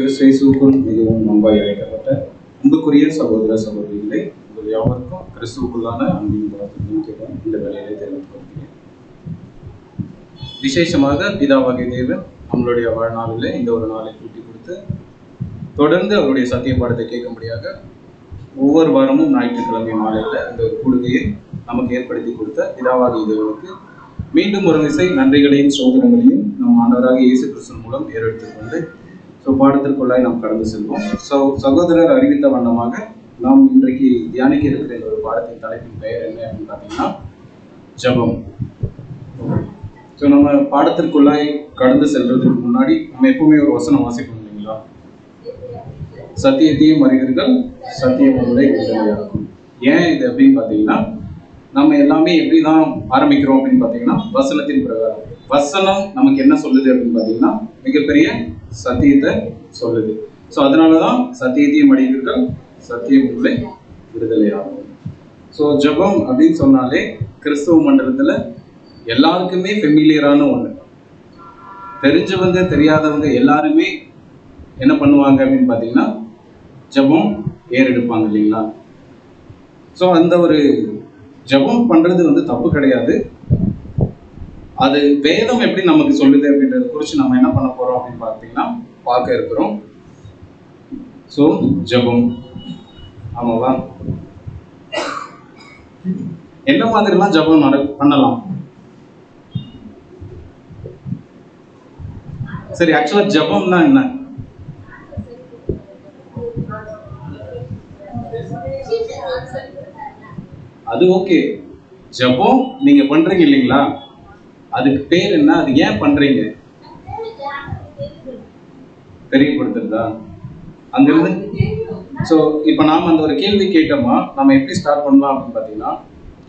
கிறிஸ்துவுக்குள் மிகவும் நம்பாய் அழைக்கப்பட்ட அன்புக்குரிய சகோதர சகோதரிகளை உங்கள் யாவருக்கும் கிறிஸ்துவுக்குள்ளான அன்பின் வாழ்த்துக்கள் இந்த வேலையை தெரிவித்துக் கொள்கிறேன். விசேஷமாக பிதாவாகிய தேவன் நம்மளுடைய வாழ்நாளில் இந்த ஒரு நாளை கூட்டி கொடுத்து தொடர்ந்து அவருடைய சத்திய பாடத்தை கேட்கும்படியாக ஒவ்வொரு வாரமும் ஞாயிற்றுக்கிழமை மாலையில் இந்த ஒரு கூடுகையை நமக்கு ஏற்படுத்தி கொடுத்த பிதாவாகிய தேவனுக்கு மீண்டும் ஒரு விசை நன்றிகளையும் சோதனைகளையும் நம் ஆண்டவராக இயேசு கிறிஸ்துவின் மூலம் ஏறெடுத்துக்கொண்டு பாடத்திற்குள்ளாய் நாம் கடந்து செல்வோம். சகோதரர் அறிவித்த வண்ணமாக நாம் இன்றைக்கு தியானிக்க இருக்கிற இந்த ஒரு பாடத்தின் தலைப்பின் பெயர் என்ன அப்படின்னு பார்த்தீங்கன்னா ஜபம். நம்ம பாடத்திற்குள்ளாய் கடந்து செல்றதுக்கு முன்னாடி நம்ம எப்பவுமே ஒரு வசனம் வாசிக்கணும் இல்லைங்களா? சத்தியத்தையும் அறிவீர்கள், சத்தியம் உங்களை விடுதலையாகும். ஏன் இது அப்படின்னு பார்த்தீங்கன்னா நம்ம எல்லாமே எப்படிதான் ஆரம்பிக்கிறோம் அப்படின்னு பார்த்தீங்கன்னா வசனத்தின் பிரகாரம். வசனம் நமக்கு என்ன சொல்லுது அப்படின்னு பார்த்தீங்கன்னா மிகப்பெரிய சத்தியத்தை சொல்லுது. ஸோ அதனாலதான் சத்தியத்தையும் அறிவீர்கள், சத்தியம் உங்களை விடுதலையாகும். ஸோ ஜபம் அப்படின்னு சொன்னாலே கிறிஸ்தவ மண்டலத்துல எல்லாருக்குமே ஃபெமிலியரான ஒண்ணு. தெரிஞ்சவங்க தெரியாதவங்க எல்லாருமே என்ன பண்ணுவாங்க அப்படின்னு பார்த்தீங்கன்னா ஜபம் ஏறெடுப்பாங்க இல்லைங்களா? ஸோ அந்த ஒரு ஜபம் பண்றது தப்பு கிடையாது. அது வேதம் எப்படி நமக்கு சொல்லுது அப்படின்றத குறித்து நம்ம என்ன பண்ண போறோம் அப்படின்னு பார்த்தீங்கன்னா பார்க்க இருக்கிறோம். ஸோ ஜபம் ஆமாவா? என்ன மாதிரிலாம் ஜபம் பண்ணலாம்? சரி, ஆக்சுவலா ஜபம்னா என்ன? அது ஓகே, ஜபம் நீங்க பண்றீங்க இல்லைங்களா? அதுக்கு பேர் என்ன? அது ஏன் பண்றீங்க? தெரியப்படுத்துறதா? அங்கிருந்து ஸோ இப்போ நாம அந்த ஒரு கேள்வி கேட்டோமா, நம்ம எப்படி ஸ்டார்ட் பண்ணலாம் அப்படின்னு பார்த்தீங்கன்னா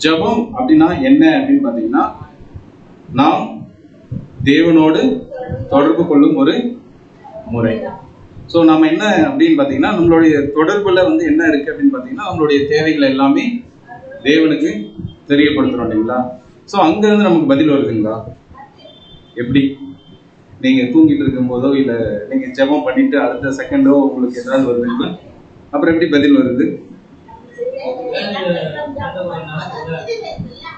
ஜபம் அப்படின்னா என்ன அப்படின்னு பார்த்தீங்கன்னா நாம் தேவனோடு தொடர்பு கொள்ளும் ஒரு முறை. ஸோ நம்ம என்ன அப்படின்னு பார்த்தீங்கன்னா நம்மளுடைய தொடர்புல என்ன இருக்கு அப்படின்னு பார்த்தீங்கன்னா நம்மளுடைய தேவைகளை எல்லாமே தேவனுக்கு தெரியப்படுத்துறோம் இல்லைங்களா? ஸோ அங்கேருந்து நமக்கு பதில் வருதுங்களா? எப்படி? நீங்கள் தூங்கிட்டு இருக்கும் போதோ இல்லை நீங்கள் ஜெபம் பண்ணிட்டு அடுத்த செகண்டோ உங்களுக்கு ஏதாவது வருதுங்களா? அப்புறம் எப்படி பதில் வருது?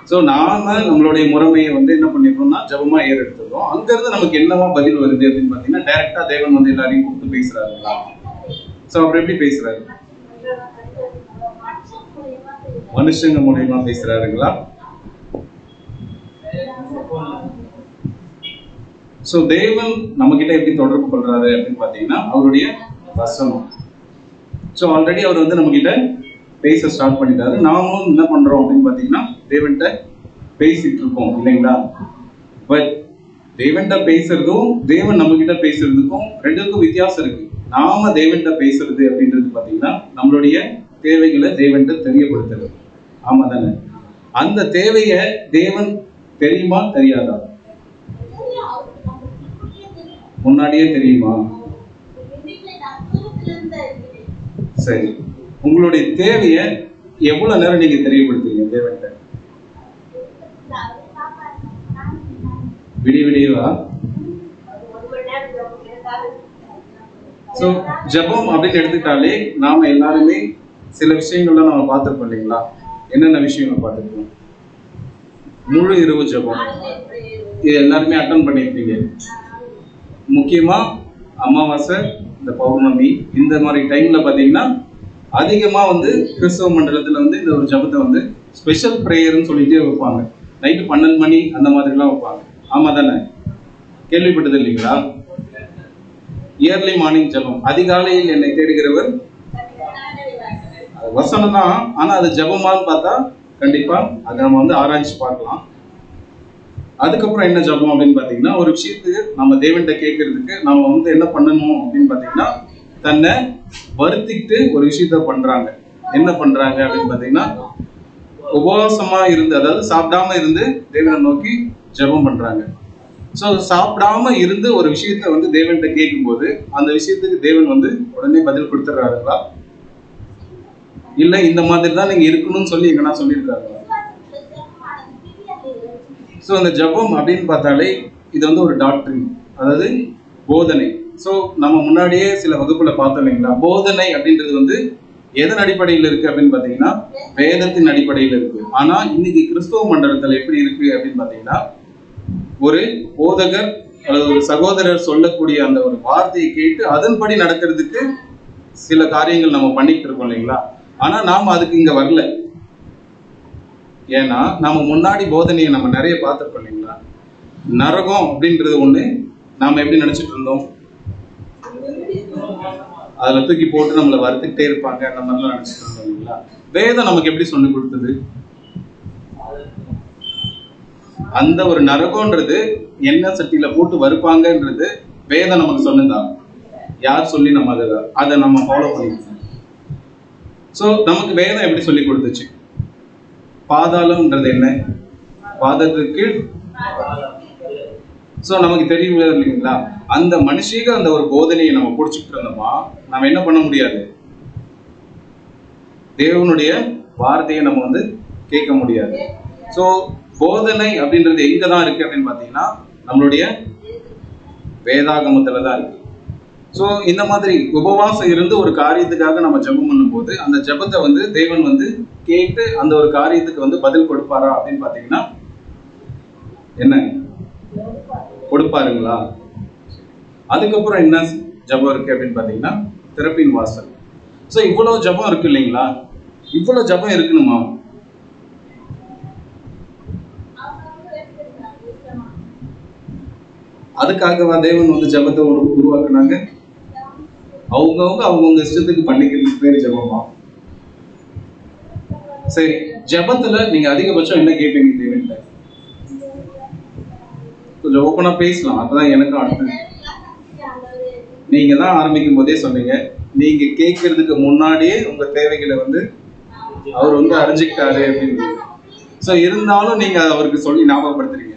ஸோ நாம நம்மளுடைய முறைமையை என்ன பண்ணிடுறோம்னா ஜபமா ஏறெடுத்துடுறோம். அங்கேருந்து நமக்கு என்னவா பதில் வருது அப்படின்னு பார்த்தீங்கன்னா டைரக்டா தேவன் எல்லாரையும் கூப்பிட்டு பேசுறாருங்களா? ஸோ அப்புறம் எப்படி பேசுறாரு? மனுஷங்க மூலியமா பேசுறாருங்களா? ஸோ தேவன் நம்ம கிட்ட எப்படி தொடர்பு கொள்றாரு அப்படின்னு பார்த்தீங்கன்னா அவருடைய வசனம். ஸோ ஆல்ரெடி அவர் நம்ம கிட்ட பேச ஸ்டார்ட் பண்ணிட்டாரு. நாமும் என்ன பண்றோம் அப்படின்னு பார்த்தீங்கன்னா தேவன்கிட்ட பேசிட்டு இருக்கோம் இல்லைங்களா? பட் தேவன்கிட்ட பேசுறதும் தேவன் நம்ம கிட்ட பேசுறதுக்கும் ரெண்டுக்கும் வித்தியாசம் இருக்கு. நாம தேவன்கிட்ட பேசுறது அப்படின்றது பார்த்தீங்கன்னா நம்மளுடைய தேவைகளை தேவன்கிட்ட தெரியப்படுத்துறது. ஆமா தானே? அந்த தேவையை தேவன் தெரியுமா தெரியாதா? முன்னாடியே தெரியுமா? சரி, உங்களுடைய தேவையை எவ்வளவு நேரம் நீங்க தெரியப்படுத்துவீங்க தேவன்கிட்ட? விடியவா? ஸோ ஜபம் அப்படின்னு எடுத்துட்டாலே நாம எல்லாருமே சில விஷயங்கள்லாம் நம்ம பார்த்துருப்போம் இல்லைங்களா? என்னென்ன விஷயங்கள் பார்த்துருக்கோம்? முழு இரவு ஜபம், இது எல்லாருமே அட்டன் பண்ணியிருப்பீங்க. முக்கியமா அமாவாசை, இந்த பௌர்ணமி, இந்த மாதிரி டைம்ல பார்த்தீங்கன்னா அதிகமா கிறிஸ்தவ மண்டலத்துல இந்த ஒரு ஜபத்தை ஸ்பெஷல் ப்ரேயர்னு சொல்லிட்டே வைப்பாங்க. நைட்டு 12 மணி அந்த மாதிரிலாம் வைப்பாங்க. ஆமா தானே? கேள்விப்பட்டது இல்லைங்களா? இயர்லி மார்னிங் ஜபம், அதிகாலையில் என்னை தேடுகிறவர். வசனம் தான், ஆனா அது ஜபமான்னு பார்த்தா கண்டிப்பா அதை நம்ம ஆராய்ச்சி பார்க்கலாம். அதுக்கப்புறம் என்ன ஜபம் அப்படின்னு பார்த்தீங்கன்னா ஒரு விஷயத்துக்கு நம்ம தேவன்கிட்ட கேட்கறதுக்கு நம்ம என்ன பண்ணணும் அப்படின்னு பார்த்தீங்கன்னா தன்னை வருத்திக்கிட்டு ஒரு விஷயத்த பண்றாங்க. என்ன பண்றாங்க அப்படின்னு பார்த்தீங்கன்னா உபவாசமா இருந்து, அதாவது சாப்பிடாம இருந்து தேவனை நோக்கி ஜபம் பண்றாங்க. ஸோ சாப்பிடாம இருந்து ஒரு விஷயத்த தேவன்கிட்ட கேட்கும்போது அந்த விஷயத்துக்கு தேவன் உடனே பதில் கொடுத்துட்றாருங்களா? இல்லை இந்த மாதிரி தான் நீங்க இருக்கணும்னு சொல்லி எங்கன்னா சொல்லியிருக்காருங்களா? ஸோ அந்த ஜபம் அப்படின்னு பார்த்தாலே இது ஒரு டாக்டரின், அதாவது போதனை. ஸோ நம்ம முன்னாடியே சில வகுப்புல பார்த்தோம் இல்லைங்களா, போதனை அப்படின்றது வந்து எதன் அடிப்படையில் இருக்கு அப்படின்னு பாத்தீங்கன்னா வேதத்தின் அடிப்படையில் இருக்கு. ஆனா இன்னைக்கு கிறிஸ்துவ மண்டலத்துல எப்படி இருக்கு அப்படின்னு பாத்தீங்கன்னா, ஒரு போதகர் அல்லது ஒரு சகோதரர் சொல்லக்கூடிய அந்த ஒரு வார்த்தையை கேட்டு அதன்படி நடக்கிறதுக்கு சில காரியங்கள் நம்ம பண்ணிட்டு இருக்கோம் இல்லைங்களா. ஆனா நாம அதுக்கு இங்க வரல. ஏன்னா நம்ம முன்னாடி போதனையை நம்ம நிறைய பார்த்துருக்கோம் இல்லைங்களா. நரகம் அப்படின்றது ஒண்ணு நாம எப்படி நினைச்சிட்டு இருந்தோம், அதுல தூக்கி போட்டு நம்மளை வறுத்துக்கிட்டே இருப்பாங்க, அந்த மாதிரிலாம் நினைச்சிட்டு இருந்தோம் இல்லைங்களா. வேதம் நமக்கு எப்படி சொல்லி கொடுத்தது, அந்த ஒரு நரகம்ன்றது என்ன சட்டியில போட்டு வறுப்பாங்கன்றது வேதம் நமக்கு சொன்னதான். யார் சொல்லி நம்ம அதை நம்ம ஃபாலோ பண்ணிக்கணும். ஸோ நமக்கு வேதம் எப்படி சொல்லி கொடுத்துச்சு, பாதாளம்ன்றது என்ன, பாதத்துக்கு. ஸோ நமக்கு தெரியல இல்லைங்களா. அந்த மனுஷிக அந்த ஒரு போதனையை நம்ம பிடிச்சிட்டு இருந்தோமா, நம்ம என்ன பண்ண முடியாது, தேவனுடைய வார்த்தையை நம்ம வந்து கேட்க முடியாது. ஸோ போதனை அப்படின்றது எங்க தான் இருக்கு அப்படின்னு பாத்தீங்கன்னா நம்மளுடைய வேதாகமத்துல தான் இருக்கு. ஸோ இந்த மாதிரி உபவாசம் இருந்து ஒரு காரியத்துக்காக நம்ம ஜெபம் பண்ணும்போது அந்த ஜெபத்தை வந்து தேவன் வந்து கேட்டு அந்த ஒரு காரியத்துக்கு வந்து பதில் கொடுப்பாரா அப்படின்னு பாத்தீங்கன்னா என்ன கொடுப்பாருங்களா. அதுக்கப்புறம் என்ன ஜெபம் இருக்கு அப்படின்னு பாத்தீங்கன்னா திறப்பின் வாசல். ஸோ இவ்வளவு ஜெபம் இருக்கு இல்லைங்களா, இவ்வளவு ஜெபம் இருக்கணுமா, அதுக்காகவா தேவன் வந்து ஜெபத்தை உருவாக்குனாங்க. அவங்கவுங்க இஷ்டத்துக்கு பண்ணிக்கிறதுக்கு பேரு ஜெபமா. சரி, ஜெபத்துல நீங்க அதிகபட்சம் என்ன கேட்பீங்க தேவன்கிட்ட, கொஞ்சம் ஓப்பனா பேசலாம், அப்பதான் எனக்கும் அடுத்து. நீங்க தான் ஆரம்பிக்கும் போதே சொன்னீங்க, நீங்க கேட்கறதுக்கு முன்னாடியே உங்க தேவைகளை வந்து அவர் வந்து அறிஞ்சுக்கிட்டாரு அப்படின்னு. சோ இருந்தாலும் நீங்க அவருக்கு சொல்லி ஞாபகப்படுத்துறீங்க.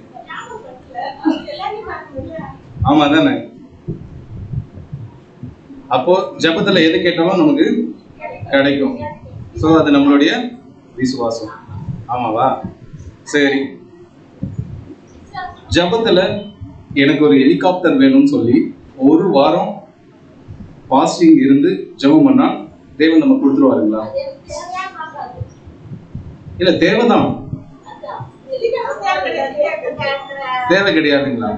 ஆமா தானே. அப்போ ஜெபத்துல எது கேட்டாலும் நமக்கு கிடைக்கும். சோ அது நம்மளுடைய விசுவாசம். ஆமாவா. சரி, ஜெபத்துல எனக்கு ஒரு ஹெலிகாப்டர் வேணும்னு சொல்லி ஒரு வாரம் பாஸ்டிங் இருந்து ஜெபம் பண்ணா தேவன் நம்ம கொடுத்துருவாருங்களா? இல்ல, தேவைதான், தேவை கிடையாதுங்களா.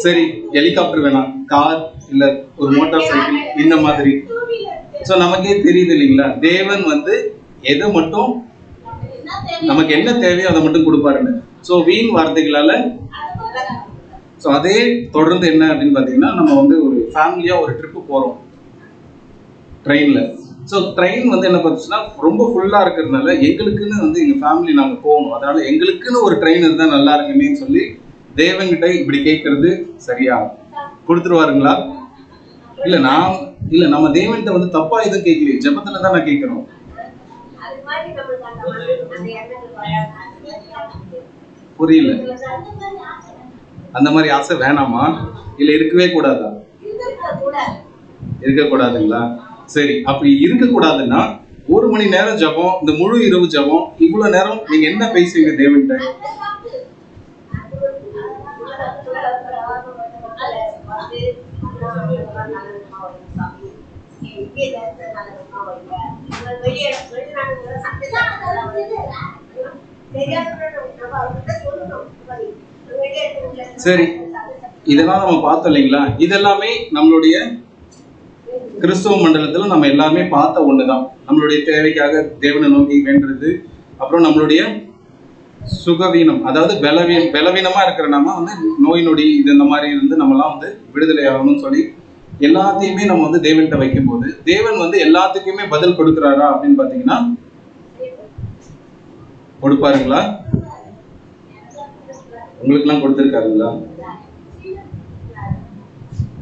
சரி, ஹெலிகாப்டர் வேணாம், கார் இல்ல ஒரு மோட்டார் சைக்கிள் இந்த மாதிரி. சோ நமக்கே தெரியுது இல்லைங்களா, தேவன் வந்து எதை மட்டும் நமக்கு என்ன தேவையோ அதை மட்டும் கொடுப்பாருன்னு. சோ வீண் வார்த்தைகளால. சோ அதே தொடர்ந்து என்ன அப்படின்னு பாத்தீங்கன்னா, நம்ம வந்து ஒரு ஃபேமிலியா ஒரு ட்ரிப்பு போறோம் ட்ரெயின்ல. ஸோ ட்ரெயின் வந்து என்ன பண்ணுச்சுன்னா ரொம்ப ஃபுல்லா இருக்கிறதுனால எங்களுக்குன்னு வந்து எங்க ஃபேமிலி நாங்க போகணும், அதனால எங்களுக்குன்னு ஒரு ட்ரெயின் இருந்தா நல்லா இருக்குன்னு சொல்லி தேவன்கிட்ட இப்படி கேட்கறது சரியா? கொடுத்துருவாருங்களா? இல்ல நம்ம தேவன்கிட்ட வந்து தப்பா எதுவும் கேட்கலையே, ஜெபத்துல தான் நான் கேட்கணும். புரியல, அந்த மாதிரி ஆசை வேணாமா, இல்ல இருக்கவே கூடாதா? இருக்க கூடாதுங்களா? சரி, அப்படி இருக்க கூடாதுன்னா 1 மணி நேரம் ஜெபம், இந்த முழு இரவு ஜெபம், இவ்வளவு நேரம் நீங்க என்ன பேசுவீங்க தேவன்கிட்ட? சரி, இதெல்லாம் நம்ம பார்த்தோம் இல்லைங்களா. இதெல்லாமே நம்மளுடைய கிறிஸ்துவ மண்டலத்துல நம்ம எல்லாருமே பார்த்த ஒண்ணுதான். நம்மளுடைய தேவைக்காக தேவனை நோக்கி வேண்டுறது, அப்புறம் நம்மளுடைய சுகவீனம், அதாவது பலவீனமா இருக்கிற நம்ம வந்து நோய் நொடி இது இந்த மாதிரி இருந்து நம்மலாம் வந்து விடுதலை ஆகணும்னு சொல்லி எல்லாத்தையுமே நம்ம வந்து தேவன்கிட்ட வைக்கும் போது தேவன் வந்து எல்லாத்துக்குமே பதில் கொடுக்குறாரா அப்படின்னு பாத்தீங்கன்னா கொடுப்பாருங்களா? உங்களுக்கு எல்லாம் கொடுத்திருக்காருங்களா?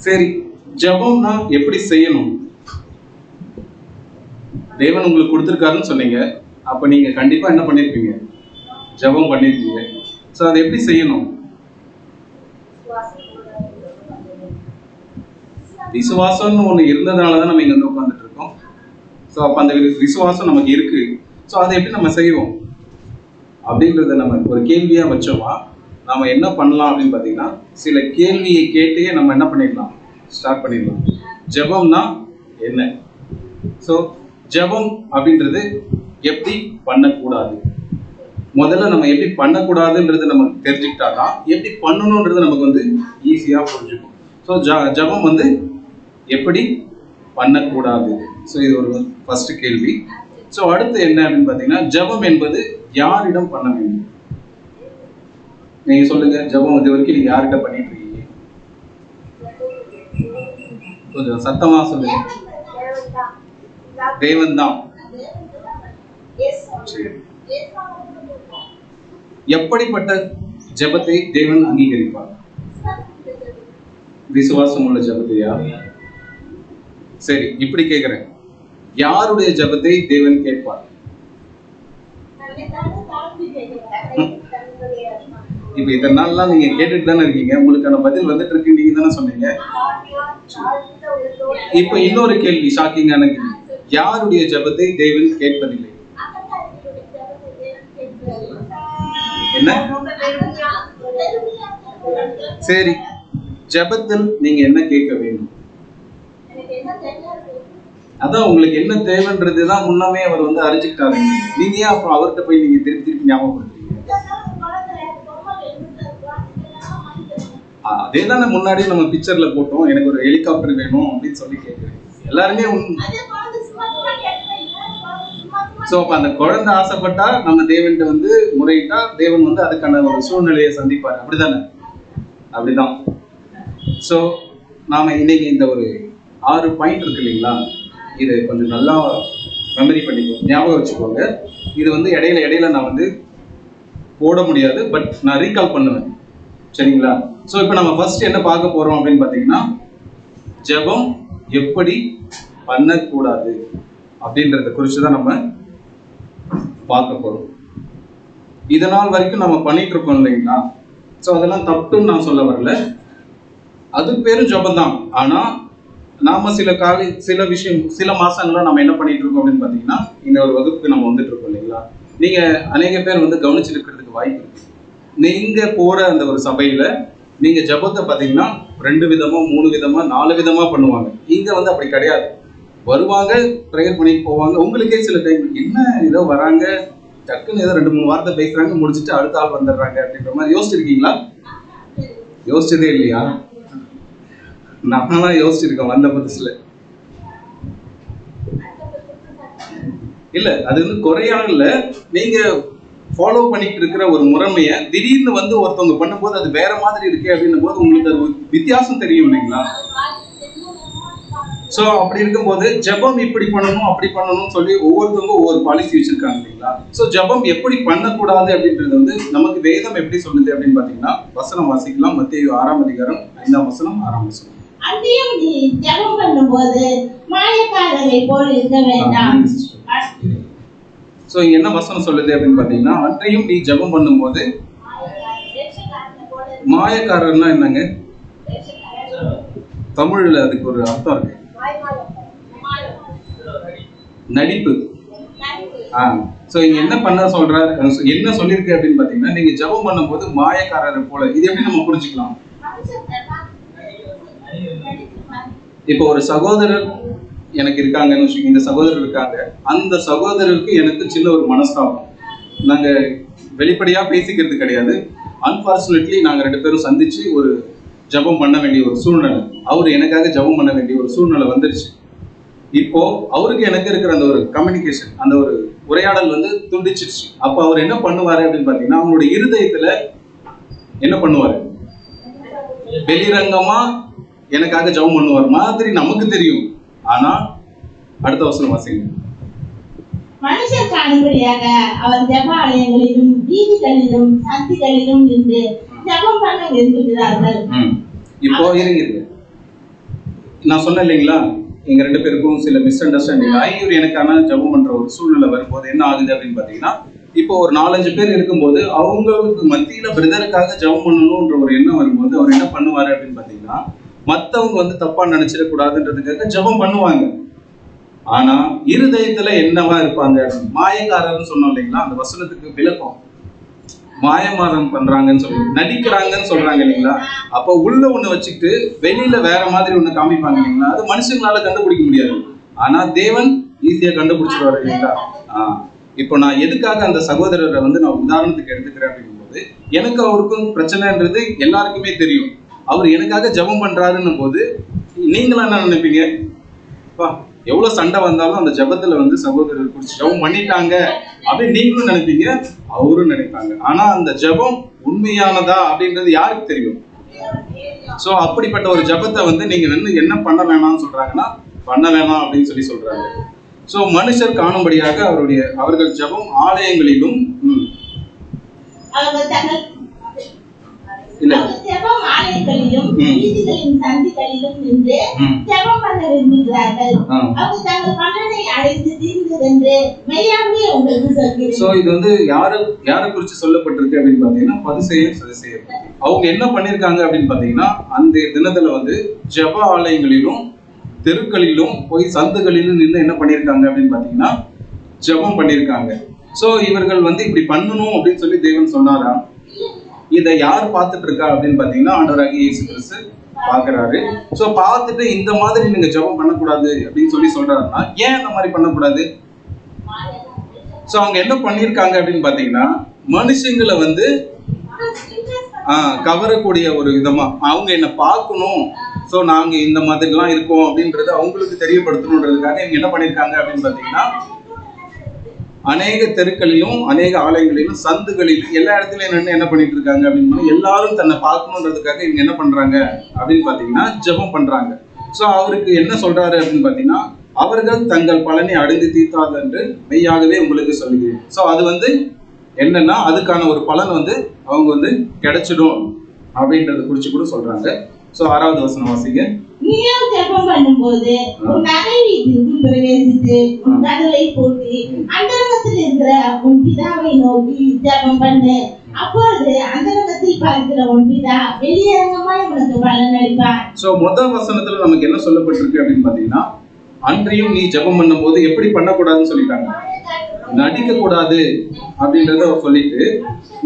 சரி, ஜெபம்னா எப்படி செய்யணும்? தேவன் உங்களுக்கு கொடுத்திருக்காருன்னு சொன்னீங்க, அப்ப நீங்க கண்டிப்பா என்ன பண்ணிருப்பீங்க? ஜெபம் பண்ணிருப்பீங்க. சோ அதை எப்படி செய்யணும்? விசுவாசம்னு ஒண்ணு இருந்ததுனாலதான் நம்ம இங்க வந்து உட்கார்ந்துட்டு இருக்கோம். சோ அப்ப அந்த விசுவாசம் நமக்கு இருக்கு. சோ அதை எப்படி நம்ம செய்வோம் அப்படின்றத நம்ம ஒரு கேள்வியா வச்சோமா, நாம என்ன பண்ணலாம் அப்படின்னு பாத்தீங்கன்னா, சில கேள்வியை கேட்டே நம்ம என்ன பண்ணிடலாம், ஸ்டார்ட் பண்ணிடலாம். ஜெபம்னா என்ன? ஸோ ஜெபம் அப்படின்றது எப்படி பண்ணக்கூடாது, முதல்ல நம்ம எப்படி பண்ணக்கூடாதுன்றது நமக்கு தெரிஞ்சுக்கிட்டாதான் எப்படி பண்ணணுன்றது நமக்கு வந்து ஈஸியாக புரிஞ்சுக்கும். ஸோ ஜெபம் வந்து எப்படி பண்ணக்கூடாது. ஸோ இது ஒரு ஃபர்ஸ்ட் கேள்வி. ஸோ அடுத்து என்ன அப்படின்னு பார்த்தீங்கன்னா, ஜெபம் என்பது யாரிடம் பண்ண வேண்டும்? நீங்க சொல்லுங்க, ஜெபம் இது வரைக்கும் நீங்க யார்கிட்ட பண்ணிட்டு இருக்கீங்க? கொஞ்சம் சத்தமா சொல்லுங்க. தேவன் தான். எப்படிப்பட்ட ஜெபத்தை தேவன் அங்கீகரிப்பார்? விசுவாசம் உள்ள ஜெபத்தையா? சரி, இப்படி கேட்கிறேன், யாருடைய ஜெபத்தை தேவன் கேட்பார்? இப்ப இத்தனை நாள்லாம் நீங்க கேட்டுட்டு தானே இருக்கீங்க, உங்களுக்கான பதில் வந்துட்டு இருக்கு, நீங்க தானே சொன்னீங்க. இப்ப இன்னொரு கேள்வி, ஷாக்கிங்கான கேள்வி, யாருடைய ஜெபத்தை தேவன் கேட்பதில்லை? என்ன? சரி, ஜெபத்தில் நீங்க என்ன கேட்க வேண்டும்? அதான் உங்களுக்கு என்ன தேவைன்றதுதான் முன்னமே அவர் வந்து அறிஞ்சுக்கிட்டாரு. நீங்க ஏன் அப்புறம் அவர்கிட்ட போய் நீங்க திருப்பி திருப்பி ஞாபகப்படுத்துறீங்க? அதே தானே முன்னாடி நம்ம பிக்சர்ல போட்டோம், எனக்கு ஒரு ஹெலிகாப்டர் வேணும் அப்படின்னு சொல்லி கேட்குறேன். எல்லாருமே சோ அப்ப அந்த குழந்தை ஆசைப்பட்டா நம்ம தேவன்கிட்ட வந்து முறையிட்டா தேவன் வந்து அதுக்கான ஒரு சூழ்நிலையை சந்திப்பார். அப்படிதானே? அப்படிதான். ஸோ நாம இன்னைக்கு இந்த ஒரு 6 பாயிண்ட் இருக்கு இல்லைங்களா, இது கொஞ்சம் நல்லா மெமரி பண்ணிக்கோ, ஞாபகம் வச்சுக்கோங்க. இது வந்து இடையில நான் வந்து போட முடியாது, பட் நான் ரீகால் பண்ணுவேன், சரிங்களா? ஸோ இப்போ நம்ம ஃபர்ஸ்ட் என்ன பார்க்க போறோம் அப்படின்னு பார்த்தீங்கன்னா, ஜெபம் எப்படி பண்ணக்கூடாது அப்படின்றத குறித்து தான் நம்ம பார்க்க போறோம். இதனால் வரைக்கும் நம்ம பண்ணிட்டு இருக்கோம் இல்லைங்களா? ஸோ அதெல்லாம் தப்புன்னு நான் சொல்ல வரல, அது பேரும் ஜெபம் தான். ஆனா நாம சில விஷயம் சில மாசங்களா நம்ம என்ன பண்ணிட்டு இருக்கோம் அப்படின்னு பார்த்தீங்கன்னா, இந்த ஒரு வகுப்புக்கு நம்ம வந்துட்டு இருக்கோம் இல்லைங்களா? நீங்க அநேக பேர் வந்து கவனிச்சிருக்கிறதுக்கு வாய்ப்பு இருக்கு. நீங்க போற அந்த ஒரு சபையில நீங்க ஜெபத்தை பார்த்தீங்கன்னா 2 விதமா 3 விதமா 4 விதமா பண்ணுவாங்க. இங்க வந்து அப்படி கிடையாது. வருவாங்க, ப்ரேயர் பண்ணிட்டு போவாங்க. உங்களுக்கே சில டைம் என்ன ஏதோ வராங்க, டக்குன்னு ஏதோ 2-3 வார்த்தை பேசுறாங்க, முடிச்சுட்டு அடுத்த ஆள் வந்துடுறாங்க அப்படின்ற மாதிரி யோசிச்சிருக்கீங்களா? யோசிச்சதே இல்லையா? நான் யோசிச்சிருக்கேன் வந்த புதுசுல. இல்ல அது வந்து குறையான இல்ல, நீங்க ஃபாலோ பண்ணிட்டு இருக்கிற ஒரு முறைமையை திடீர்னு வந்து ஒருத்தவங்க பண்ணும்போது அது வேற மாதிரி இருக்கு அப்படின்னும் போது உங்களுக்கு அது வித்தியாசம் தெரியும் இல்லைங்களா? ஸோ அப்படி இருக்கும்போது ஜெபம் இப்படி பண்ணணும் அப்படி பண்ணணும்னு சொல்லி ஒவ்வொருத்தவங்க ஒவ்வொரு பாலிசி வச்சிருக்காங்க இல்லைங்களா? ஸோ ஜெபம் எப்படி பண்ணக்கூடாது அப்படின்றது வந்து நமக்கு வேதம் எப்படி சொல்லுது அப்படின்னு பார்த்தீங்கன்னா, வசனம் வாசிக்கலாம். மத்தேயு 6ஆம் அதிகாரம் 5ஆம் வசனம் 6ஆம் வசனம். அன்றியும் நீ ஜெபம் பண்ணும்போது மாயக்காரரை போல் இருக்க வேண்டாம். ஸோ இங்க என்ன வசனம் சொல்லுது அப்படின்னு பார்த்தீங்கன்னா, அன்றையும் நீ ஜெபம் பண்ணும்போது மாயக்காரர்னா என்னங்க? தமிழ்ல அதுக்கு ஒரு அர்த்தம் இருக்கு, நடிப்பு. ஸோ இங்க என்ன பண்ண சொல்றாரு, என்ன சொல்லியிருக்கு அப்படின்னு பார்த்தீங்கன்னா, நீங்க ஜெபம் பண்ணும்போது மாயக்காரரை போல. இது எப்படி நம்ம புரிஞ்சுக்கலாம்? இப்போ ஒரு சகோதரர் எனக்கு இருக்காங்கன்னு வச்சுக்கோங்க, இந்த சகோதரர் இருக்காங்க, அந்த சகோதரருக்கு எனக்கு சின்ன ஒரு மனஸ்தாபம், நாங்க வெளிப்படையா பேசிக்கிறது கிடையாது. அன்பார்ச்சுனேட்லி நாங்க 2 பேரும் சந்திச்சு ஒரு ஜெபம் பண்ண வேண்டிய ஒரு சூழ்நிலை, அவரு எனக்காக ஜெபம் பண்ண வேண்டிய ஒரு சூழ்நிலை வந்துருச்சு. இப்போ அவருக்கு எனக்கு இருக்கிற அந்த ஒரு கம்யூனிகேஷன், அந்த ஒரு உரையாடல் வந்து துண்டிச்சிருச்சு. அப்போ அவர் என்ன பண்ணுவாரு அப்படின்னு பாத்தீங்கன்னா, அவங்களுடைய இருதயத்துல என்ன பண்ணுவாரு, வெளிரங்கமா எனக்காக ஜெபம் பண்ணுவார் மாதிரி நமக்கு தெரியும். ஆனா அடுத்த வசனம் வாசிங்க. மனுஷர் காணும்படியாக அவர் ஜெப ஆலயங்களிலும் வீதிகளிலும் சந்திகளிலும் இருந்து ஜெபம் பண்ண விரும்புகிறார்கள். இப்போ இருங்க, நான் சொன்னேன் இல்லைங்களா, எங்க 2 பேருக்கும் சில மிஸ் அண்டர்ஸ்டாண்டிங் ஆகி இவர் எனக்கான ஜெபம் பண்ற ஒரு சூழ்நிலை வரும்போது என்ன ஆகுது அப்படின்னு பாத்தீங்கன்னா, இப்போ ஒரு 4-5 பேர் இருக்கும்போது அவங்களுக்கு மத்தியில பிரதருக்காக ஜெபம் பண்ணணும்ன்ற ஒரு எண்ணம் வரும்போது அவர் என்ன பண்ணுவாரு அப்படின்னு பாத்தீங்கன்னா, மத்தவங்க வந்து தப்பா நினைச்சிடக்கூடாதுன்றதுக்காக ஜெபம் பண்ணுவாங்க. ஆனா இருதயத்துல என்னவா இருப்பாங்க? மாயக்காரர்னு சொன்னோம் இல்லைங்களா, அந்த வசனத்துக்கு விளக்கம் மாயமாரம் பண்றாங்கன்னு சொல்லி நடிக்கிறாங்கன்னு சொல்றாங்க இல்லைங்களா? அப்போ உள்ள ஒண்ணு வச்சுக்கிட்டு வெளியில வேற மாதிரி ஒண்ணு காமிப்பாங்க இல்லைங்களா? அது மனுஷங்களால கண்டுபிடிக்க முடியாது. ஆனா தேவன் ஈஸியா கண்டுபிடிச்சிருவாரு இல்லைங்களா? இப்போ நான் எதுக்காக அந்த சகோதரரை வந்து நான் உதாரணத்துக்கு எடுத்துக்கிறேன் அப்படிங்கும்போது, எனக்கு அவருக்கும் பிரச்சனைன்றது எல்லாருக்குமே தெரியும். அவர் எனக்காக ஜெபம் பண்றாருன்னும் போது நீங்களா என்ன நினைப்பீங்க? எவ்வளவு சண்டை வந்தாலும் அந்த ஜெபத்துல வந்து சகோதரர் குறிச்சு ஜெபம் பண்ணிட்டாங்க அப்படின்னு நீங்களும் நினைப்பீங்க, அவரும் நினைப்பாங்க. ஆனா அந்த ஜெபம் உண்மையானதா அப்படின்றது யாருக்கு தெரியும்? சோ அப்படிப்பட்ட ஒரு ஜெபத்தை வந்து நீங்க என்ன பண்ண வேணாம்னு சொல்றாங்கன்னா, பண்ண வேணாம் அப்படின்னு சொல்லி சொல்றாங்க. சோ மனுஷர் காணும்படியாக அவர்கள் ஜெபம் ஆலயங்களிலும் வீதிகளின் சந்திகளிலும் நின்று ஜெபம் பண்ண விரும்புகிறார்கள். அவர் தங்கள் பலனை அடைந்து தீர்ந்ததென்று மெய்யாகவே உங்களுக்கு சொல்கிறேன். சோ இது வந்து யாரை குறிச்சு சொல்லப்பட்டிருக்கு அப்படின்னு பாத்தீங்கன்னா, பரிசேயர் சதுசேயர். அவங்க என்ன பண்ணிருக்காங்க அப்படின்னு பாத்தீங்கன்னா, அந்த தினத்துல வந்து ஜெப ஆலயங்களிலும் தெருக்களிலும் போய் சந்துகளிலும் நின்று என்ன பண்ணிருக்காங்க அப்படின்னு பாத்தீங்கன்னா, ஜெபம் பண்ணிருக்காங்க. சோ இவர்கள் வந்து இப்படி பண்ணணும் அப்படின்னு சொல்லி தேவன் சொன்னாரா? இதை யார் பார்த்துட்டு இருக்கா அப்படின்னு பாத்தீங்கன்னா, ஆண்டவராகிய இயேசு கிறிஸ்து பாக்குறாரு. சோ பார்த்துட்டு இந்த மாதிரி நீங்க ஜெபம் பண்ணக்கூடாது அப்படின்னு சொல்லி சொல்றாருன்னா, ஏன் அந்த மாதிரி பண்ணக்கூடாது? சோ அவங்க என்ன பண்ணிருக்காங்க அப்படின்னு பாத்தீங்கன்னா, மனுஷங்களை வந்து கவரக்கூடிய ஒரு விதமா அவங்க என்ன பார்க்கணும், சோ நாங்க இந்த மாதிரிலாம் இருக்கோம் அப்படின்றது அவங்களுக்கு தெரியப்படுத்தணுன்றதுக்காக இவங்க என்ன பண்ணிருக்காங்க அப்படின்னு பாத்தீங்கன்னா, அநேக தெருக்களிலும் அநேக ஆலயங்களிலும் சந்துகளிலும் எல்லா இடத்துலயும் என்ன பண்ணிட்டு இருக்காங்க அப்படின்னு எல்லாரும் தன்னை பார்க்கணுன்றதுக்காக இவங்க என்ன பண்றாங்க அப்படின்னு பாத்தீங்கன்னா, ஜெபம் பண்றாங்க. சோ அவருக்கு என்ன சொல்றாரு அப்படின்னு பாத்தீங்கன்னா, அவர்கள் தங்கள் பலனை அடைந்து தீர்த்தார்கள் என்று மெய்யாகவே உங்களுக்கு சொல்லுகிறேன். சோ அது வந்து என்னன்னா, அதுக்கான ஒரு பலன் வந்து அவங்க வந்து கிடைச்சிடும் அப்படின்றத குறிச்சு கூட சொல்றாங்க. சோ 6வது வசனம் வாசிங்க. நீயும் ஜெபம் பண்ணும்போது உன் அறை வீட்டிற்கு பிரவேசித்து உன் கதவை பூட்டி அந்தரங்கத்தில் இருக்கிற உன் பிதாவை நோக்கி ஜெபம் பண்ணு. அப்பொழுது அந்தரங்கத்தில் பார்க்கிற உன் பிதா வெளியரங்கமாய் உனக்கு பலன் அளிப்பார். சோ முதல் வசனத்துல நமக்கு என்ன சொல்லப்பட்டிருக்கு அப்படின்னு பாத்தீங்கன்னா, அன்றையும் நீ ஜெபம் பண்ணும்போது எப்படி பண்ணக்கூடாதுன்னு சொல்லிட்டாங்க, நடிக்க கூடாது அப்படின்றத சொல்லிட்டு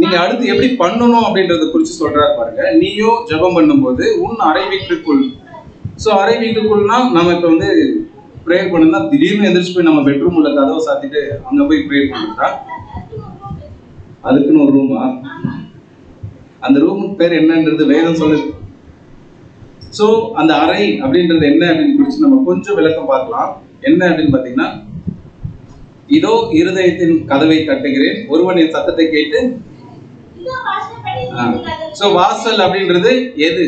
நீங்க அடுத்து எப்படி பண்ணணும் அப்படின்றத குறிச்சு சொல்றாரு பாருங்க. நீயோ ஜெபம் பண்ணும்போது உன் அறை வீட்டுக்குள். சோ அறை வீட்டுக்குள்னா நம்ம இப்ப வந்து ப்ரேயர் பண்ணா திடீர்னு எந்திரிச்சு போய் நம்ம பெட்ரூம் உள்ள கதவை சாத்திட்டு அங்க போய் ப்ரேயர் பண்ணிட்டா அதுக்குன்னு ஒரு ரூமா? அந்த ரூமுக்கு பேர் என்னன்றது வேதம் சொல்லுது. சோ அந்த அறை அப்படின்றது என்ன அப்படின்னு குறிச்சு நம்ம கொஞ்சம் விளக்கம் பார்க்கலாம். என்ன அப்படின்னு பாத்தீங்கன்னா, இதோ இருதயத்தின் கதவை தட்டுகிறேன், ஒருவன் என் சத்தத்தை கேட்டு. சோ வாசல் அப்படின்றது எது?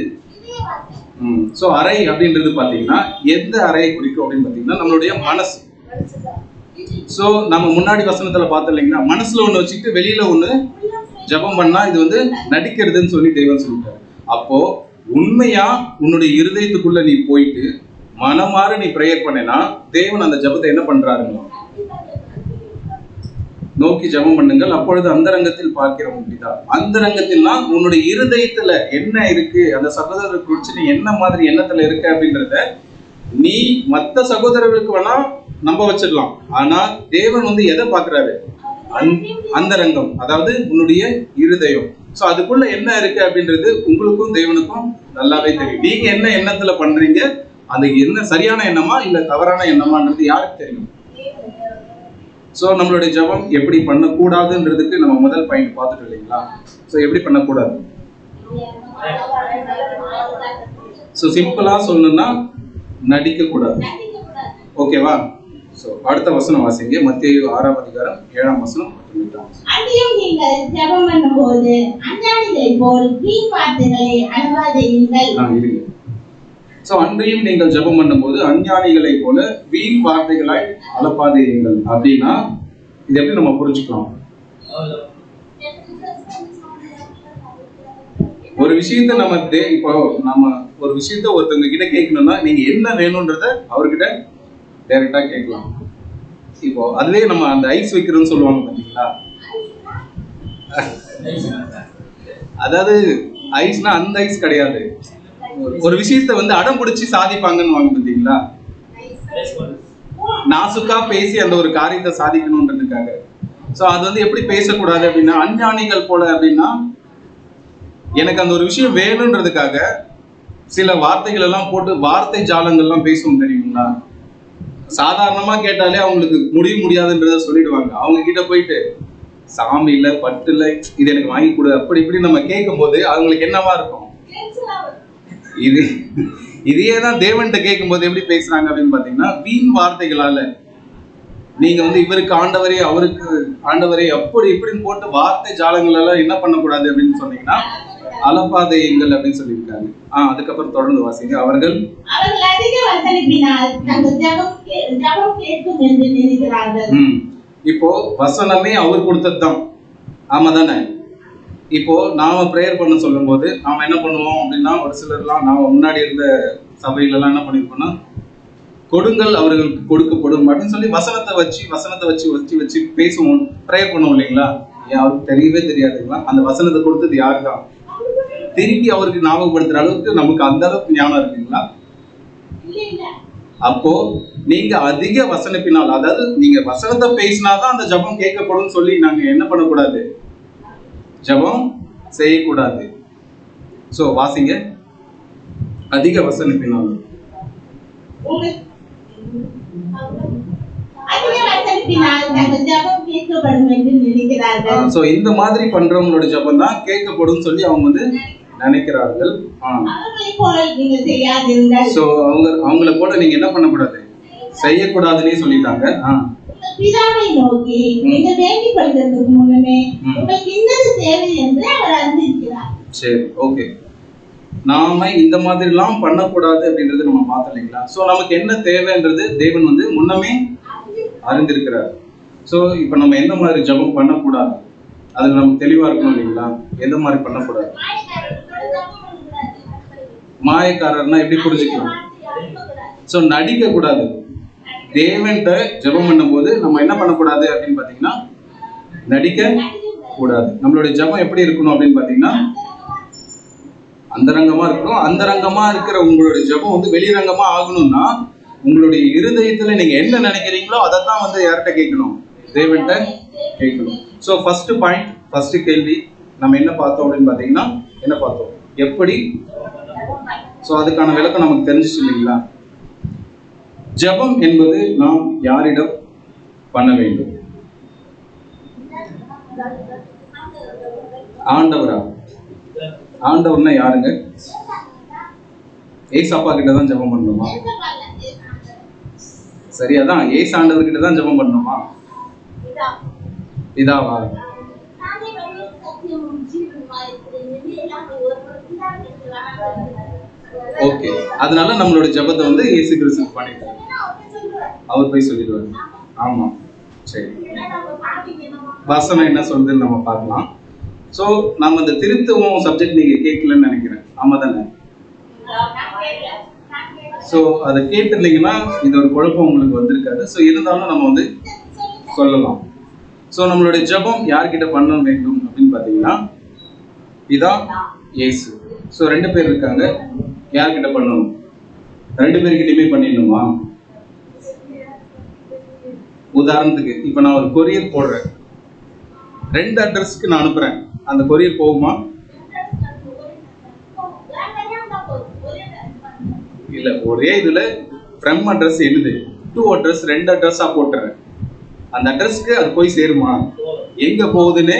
சோ அறை அப்படின்றது பாத்தீங்கன்னா எந்த அறையை குறிக்கும் அப்படின்னு பாத்தீங்கன்னா, நம்மளுடைய மனசு. சோ நம்ம முன்னாடி வசனத்துல பார்த்தோம் இல்லைங்களா, மனசுல ஒண்ணு வச்சுக்கிட்டு வெளியில ஒண்ணு ஜெபம் பண்ணா இது வந்து நடிக்கிறதுன்னு சொல்லி தேவன் சொல்லிட்டாரு. அப்போ உண்மையா உன்னுடைய இருதயத்துக்குள்ள நீ போயிட்டு மனமாற நீ பிரேயர் பண்ணேன்னா தேவன் அந்த ஜெபத்தை என்ன பண்றாருங்க, நோக்கி ஜெபம் பண்ணுங்கள், அப்பொழுது அந்தரங்கத்தில் பார்க்கிறோம் அப்படிதான். அந்தரங்கத்தில்னா உன்னுடைய இருதயத்துல என்ன இருக்கு, அந்த சகோதரரை குறிச்சு நீ என்ன மாதிரி எண்ணத்துல இருக்க அப்படின்றத நீ மற்ற சகோதரர்களுக்கு வேணா நம்ப வச்சிடலாம். ஆனா தேவன் வந்து எதை பாக்குறாரு? அந்தரங்கம், அதாவது உன்னுடைய இருதயம். சோ அதுக்குள்ள என்ன இருக்கு அப்படின்றது உங்களுக்கும் தேவனுக்கும் நல்லாவே தெரியும். நீங்க என்ன எண்ணத்துல பண்றீங்க, அது என்ன சரியான எண்ணமா இல்ல தவறான எண்ணமான்றது யாருக்கு தெரியும்? சோ நம்மளுடைய ஜெபம் எப்படி பண்ணக்கூடாதுன்றதுக்கு நம்ம முதல் பாயிண்ட் பார்த்துட்டு இல்லைங்களா. சோ எப்படி பண்ணக்கூடாது? சோ சிம்பிளா சொல்லணும்னா நடிக்க கூடாது. ஓகேவா? சோ அடுத்த வசனம் வாசிங்க. மத்தேயு 6ஆம் அதிகாரம் 7ஆம் வசனம். அன்றியும் நீங்கள் ஜெபம் பண்ணும்போது அஞ்ஞானிகளைப் போல் வீண் வார்த்தைகளை அலம்பாதேயுங்கள். இருங்க. சோ அன்றையும் நீங்கள் ஜெபம் பண்ணும்போது அஞ்ஞானிகளைப் போல வீண் வார்த்தைகளாய் அலப்பாதேயுங்கள் அப்படின்னா இது எப்படி நம்ம புரிஞ்சுக்கலாம்? ஒரு விஷயத்த இப்போ நம்ம ஒரு விஷயத்த ஒருத்தவங்க கிட்ட கேட்கணும்னா நீங்க என்ன வேணும்ன்றத அவர்கிட்ட டைரக்டா கேட்கலாம். இப்போ அதுவே நம்ம அந்த ஐஸ் வைக்கிறோம்னு சொல்லுவாங்க பாத்தீங்களா, அதாவது ஐஸ்னா அந்த ஐஸ் கிடையாது. ஒரு விஷயத்த வந்து அடம் பிடிச்சி சாதிப்பாங்கன்னு வாங்க பாத்தீங்களா, நாசுக்கா பேசி அந்த ஒரு காரியத்தை சாதிக்கணும்ன்றதுக்காக. சோ அது வந்து எப்படி பேசக்கூடாது அப்படின்னா, அஞ்ஞானிகள் போல அப்படின்னா, எனக்கு அந்த ஒரு விஷயம் வேணும்ன்றதுக்காக சில வார்த்தைகள் எல்லாம் போட்டு வார்த்தை ஜாலங்கள்லாம் பேசுவோம் தெரியுங்களா? சாதாரணமா கேட்டாலே அவங்களுக்கு முடியாதுன்றத சொல்லிடுவாங்க. அவங்க கிட்ட போயிட்டு சாமி இல்ல, பட்டு இல்ல, இது எனக்கு வாங்கி கொடு, அப்படி இப்படி நம்ம கேட்கும் போது அவங்களுக்கு என்னவா இருக்கும்? இது இதையே தான் தேவன்கிட்ட கேட்கும் போது எப்படி பேசுறாங்க அப்படின்னு பாத்தீங்கன்னா, வீண் வார்த்தைகளால நீங்க வந்து இவருக்கு ஆண்டவரே, அவருக்கு ஆண்டவரே, அப்படி இப்படின்னு போட்டு வார்த்தை ஜாலங்கள் எல்லாம் என்ன பண்ணக்கூடாது அப்படின்னு சொன்னீங்கன்னா, அலப்பாதையுங்கள் அப்படின்னு சொல்லியிருக்காங்க. அதுக்கப்புறம் தொடர்ந்து வாசிங்க. அவர்கள் அதிக வசனிப்பினால் தங்கள் ஜெபம் கேட்கும் என்று நினைக்கிறார்கள். இப்போ வசனமே அவர் கொடுத்ததுதான், ஆமா தானே? இப்போ நாம பிரேயர் பண்ண சொல்லும் போது நாம என்ன பண்ணுவோம் அப்படின்னா, ஒரு சிலர்லாம் நாம முன்னாடி இருந்த சபையில எல்லாம் என்ன பண்ணிருப்போம்னா, கொடுங்கள் அவர்களுக்கு கொடுக்கப்படும் அப்படின்னு சொல்லி வசனத்தை வச்சு பேசுவோம், பிரேயர் பண்ணுவோம் இல்லைங்களா? யாருக்கு தெரியவே தெரியாதுங்களா அந்த வசனத்தை கொடுத்தது யாருதான்? திருப்பி அவருக்கு ஞாபகப்படுத்துற அளவுக்கு நமக்கு அந்த அளவுக்கு ஞானம் இருக்குங்களா? அப்போ நீங்க அதிக வசனப்பினால், அதாவது நீங்க வசனத்தை பேசினாதான் அந்த ஜபம் கேட்கப்படும் சொல்லி நாங்க என்ன பண்ணக்கூடாது? ஜபம் செய்யக்கூடாது. சோ வாசிங்க. அதிக வசனப்பினால் இந்த மாதிரி பண்றவங்களோட ஜபம் தான் கேட்கப்படும் சொல்லி அவங்க வந்து நினைக்கிறார்கள். சோ அவங்கள போல நீங்க என்ன பண்ணக்கூடாது? செய்யக்கூடாதுன்னே சொல்லிட்டாங்க. பிதாவை நோக்கி நீங்க வேண்டிக் கொள்வதற்கு முன்னமே உங்களுக்கு இன்னது தேவை என்று அவர் அறிந்திருக்கிறார். சரி, ஓகே. நாம இந்த மாதிரி எல்லாம் பண்ணக்கூடாது அப்படின்றது நம்ம பார்த்தோம் இல்லைங்களா? சோ நமக்கு என்ன தேவைன்றது தேவன் வந்து முன்னமே அறிந்திருக்கிறார். சோ இப்ப நம்ம எந்த மாதிரி ஜபம் பண்ணக்கூடாது அது நமக்கு தெளிவா இருக்கணும் இல்லைங்களா? எந்த மாதிரி பண்ணக்கூடாது? மாயக்காரர்னா எப்படி புரிஞ்சுக்கலாம்? சோ நடிக்க கூடாது. தேவன்கிட்ட ஜெபம் பண்ணும் போது நம்ம என்ன பண்ணக்கூடாது அப்படின்னு பாத்தீங்கன்னா, நடிக்க கூடாது. நம்மளுடைய ஜெபம் எப்படி இருக்கணும் அப்படின்னு பாத்தீங்கன்னா, அந்தரங்கமா இருக்கணும். அந்தரங்கமா இருக்கிற உங்களுடைய ஜெபம் வந்து வெளிரங்கமா ஆகணும்னா, உங்களுடைய இருதயத்துல நீங்க என்ன நினைக்கிறீங்களோ அதைத்தான் வந்து யார்கிட்ட கேட்கணும்? தேவன்கிட்ட கேட்கணும். சோ ஃபர்ஸ்ட் பாயிண்ட், ஃபர்ஸ்ட் கேள்வி நம்ம என்ன பார்த்தோம் அப்படின்னு பாத்தீங்கன்னா, என்ன பார்த்தோம்? எப்படி? சோ அதுக்கான விளக்கம் நமக்கு தெரிஞ்சிச்சு இல்லைங்களா? ஜெபம் என்பது நாம் யாரிடம் பண்ண வேண்டும்? ஆண்டவரா? ஆண்டவர்னா யாருங்க? ஏசப்பா கிட்ட தான் ஜெபம் பண்ணணுமா? சரி, அதான் ஏசு ஆண்டவர் கிட்ட தான் ஜெபம் பண்ணணுமா? பிதாவா? ஓகே, அதனால நம்மளோட ஜெபத்தை வந்து இயேசு கிறிஸ்து பண்ணிட்டாரு. அவர் போய் சொல்லிடுவாரு. ஆமா, சரி. வசனம் என்ன சொல்றதுன்னு நம்ம பார்க்கலாம். சோ நம்ம இந்த திருத்துவம் சப்ஜெக்ட் நீங்க கேட்கலன்னு நினைக்கிறேன், ஆமா தானே? சோ அதை கேட்டிருந்தீங்கன்னா இது ஒரு குழப்பம் உங்களுக்கு வந்திருக்காது. சோ இருந்தாலும் நம்ம வந்து சொல்லலாம். சோ நம்மளுடைய ஜெபம் யார்கிட்ட பண்ண வேண்டும் அப்படின்னு பாத்தீங்கன்னா, பிதா, இயேசு. சோ 2 பேர் இருக்காங்க. யார்கிட்ட பண்ணணும்? 2 பேர்கிட்டயுமே பண்ணிடணுமா? உதாரணத்துக்கு இப்ப நான் ஒரு கொரியர் போடுறேன், 2 அட்ரஸ்க்கு நான் அனுப்புறேன், அந்த கொரியர் போகுமா? இல்ல, ஒரே இதுல ஃப்ரம் அட்ரஸ் எழுது, 2 அட்ரஸ் 2 அட்ரஸா போட்டுறேன், அந்த அட்ரஸ்க்கு அது போய் சேருமா? எங்க போகுதுன்னு?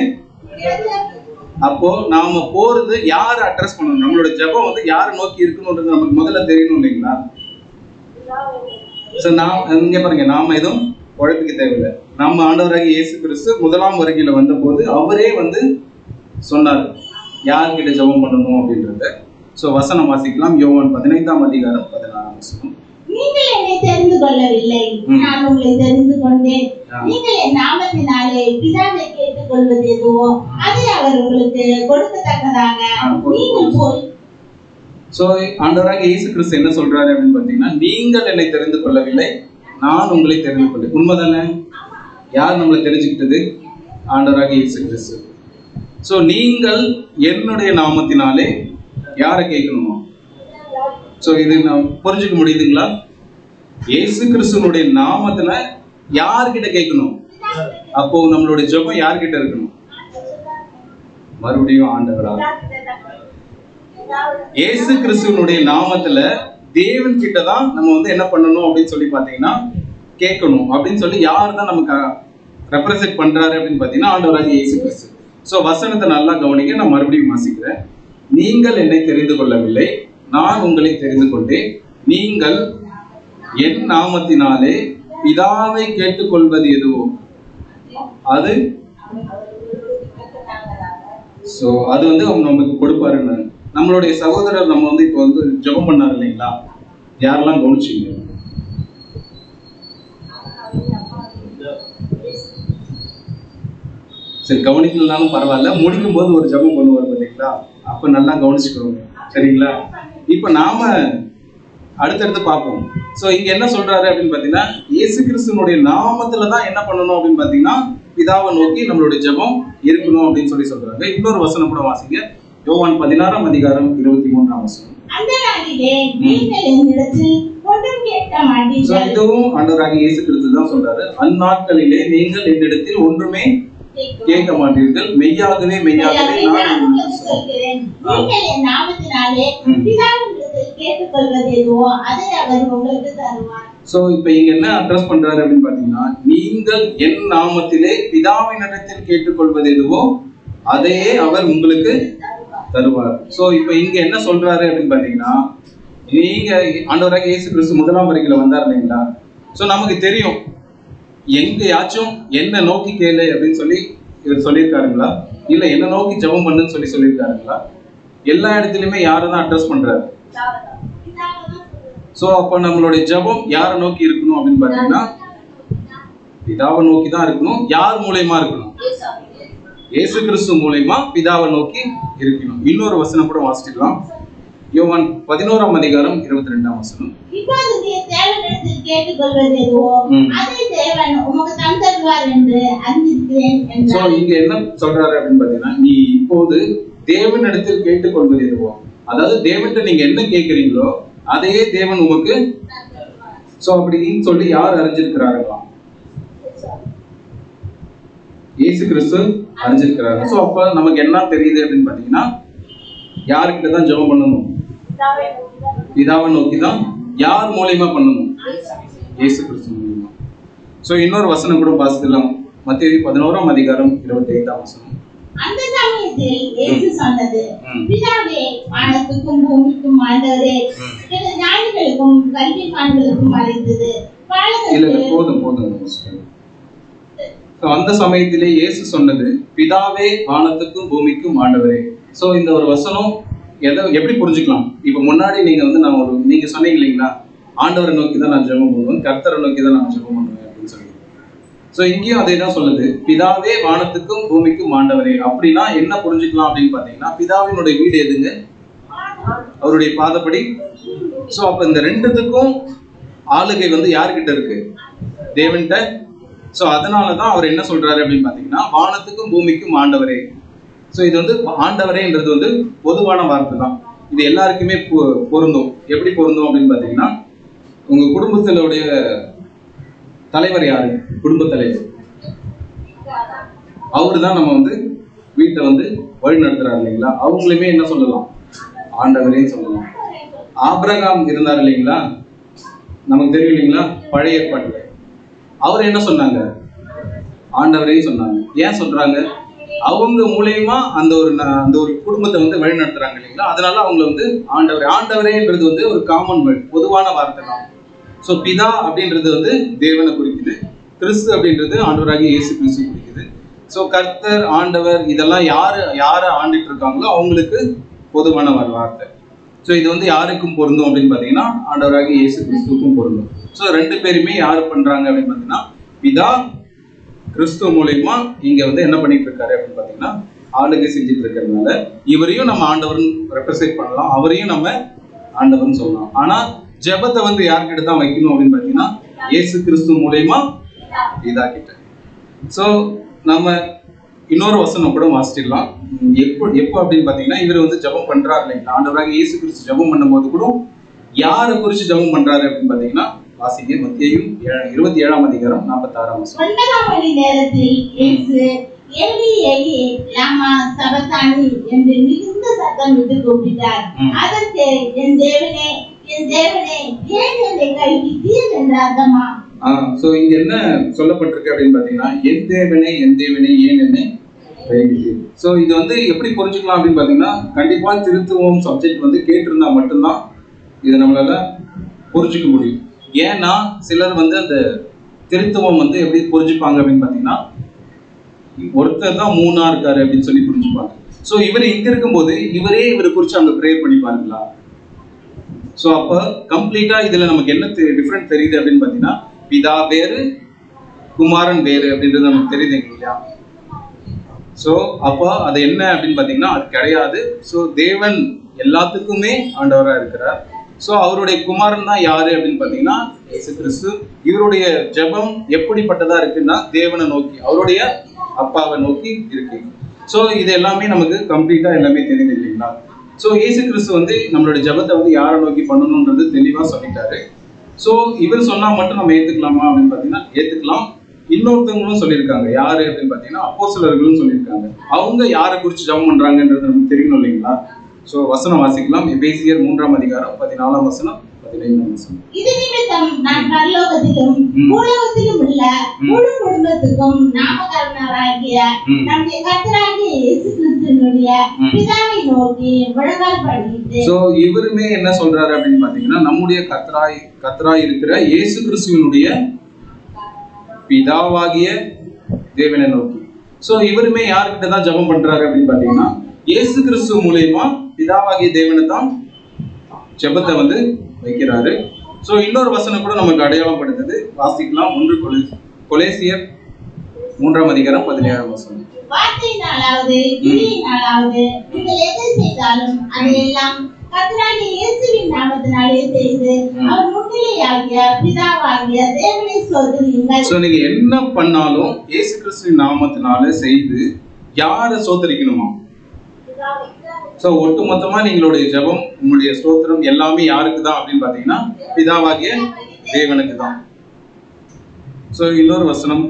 அப்போ நாம போறது யார் அட்ரஸ் பண்ணணும்? நம்மளோட ஜெபம் வந்து யாரை நோக்கி இருக்கணும்ன்றது நமக்கு முதல்ல தெரியணும் இல்லைங்களா? இங்க பாருங்க, நாம எதுவும் உழைப்புக்கு தேவையில்லை. நம்ம ஆண்டவராகிய இயேசு கிறிஸ்து முதலாம் வருகையில வந்த போது அவரே வந்து சொன்னார் யார்கிட்ட ஜெபம் பண்ணணும் அப்படின்றத. சோ வசனம் வாசிக்கலாம். யோவான் 15ஆம் அதிகாரம் 16ஆம் வசனம். நீங்கள் என்னை தெரிந்து கொள்ளவில்லை, நான் உங்களை தெரிந்து கொண்டேன். நீங்கள் என் நாமத்தினாலே பிதாவை கேட்டுக் கொள்வது எதுவோ அதை அவர் உங்களுக்கு கொடுக்கத்தக்கதாக நீங்கள் போய். சோ ஆண்டவராகிய இயேசு கிறிஸ்து என்ன சொல்றாரு அப்படின்னு பாத்தீங்கன்னா, நீங்கள் என்னை தெரிந்து கொள்ளவில்லை, நான் உங்களை தெரிந்து கொண்டேன். உண்மைதானே? யார் நம்மளை தெரிஞ்சுக்கிட்டது? ஆண்டவராகிய இயேசு கிறிஸ்து. சோ நீங்கள் என்னுடைய நாமத்தினாலே யாரை கேட்கணுமா? சோ இது நான் புரிஞ்சுக்க முடியுதுங்களா? இயேசு கிறிஸ்துனுடைய நாமத்துல யார்கிட்ட கேட்கணும்? அப்போ நம்மளுடைய ஜெபம் யார்கிட்ட இருக்கணும்? மறுபடியும் ஆண்டவரா இயேசு கிறிஸ்துவனுடைய நாமத்துல தேவன் கிட்ட தான் நம்ம வந்து என்ன பண்ணணும் அப்படின்னு சொல்லி பாத்தீங்கன்னா கேட்கணும். அப்படின்னு சொல்லி யார் தான் நமக்கு ரெப்ரசென்ட் பண்றாரு அப்படின்னு பாத்தீங்கன்னா ஆண்டவராகிய இயேசு கிறிஸ்து. சோ வசனத்தை நல்லா கவனிங்க. நான் மறுபடியும் வாசிக்கிறேன். நீங்கள் என்னை தெரிந்து கொள்ளவில்லை, நான் உங்களை தெரிந்து கொண்டேன். நீங்கள் என் நாமத்தினாலே பிதாவை கேட்டுக்கொள்வது எதுவோ அது அது வந்து அவங்க நமக்கு கொடுப்பாருன்னு. நம்மளுடைய சகோதரர் நம்ம வந்து இப்போ வந்து ஜெபம் பண்ணாரு இல்லைங்களா? யாரெல்லாம் கவனிச்சீங்க? சரி, கவனிக்கலனாலும் பரவாயில்ல, முடிக்கும் போது ஒரு ஜெபம் பண்ணுவார் இல்லைங்களா? அப்ப நல்லா கவனிச்சுக்கோங்க, சரிங்களா? இப்ப நாம அடுத்தடுத்து பார்ப்போம். சோ இங்க என்ன சொல்றாரு அப்படின்னு பாத்தீங்கன்னா, இயேசு கிறிஸ்துவனுடைய நாமத்துல தான் என்ன பண்ணணும் அப்படின்னு பாத்தீங்கன்னா பிதாவை நோக்கி நம்மளுடைய ஜெபம் இருக்கணும் அப்படின்னு சொல்லி சொல்றாங்க. இன்னொரு வசனம் கூட வாசிங்க. யோவான் 16ஆம் அதிகாரம் 23ஆம் வசனம். அந்த நாளிலே நீங்கள் என்னிடத்தில் ஒன்றும் கேட்க மாட்டீர்கள். சோ இதுவும் ஆண்டவராகிய இயேசு கிறிஸ்து தான் சொல்றாரு. அந்நாட்களிலே நீங்கள் என்னிடத்தில் ஒன்றுமே கேட்க மாட்டீர்கள், மெய்யாகவே மெய்யாகவே நான் உங்களுக்கு சொல்கிறேன். நீங்கள் என் நாமத்தினாலே பிதாவினிடத்தில் கேட்டுக்கொள்வது எதுவோ அதை அவர் உங்களுக்கு தருவார். சோ இப்ப இங்க என்ன அட்ரஸ் பண்றாரு அப்படின்னு பாத்தீங்கன்னா, நீங்கள் என் நாமத்திலே பிதாவினிடத்தில் கேட்டுக்கொள்வது எதுவோ அதையே அவர் உங்களுக்கு தருவார். சோ இப்ப இங்க என்ன சொல்றாரு அப்படின்னு பாத்தீங்கன்னா, நீங்க ஆண்டவராகிய இயேசு கிறிஸ்து முதலாம் வருகையில வந்தார் இல்லைங்களா? சோ நமக்கு தெரியும், எங்கேயாச்சும் என்ன நோக்கி கேளு அப்படின்னு சொல்லி இவர் சொல்லியிருக்காருங்களா? இல்ல என்ன நோக்கி ஜெபம் பண்ணுன்னு சொல்லி சொல்லியிருக்காருங்களா? எல்லா இடத்துலயுமே யாரதான் அட்ரஸ் பண்றாரு? சோ அப்ப நம்மளுடைய ஜெபம் யாரை நோக்கி இருக்கணும் அப்படின்னு பாத்தீங்கன்னா பிதாவை நோக்கி தான் இருக்கணும். யார் மூலமா இருக்கணும்? இயேசு கிறிஸ்து மூலமா பிதாவை நோக்கி இருக்கணும். இன்னொரு வசனம் கூட வாசிக்கலாம். யோவான் 11ஆம் அதிகாரம் 22ஆம் வசனம். இப்போது நீ தேவனிடத்தில் கேட்டுக்கொள்வது எதுவோ அதை தேவன் உமக்கு தந்தருவார் என்று அறிந்திருக்கிறேன் என்றார். சோ இங்க என்ன சொல்றாரு அப்படின்னு பாத்தீங்கன்னா, நீ இப்போது தேவனிடத்தில் கேட்டுக்கொள்வது எதுவோ, அதாவது தேவன்கிட்ட நீங்க என்ன கேட்கிறீங்களோ அதையே தேவன் உமக்கு. சோ அப்படின்னு சொல்லி யார் அறிஞ்சிருக்கிறார்களா? இயேசு கிறிஸ்து அறிஞ்சிருக்கிறாரு. சோ அப்ப நமக்கு என்ன தெரியுது அப்படின்னு பாத்தீங்கன்னா, யாருக்கிட்ட தான் ஜெபம் பண்ணணும்? பிதாவை நோக்கி தான். யார் மூலமா பண்ணணும்? இயேசு கிறிஸ்து மூலமா. சோ இன்னொரு வசனம் கூட வாசிக்கலாம். மத்தேயு 11ஆம் அதிகாரம் 25ஆம் வசனம். அந்த சமயத்தில் இயேசு சொன்னது, பிதாவே, வானத்துக்கும் பூமிக்கும் ஆண்டவரே, ஞானிகளுக்கும் கல்விமான்களுக்கும் மறைத்தது போதும். அந்த சமயத்திலே இயேசு சொன்னது, பிதாவே, வானத்துக்கும் பூமிக்கும் ஆண்டவரே. சோ இந்த ஒரு வசனம் எப்படி புரிஞ்சுக்கலாம்? இப்ப முன்னாடி நீங்க வந்து நீங்க சொன்னீங்க இல்லைங்களா, ஆண்டவரை நோக்கி தான் நான் ஜெபம் பண்ணுவேன், கர்த்தரை நோக்கி தான் நான் ஜெபம் பண்ணுவேன் அப்படின்னு சொல்லி. சோ இங்கேயும் அதே தான் சொல்லுது, பிதாவே, வானத்துக்கும் பூமிக்கும் ஆண்டவரே. அப்படின்னா என்ன புரிஞ்சுக்கலாம் அப்படின்னு பாத்தீங்கன்னா, பிதாவினுடைய வீடு எதுங்க? அவருடைய பாதப்படி. சோ அப்ப இந்த ரெண்டுத்துக்கும் ஆளுகை வந்து யார்கிட்ட இருக்கு? தேவன்கிட்ட. சோ அதனாலதான் அவர் என்ன சொல்றாரு அப்படின்னு பாத்தீங்கன்னா, வானத்துக்கும் பூமிக்கும் ஆண்டவரே. சோ இது வந்து ஆண்டவரேன்றது வந்து பொதுவான வார்த்தை தான். இது எல்லாருக்குமே பொருந்தும். எப்படி பொருந்தும் அப்படின்னு பாத்தீங்கன்னா, உங்க குடும்பத்தினுடைய தலைவர் யாரு? குடும்ப தலைவர். அவரு தான் நம்ம வந்து வீட்டை வந்து வழி நடத்துறாரு இல்லைங்களா? அவங்களுமே என்ன சொல்லலாம்? ஆண்டவரேன்னு சொல்லலாம். ஆபிரகாம் இருந்தார் இல்லைங்களா? நமக்கு தெரியும் இல்லைங்களா? பழைய ஏற்பாட்டுல அவர் என்ன சொன்னாங்க? ஆண்டவரேன்னு சொன்னாங்க. ஏன் சொல்றாங்க? அவங்க மூலயமா அந்த ஒரு குடும்பத்தை வந்து வழி நடத்துறாங்க இல்லைங்களா? அதனால அவங்களை வந்து ஆண்டவரேன்றது வந்து ஒரு காமன் வேர்ட், பொதுவான வார்த்தை தான். சோ பிதா அப்படின்றது வந்து தேவனை குறிக்குது, கிறிஸ்து அப்படின்றது ஆண்டவராகிய இயேசு கிறிஸ்து குறிக்குது. சோ கர்த்தர், ஆண்டவர், இதெல்லாம் யார ஆண்டிட்டு இருக்காங்களோ அவங்களுக்கு பொதுவான ஒரு வார்த்தை. சோ இது வந்து யாருக்கும் பொருந்தும் அப்படின்னு பாத்தீங்கன்னா, ஆண்டவராகிய இயேசு கிறிஸ்துவுக்கும் பொருந்தும். சோ ரெண்டு பேருமே யாரு பண்றாங்க அப்படின்னு பாத்தீங்கன்னா, பிதா கிறிஸ்துவ மூலமா இங்க வந்து என்ன பண்ணிட்டு இருக்காரு அப்படின்னு பாத்தீங்கன்னா, ஆளுகை செஞ்சுட்டு இருக்கிறதுனால இவரையும் நம்ம ஆண்டவர்னு ரெப்ரசென்ட் பண்ணலாம், அவரையும் நம்ம ஆண்டவர்னு சொல்லலாம். ஆனா ஜெபத்தை வந்து யார்கிட்ட தான் வைக்கணும் அப்படின்னு பாத்தீங்கன்னா, இயேசு கிறிஸ்து மூலமா பிதா கிட்ட. சோ நம்ம இன்னொரு வசனம் கூட வாசிச்சிடலாம். எப்போ அப்படின்னு பாத்தீங்கன்னா, இவர் வந்து ஜெபம் பண்றாரு இல்லைங்களா? ஆண்டவராக இயேசு கிறிஸ்து ஜெபம் பண்ணும்போது கூட யாரை குறிச்சு ஜெபம் பண்றாரு அப்படின்னு பாத்தீங்கன்னா, வாசிங்க. மத்தேயு 27ஆம் அதிகாரம் 46ஆம் வசனம். 9ஆம் மணி நேரத்தில் இயேசு ஏலி ஏலி லாமா சபதானி என்று மிகுந்த சத்தமிட்டு கூப்பிட்டார். அதற்கு என் தேவனே ஏன் என்னை கைவிட்டீர் என்ற அர்த்தமா. சோ இங்க என்ன சொல்லப்பட்டிருக்கு அப்படின்னு பாத்தீங்கன்னா, என் தேவனே ஏன் என்னை கைவிட்டீர். சோ இது வந்து எப்படி புரிஞ்சுக்கலாம் அப்படின்னு பாத்தீங்கன்னா, கண்டிப்பா திருத்துவம் சப்ஜெக்ட் வந்து கேட்டிருந்தா மட்டும்தான் இதை நம்மளால புரிஞ்சுக்க முடியும். ஏன்னா சிலர் வந்து அந்த திருத்துவம் வந்து எப்படி புரிஞ்சுப்பாங்க அப்படின்னு பாத்தீங்கன்னா, ஒருத்தர் தான் மூணா இருக்காரு அப்படின்னு சொல்லி புரிஞ்சுப்பாங்க. சோ இவர் இங்க இருக்கும்போது இவரை குறிச்சு அங்க ப்ரேயர் பண்ணி பாருங்களா. சோ அப்ப கம்ப்ளீட்டா இதுல நமக்கு என்ன டிஃபரெண்ட் தெரியுது அப்படின்னு பாத்தீங்கன்னா, பிதா வேறு குமாரன் வேறு அப்படின்றது நமக்கு தெரியுது இல்லையா. சோ அப்ப அது என்ன அப்படின்னு பாத்தீங்கன்னா, அது கிடையாது. சோ தேவன் எல்லாத்துக்குமே ஆண்டவரா இருக்கிறார். சோ அவருடைய குமாரன் தான் யாரு அப்படின்னு பாத்தீங்கன்னா இயேசு கிறிஸ்து. இவருடைய ஜெபம் எப்படிப்பட்டதா இருக்குன்னா, தேவனை நோக்கி, அவருடைய அப்பாவை நோக்கி இருக்கு. சோ இது எல்லாமே நமக்கு கம்ப்ளீட்டா எல்லாமே தெரியுது இல்லைங்களா. சோ இயேசு கிறிஸ்து வந்து நம்மளுடைய ஜெபத்தை வந்து யாரை நோக்கி பண்ணணும்ன்றது தெளிவா சொல்லிட்டாரு. சோ இவர் சொன்னா மட்டும் நம்ம ஏத்துக்கலாமா அப்படின்னு பாத்தீங்கன்னா ஏத்துக்கலாம். இன்னொருத்தவங்களும் சொல்லியிருக்காங்க. யாரு அப்படின்னு பாத்தீங்கன்னா அப்போஸ்தலர்களும் சொல்லியிருக்காங்க. அவங்க யாரை குறிச்சு ஜெபம் பண்றாங்கன்றது நமக்கு தெரியணும் இல்லைங்களா. சோ வசனம் வாசிக்கலாம். எபேசியர் 3ஆம் அதிகாரம் 14ஆம் வசனம் 15ஆம் வசனம். இது நிமித்தம் நான் பரலோகத்திலும் பூலோகத்திலும் உள்ள முழு குடும்பத்துக்கும் நாமகரணராகிய நம்முடைய கர்த்தராகிய இயேசு கிறிஸ்துவினுடைய பிதாவை நோக்கி முழங்கால் படியிட்டு. சோ இவருமே என்ன சொல்றாரு அப்படின்னு பாத்தீங்கன்னா, நம்முடைய கர்த்தராய் இருக்கிற இயேசு கிறிஸ்துவினுடைய பிதாவாகிய தேவனை நோக்கி. சோ இவருமே யார்கிட்ட தான் ஜெபம் பண்றாரு அப்படின்னு பாத்தீங்கன்னா, இயேசு கிறிஸ்து மூலமா பிதாவாகிய தேவனை தான் ஜெபத்தை வந்து வைக்கிறாரு. சோ இன்னொரு வசனம் கூட நமக்கு அடையாளம் படுத்துது. வாசிக்கலாம். 1 கொலேசியர் 3ஆம் அதிகாரம் 17ஆம் வசனம். வார்த்தையினாலாவது கிரியினாலாவது நீங்கள் எதை செய்தாலும் அதையெல்லாம் கர்த்தராகிய இயேசுவின் நாமத்தினாலே செய்து அவர் முன்னிலையாகிய பிதாவாகிய தேவனை ஸ்தோத்திரியுங்கள். சோ நீங்க என்ன பண்ணாலும் இயேசு கிறிஸ்துவின் நாமத்தினால செய்து யாரை ஸ்தோத்திரிக்கணுமா? சோ ஒட்டுமொத்தமா நீங்களுடைய ஜெபம், உங்களுடைய ஸ்தோத்திரம் எல்லாமே யாருக்கு தான் அப்படின்னு பாத்தீங்கன்னா பிதாவாகிய தேவனுக்கு தான். சோ இன்னொரு வசனம்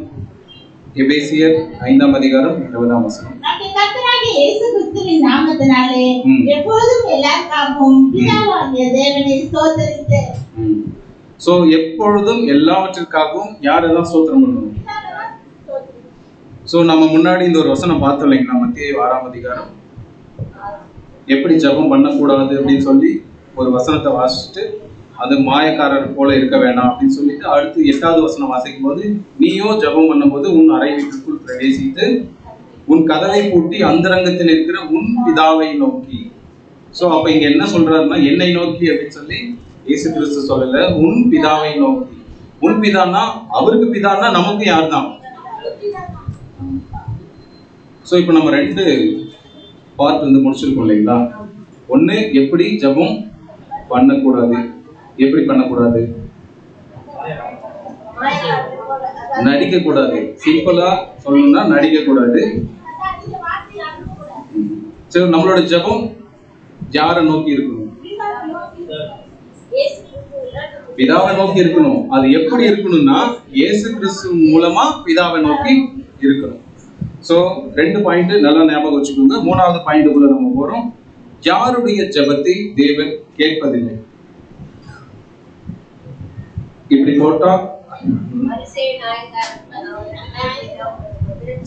எபேசியர் 5ஆம் அதிகாரம் 20ஆம் வசனம். நம்முடைய கர்த்தராகிய இயேசு கிறிஸ்துவின் நாமத்தினாலே எப்பொழுதும் எல்லாருக்காகவும் பிதாவாகிய தேவனை ஸ்தோத்திரித்து. சோ எப்பொழுதும் எல்லாவற்றிற்காகவும் யாரெல்லாம் ஸ்தோத்திரம் பண்ணணும்? சோ நம்ம முன்னாடி இந்த ஒரு வசனம் பார்த்தோம் இல்லைங்களா, மத்தேயு 6ஆம் அதிகாரம் எப்படி ஜெபம் பண்ணக்கூடாது அப்படின்னு சொல்லி ஒரு வசனத்தை வாசிச்சுட்டு, அது மாயக்காரர் போல இருக்க வேண்டாம் அப்படின்னு சொல்லிட்டு அடுத்து 8வது வசனம் வாசிக்கும் போது, நீயோ ஜெபம் பண்ணும்போது உன் அறை வீட்டுக்குள் பிரவேசித்து உன் கதவை பூட்டி அந்தரங்கத்தில் இருக்கிற உன் பிதாவை நோக்கி. சோ அப்ப இங்க என்ன சொல்றாருன்னா, என்னை நோக்கி அப்படின்னு சொல்லி இயேசு கிறிஸ்து சொல்லல, உன் பிதாவை நோக்கி. உன் பிதான்னா அவருக்கு பிதான்னா நமக்கு யார் தான். சோ இப்ப நம்ம 2 பார்ட் வந்து முடிச்சிருக்கோம் இல்லைங்களா. ஒண்ணு எப்படி ஜெபம் பண்ணக்கூடாது, எப்படி பண்ணக்கூடாது, நடிக்க கூடாது. சிம்பிளா சொல்லணும்னா நடிக்க கூடாது. சரி, நம்மளோட ஜெபம் யாரை நோக்கி இருக்கணும்? பிதாவை நோக்கி இருக்கணும். அது எப்படி இருக்கணும்னா இயேசு கிறிஸ்து மூலமா பிதாவை நோக்கி இருக்கணும். சோ 2 பாயிண்ட் நல்லா ஞாபகம் வச்சுக்கோங்க. 3வது பாயிண்ட்டுக்குள்ள நம்ம போறோம். யாருடைய ஜெபத்தை தேவன் கேட்பதில்லை. இப்படி போட்டா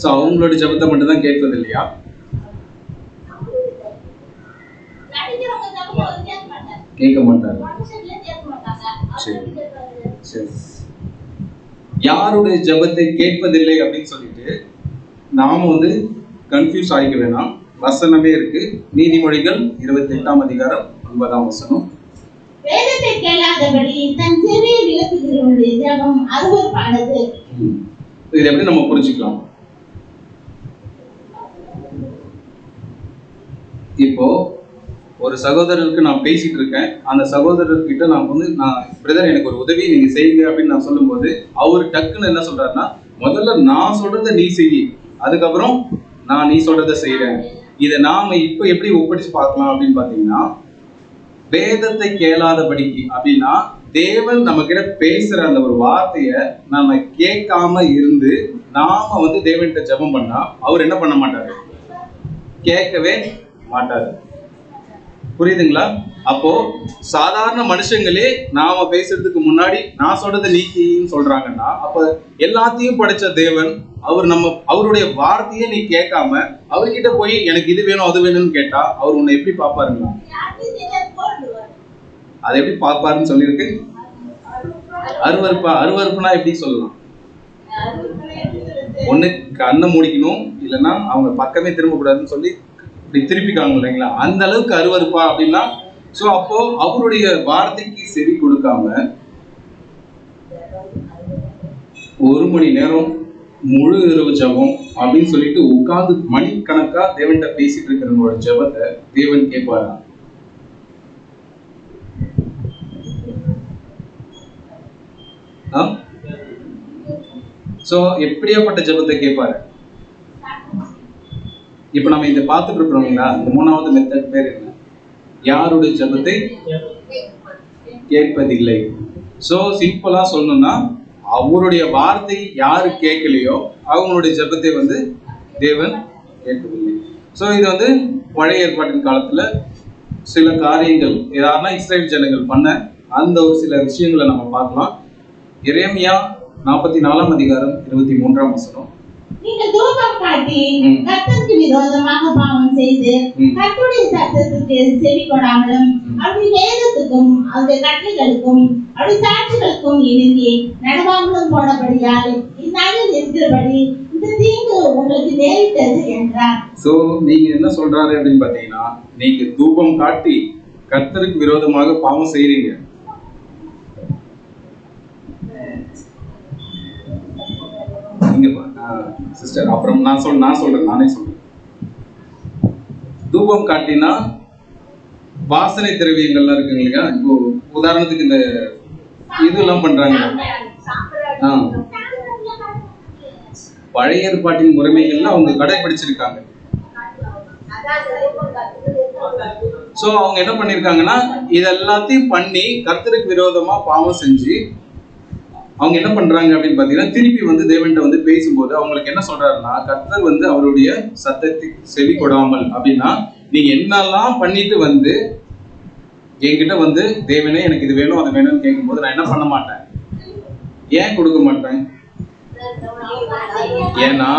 சோ அவங்களோட ஜெபத்தை மட்டும் தான் கேட்பது இல்லையா? கேட்க மாட்டாரு. சரி, யாருடைய ஜெபத்தை கேட்பதில்லை அப்படின்னு சொல்லிட்டு நாம வந்து கன்ஃபியூஸ் ஆகிக்க வேணாம். வசனமே இருக்கு. நீதிமொழிகள் 28ஆம் அதிகாரம் 9ஆம் வசனம். வேதத்தை கேளாதபடி தன் செவியை விலக்குகிறவனுடைய ஜெபம் அருவருப்பானது. இது எப்படி நம்ம புரிஞ்சுக்கலாம்? இப்போ ஒரு சகோதரருக்கு நான் பேசிட்டு இருக்கேன். அந்த சகோதரர்கிட்ட நான் பிரதர் எனக்கு ஒரு உதவி நீங்க செய்யுங்க அப்படின்னு நான் சொல்லும்போது அவர் டக்குன்னு என்ன சொல்றாருன்னா, முதல்ல நான் சொல்றதை நீ செய், அதுக்கப்புறம் நான் நீ சொல்றதை செய்யறேன். இதை நாம இப்ப எப்படி ஒப்படைச்சு பார்க்கலாம் அப்படின்னு பாத்தீங்கன்னா, வேதத்தை கேளாதபடிக்கு அப்படின்னா தேவன் நம்ம கிட்ட பேசுற அந்த ஒரு வார்த்தைய நாம கேட்காம இருந்து நாம வந்து தேவன்கிட்ட ஜெபம் பண்ணா அவர் என்ன பண்ண மாட்டாரு, கேட்கவே மாட்டாரு. புரியுதுங்களா? அப்போ சாதாரண மனுஷங்களே நாம பேசுறதுக்கு முன்னாடி நான் சொல்றதை நீக்கின்னு சொல்றாங்கன்னா, அப்ப எல்லாத்தையும் படைச்ச தேவன் அவருடைய வார்த்தையை நீ கேட்காம அவர்கிட்ட போய் எனக்கு இது வேணும் அது வேணும்னு கேட்டா அவர் உன்னை எப்படி பாப்பாருங்களா? அதை எப்படி பாப்பாருன்னு சொல்லியிருக்கு. அருவருப்புனா எப்படி சொல்லலாம்? ஒண்ணு கண்ணை மூடிக்கணும், இல்லைன்னா அவங்க பக்கமே திரும்ப கூடாதுன்னு சொல்லி இப்படி திருப்பிக்காங்க இல்லைங்களா? அந்த அளவுக்கு அருவருப்பா அப்படின்னா, சோ அப்போ அவருடைய வார்த்தைக்கு செவி கொடுக்காம 1 மணி நேரம் முழு இரவு ஜெபம் அப்படின்னு சொல்லிட்டு உட்கார்ந்து மணிக்கணக்கா தேவன்கிட்ட பேசிட்டு இருக்கிறவங்களோட ஜெபத்தை தேவன் கேட்பாரா? சோ எப்படியாப்பட்ட ஜெபத்தை கேட்பாரு? இப்ப நம்ம இதை பார்த்துட்டு இருக்கிறோம்ங்களா? இந்த 3வது மெத்தட் பேர் என்ன? யாருடைய ஜெபத்தை கேட்பதில்லை. சோ சிம்பிளா சொல்லணும்னா, அவருடைய வார்த்தை யாரு கேட்கலையோ அவங்களுடைய ஜெபத்தை வந்து தேவன் கேட்கவில்லை. சோ இது வந்து பழைய ஏற்பாட்டின் காலத்துல சில காரியங்கள் ஏதாவதுனா இஸ்ரேல் ஜனங்கள் பண்ண அந்த ஒரு சில விஷயங்களை நம்ம பார்க்கலாம். எரேமியா 44ஆம் அதிகாரம் 23ஆம் வசனம். நீங்கள் தூபம் காட்டி கர்த்தருக்கு விரோதமாக பாவம் செய்து கர்த்தருடைய சத்தத்துக்கு செவி கொடாமலும் அவருடைய வேதத்துக்கும் அவருடைய கட்டளைகளுக்கும் அவருடைய சாட்சிகளுக்கும் இணங்கி நடவாமலும் போனபடியால் இந்நாளில் இருக்கிறபடி இந்த தீங்கு உங்களுக்கு நேரிட்டது என்றார். சோ நீங்க என்ன சொல்றாரு அப்படின்னு பாத்தீங்கன்னா, நீங்க தூபம் காட்டி கர்த்தருக்கு விரோதமாக பாவம் செய்றீங்க. சிஸ்டர் அப்புறம் நானே சொல்றேன். தூபம் காட்டினா வாசனை திரவியங்கள்லாம் இருக்குங்க இல்லையா? இப்போ உதாரணத்துக்கு இந்த இதெல்லாம் பண்றாங்க. பழைய ஏற்பாட்டின் முறைமைகள்லாம் அவங்க கடைபிடிச்சிருக்காங்க. சோ அவங்க என்ன பண்ணிருக்காங்கன்னா, இதெல்லாத்தையும் பண்ணி கர்த்தருக்கு விரோதமா பாவம் செஞ்சு அவங்க என்ன பண்றாங்க அப்படின்னு பாத்தீங்கன்னா, திருப்பி வந்து தேவன்கிட்ட வந்து பேசும்போது அவங்களுக்கு என்ன சொல்றாருன்னா, கர்த்தர் வந்து அவருடைய சத்தத்துக்கு செவி கொடாமல் அப்படின்னா, நீங்க என்னெல்லாம் பண்ணிட்டு வந்து என்கிட்ட வந்து தேவனே எனக்கு இது வேணும் அது வேணும்னு கேட்கும்போது நான் என்ன பண்ண மாட்டேன், ஏன் கொடுக்க மாட்டேன்? ஏன்னா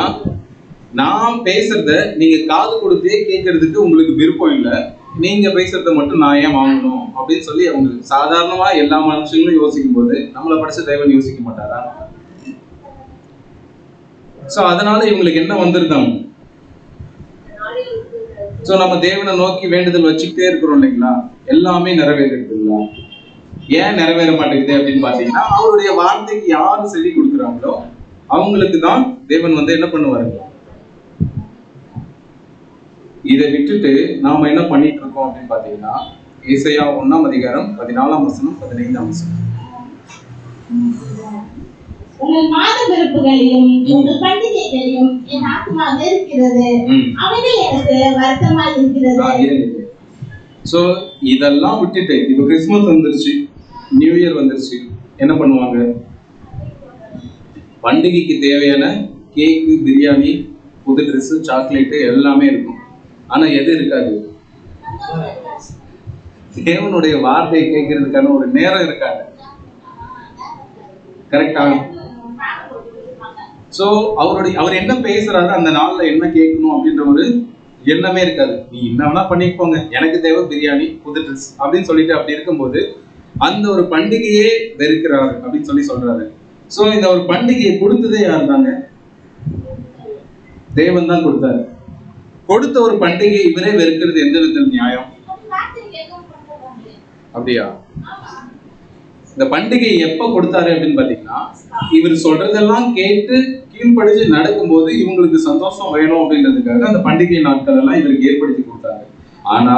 நான் பேசுறத நீங்க காது கொடுத்தே கேட்கறதுக்கு உங்களுக்கு விருப்பம் இல்லை, நீங்க பேசுறத மட்டும் நான் ஏன் வாங்கணும் அப்படின்னு சொல்லி அவங்க சாதாரணமா எல்லா மனுஷங்களும் யோசிக்கும் போது நம்மளை படிச்ச தேவன் யோசிக்க மாட்டாரா? சோ அதனால இவங்களுக்கு என்ன வந்திருக்காங்க? சோ நம்ம தேவனை நோக்கி வேண்டுதல் வச்சுக்கிட்டே இருக்கிறோம் இல்லைங்களா? எல்லாமே நிறைவேறது இல்ல. ஏன் நிறைவேற மாட்டேங்குது அப்படின்னு பாத்தீங்கன்னா, அவருடைய வார்த்தைக்கு யாரு செவி கொடுக்குறாங்களோ அவங்களுக்கு தான் தேவன் வந்து என்ன பண்ணுவாருங்க. இதை விட்டுட்டு நாம என்ன பண்ணிட்டு இருக்கோம் அப்படின்னு பாத்தீங்கன்னா, ஏசாயா 1ஆம் அதிகாரம் 14ஆம் வசனம் 15ஆம் வசனம். உங்கள் மாத பிறப்புகளையும் உங்கள் பண்டிகைகளையும் என் ஆத்மா வெறுக்கிறது, அவைகள் எனக்கு வருத்தமாய் இருக்கிறது. சோ இதெல்லாம் விட்டுட்டு இப்ப கிறிஸ்துமஸ் வந்துருச்சு, நியூ இயர் வந்துருச்சு, என்ன பண்ணுவாங்க? பண்டிகைக்கு தேவையான கேக்கு, பிரியாணி, புது ட்ரெஸ், சாக்லேட்டு எல்லாமே இருக்கும். ஆனா எது இருக்காது? தேவனுடைய வார்த்தையை கேட்கறதுக்கான ஒரு நேரம் இருக்காது. கரெக்டா? சோ அவர் என்ன பேசுறாரு, அந்த நாள்ல என்ன கேட்கணும் அப்படின்ற ஒரு எண்ணமே இருக்காது. நீ என்ன வேணா பண்ணிக்கோங்க, எனக்கு தேவை பிரியாணி, புது ட்ரெஸ் அப்படின்னு சொல்லிட்டு அப்படி இருக்கும்போது அந்த ஒரு பண்டிகையே வெறுக்கிறாரு அப்படின்னு சொல்றாரு. சோ இந்த ஒரு பண்டிகையை கொடுத்ததே யார் தாங்க? தேவன் தான் கொடுத்தாரு. கொடுத்த ஒரு பண்டிகை இவரே வெறுக்கிறது எந்த விதத்தில் நியாயம்? அப்படியா? இந்த பண்டிகை எப்ப கொடுத்தாரு அப்படின்னு பாத்தீங்கன்னா, இவர் சொல்றதெல்லாம் கேட்டு கீழ்ப்படிஞ்சு நடக்கும்போது இவங்களுக்கு சந்தோஷம் வேணும் அப்படின்றதுக்காக அந்த பண்டிகை நாட்கள் எல்லாம் இவருக்கு ஏற்படுத்தி கொடுத்தாரு. ஆனா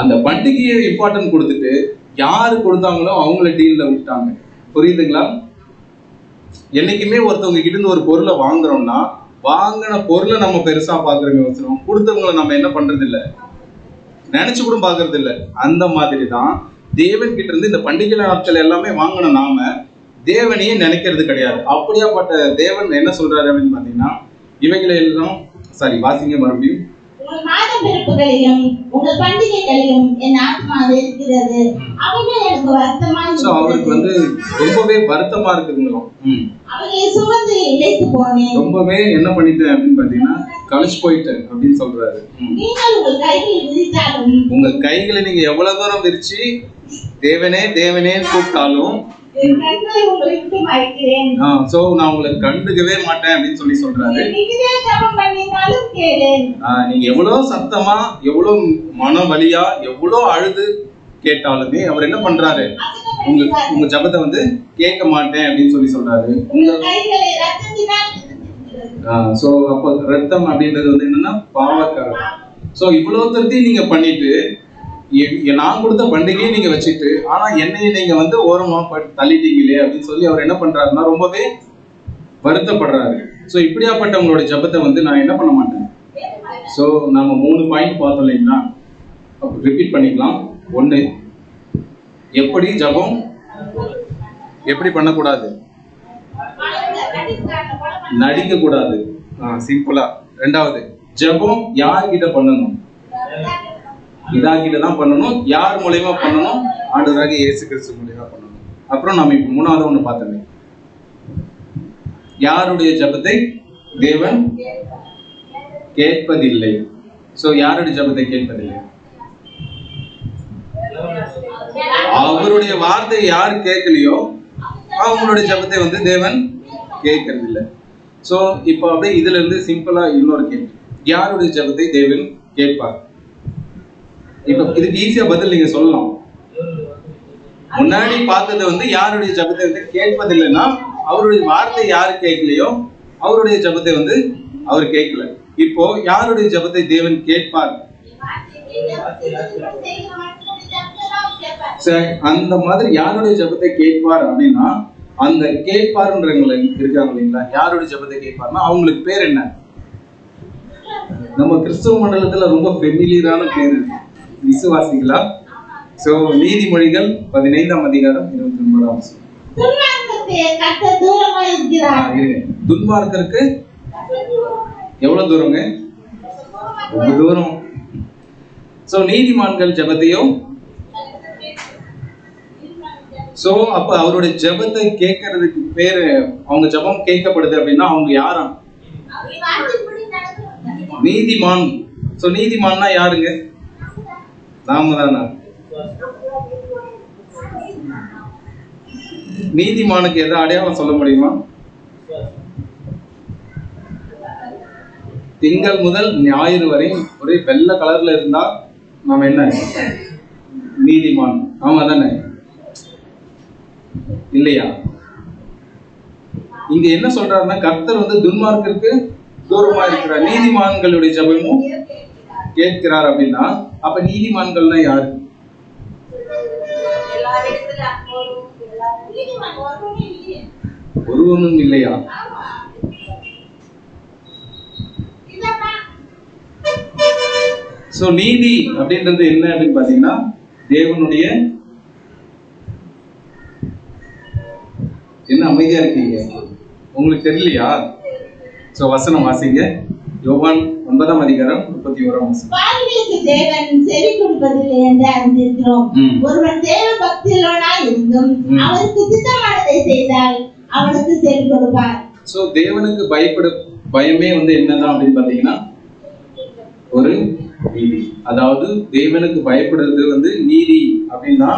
அந்த பண்டிகையை இம்பார்ட்டன்ட் கொடுத்துட்டு யாரு கொடுத்தாங்களோ அவங்கள டீல்ல விட்டாங்க. புரியுதுங்களா? என்னைக்குமே ஒருத்தவங்க கிட்ட இருந்து ஒரு பொருளை வாங்குறோம்னா, வாங்கின பொருளை நம்ம பெருசா பாக்குறோங்க அவசரம், கொடுத்தவங்களை நம்ம என்ன பண்றது இல்லை, நினைச்சு கூட பாக்குறது இல்லை. அந்த மாதிரி தான் தேவன் கிட்ட இருந்து இந்த பண்டிகை நாட்கள் எல்லாமே வாங்கின நாம தேவனையே நினைக்கிறது கிடையாது. அப்படியாப்பட்ட தேவன் என்ன சொல்றாரு அப்படின்னு பாத்தீங்கன்னா, இவைகளை எல்லாம் வாசிங்க மறுபடியும். உங்கள் மாத பிறப்புகளையும் உங்கள் பண்டிகைகளையும் என் ஆத்மா இருக்கிறது, அவைகள் எனக்கு வருத்தமாய் அவருக்கு ரொம்பவே வருத்தமா இருக்குதுங்களாம். அவைகளை சுமந்து இழைத்து போனேன், ரொம்பவே என்ன பண்ணிட்டேன் அப்படின்னு பாத்தீங்கன்னா கழிச்சு போயிட்டேன் அப்படின்னு சொல்றாரு. நீங்கள் உங்கள் கைகளை விரித்தாலும், உங்க கைகளை நீங்க எவ்வளவு தூரம் விரிச்சு தேவனே தேவனே கூப்பிட்டாலும் நான் உங்களை கண்டுக்கவே மாட்டேன் அப்படின்னு சொல்றாரு. நீங்க எவ்வளவு சத்தமா எவ்வளவு மன வலியா எவ்வளவு அழுது கேட்டாலுமே அவர் என்ன பண்றாரு, உங்க ஜபத்தை கேட்க மாட்டேன் அப்படின்னு சொல்றாரு. அப்ப ரத்தம் அப்படின்றது என்னன்னா பாவக்காரம். இவ்வளவு தரத்தையும் நீங்க பண்ணிட்டு நான் கொடுத்த பண்டிகையை நீங்க வச்சுட்டு ஆனா என்னைய நீங்க ஓரமா தள்ளிட்டீங்களே அப்படின்னு சொல்லி அவர் என்ன பண்றாருன்னா ரொம்பவே வருத்தப்படுறாரு. இப்படியாப்பட்டவங்களோட ஜபத்தை நான் என்ன பண்ண மாட்டேன். நம்ம 3 பாயிண்ட் பார்த்தோம் இல்லைங்களா, ரிப்பீட் பண்ணிக்கலாம். 1, எப்படி ஜபம் எப்படி பண்ணக்கூடாது, நடிக்க கூடாது, சிம்பிளா. 2வது, ஜபம் யார்கிட்ட பண்ணணும், இதாகிட்ட தான் பண்ணணும். யார் மூலமா பண்ணணும், ஆண்டவராகிய இயேசு கிறிஸ்து மூலமா பண்ணணும். அப்புறம் நாம இப்ப 3வது ஒண்ணு பார்த்தோமே, யாருடைய ஜபத்தை தேவன் கேட்பதில்லை. யாருடைய ஜபத்தை கேட்பதில்லை, அவருடைய வார்த்தை யார் கேட்கலையோ அவங்களுடைய ஜபத்தை தேவன் கேட்கறது இல்லை. இப்ப அப்படியே இதுல இருந்து சிம்பிளா இன்னொரு கேள்வி, யாருடைய ஜபத்தை தேவன் கேட்பார்? இப்ப இதுக்கு ஈஸியா பதில் நீங்க சொல்லலாம். முன்னாடி பார்த்தது யாருடைய ஜபத்தை கேட்பதில்லைன்னா அவருடைய வார்த்தை யாரு கேட்கலையோ அவருடைய ஜபத்தை அவர் கேட்கல. இப்போ யாருடைய ஜபத்தை தேவன் கேட்பார்? அந்த மாதிரி யாருடைய ஜபத்தை கேட்பார் அப்படின்னா, அந்த கேட்பார்ன்றவங்க இருக்காங்க இல்லைங்களா, யாருடைய ஜபத்தை கேட்பார்னா அவங்களுக்கு பேர் என்ன? நம்ம கிறிஸ்துவ மண்டலத்துல ரொம்ப ஃபெமிலியரான பேர் இருக்கு, விசுவாசிகளா. நீதிமொழிகள் 15ஆம் அதிகாரம் 29ஆம் வசனம். துன்மார்க்கருக்கு எவ்வளவு தூரங்க? ரொம்ப தூரம். நீதிமான்கள் ஜபத்தையும் அப்ப அவருடைய ஜபத்தை கேட்கறதுக்கு பேரு, அவங்க ஜபம் கேட்கப்படுது அப்படின்னா அவங்க யாரா? நீதிமான். நீதிமான்னா யாருங்க? நாம தானா? நீதிமானுக்கு எதை அடையாளம் சொல்ல முடியுமா? திங்கள் முதல் ஞாயிறு வரை ஒரே வெள்ளை கலர்ல இருந்தா நாம என்ன? நீதிமான். ஆமா தானே? இல்லையா? இங்க என்ன சொல்றாருன்னா, கர்த்தர் துன்மார்க்கருக்கு தூரமா இருக்கிறார், நீதிமான்களுடைய ஜபமும் கேட்கிறார் அப்படின்னா, அப்ப நீதிமான்கள்னா யாரு? ஒருவனும் இல்லையா? நீதி அப்படின்றது என்ன அப்படின்னு பாத்தீங்கன்னா, தேவனுடைய என்ன அமைதியா இருக்கீங்க, உங்களுக்கு தெரியலையா? வசனம் வாசிங்க. யோவான் 9ஆம் அதிகாரம் 31ஆம் வசனம். பாவிகளுக்கு தேவன் செவி கொடுப்பதில்லை என்று அறிந்திருக்கிறோம். ஒருவன் தேவ பக்தியுள்ளவனாய் இருந்தும் அவருக்கு சித்தமானதை செய்தால் அவனுக்கு செவி கொடுப்பார். தேவனுக்கு பயமே என்னதான் அப்படின்னு பாத்தீங்கன்னா ஒரு நீதி. அதாவது தேவனுக்கு பயப்படுறது நீதி அப்படின்னா,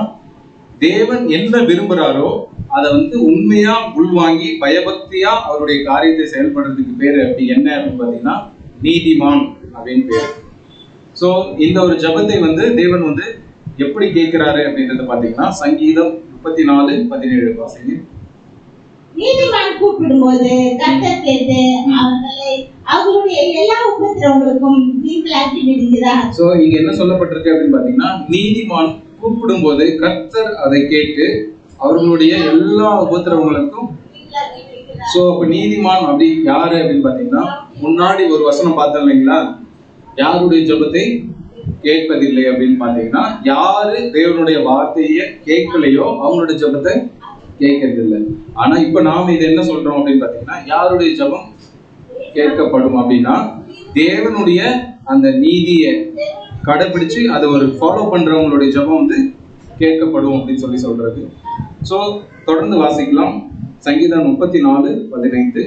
தேவன் என்ன விரும்புறாரோ அதை உண்மையா உள்வாங்கி பயபக்தியா அவருடைய காரியத்தை செயல்படுறதுக்கு பேரு அப்படி என்ன அப்படின்னு பாத்தீங்கன்னா நீதிமான் அப்படின்னு பேரு. இந்த ஒரு ஜபத்தை தேவன் எப்படி கேட்கிறாரு அப்படின்றத பாத்தீங்கன்னா, சங்கீதம் 34:17 வாசிங்க. நீதிமான் கூப்பிடும்போது கர்த்தர் கேட்டு அவர்களுடைய எல்லா உபத்திரவங்களுக்கும் நீங்களாக்கி விடுகிறார். இங்க என்ன சொல்லப்பட்டிருக்கு அப்படின்னு பாத்தீங்கன்னா, நீதிமான் கூப்பிடும்போது கர்த்தர் அதை கேட்டு அவர்களுடைய எல்லா உபத்திரவங்களுக்கும். அப்ப நீதிமான் அப்படி யாரு அப்படின்னு பாத்தீங்கன்னா, முன்னாடி ஒரு வசனம் பார்த்தோம் இல்லைங்களா, யாருடைய ஜபத்தை கேட்பதில்லை அப்படின்னு பாத்தீங்கன்னா, யாரு தேவனுடைய வார்த்தையை கேட்கலையோ அவங்களுடைய ஜெபத்தை கேட்கறது இல்லை. ஆனா இப்ப நாம இது என்ன சொல்றோம் அப்படின்னு பாத்தீங்கன்னா, யாருடைய ஜெபம் கேட்கப்படும் அப்படின்னா, தேவனுடைய அந்த நீதியை கடைபிடிச்சு அதை ஒரு ஃபாலோ பண்றவங்களுடைய ஜெபம் வந்து கேட்கப்படும் அப்படின்னு சொல்றது. சோ தொடர்ந்து வாசிக்கலாம். சங்கீதம் 34:15.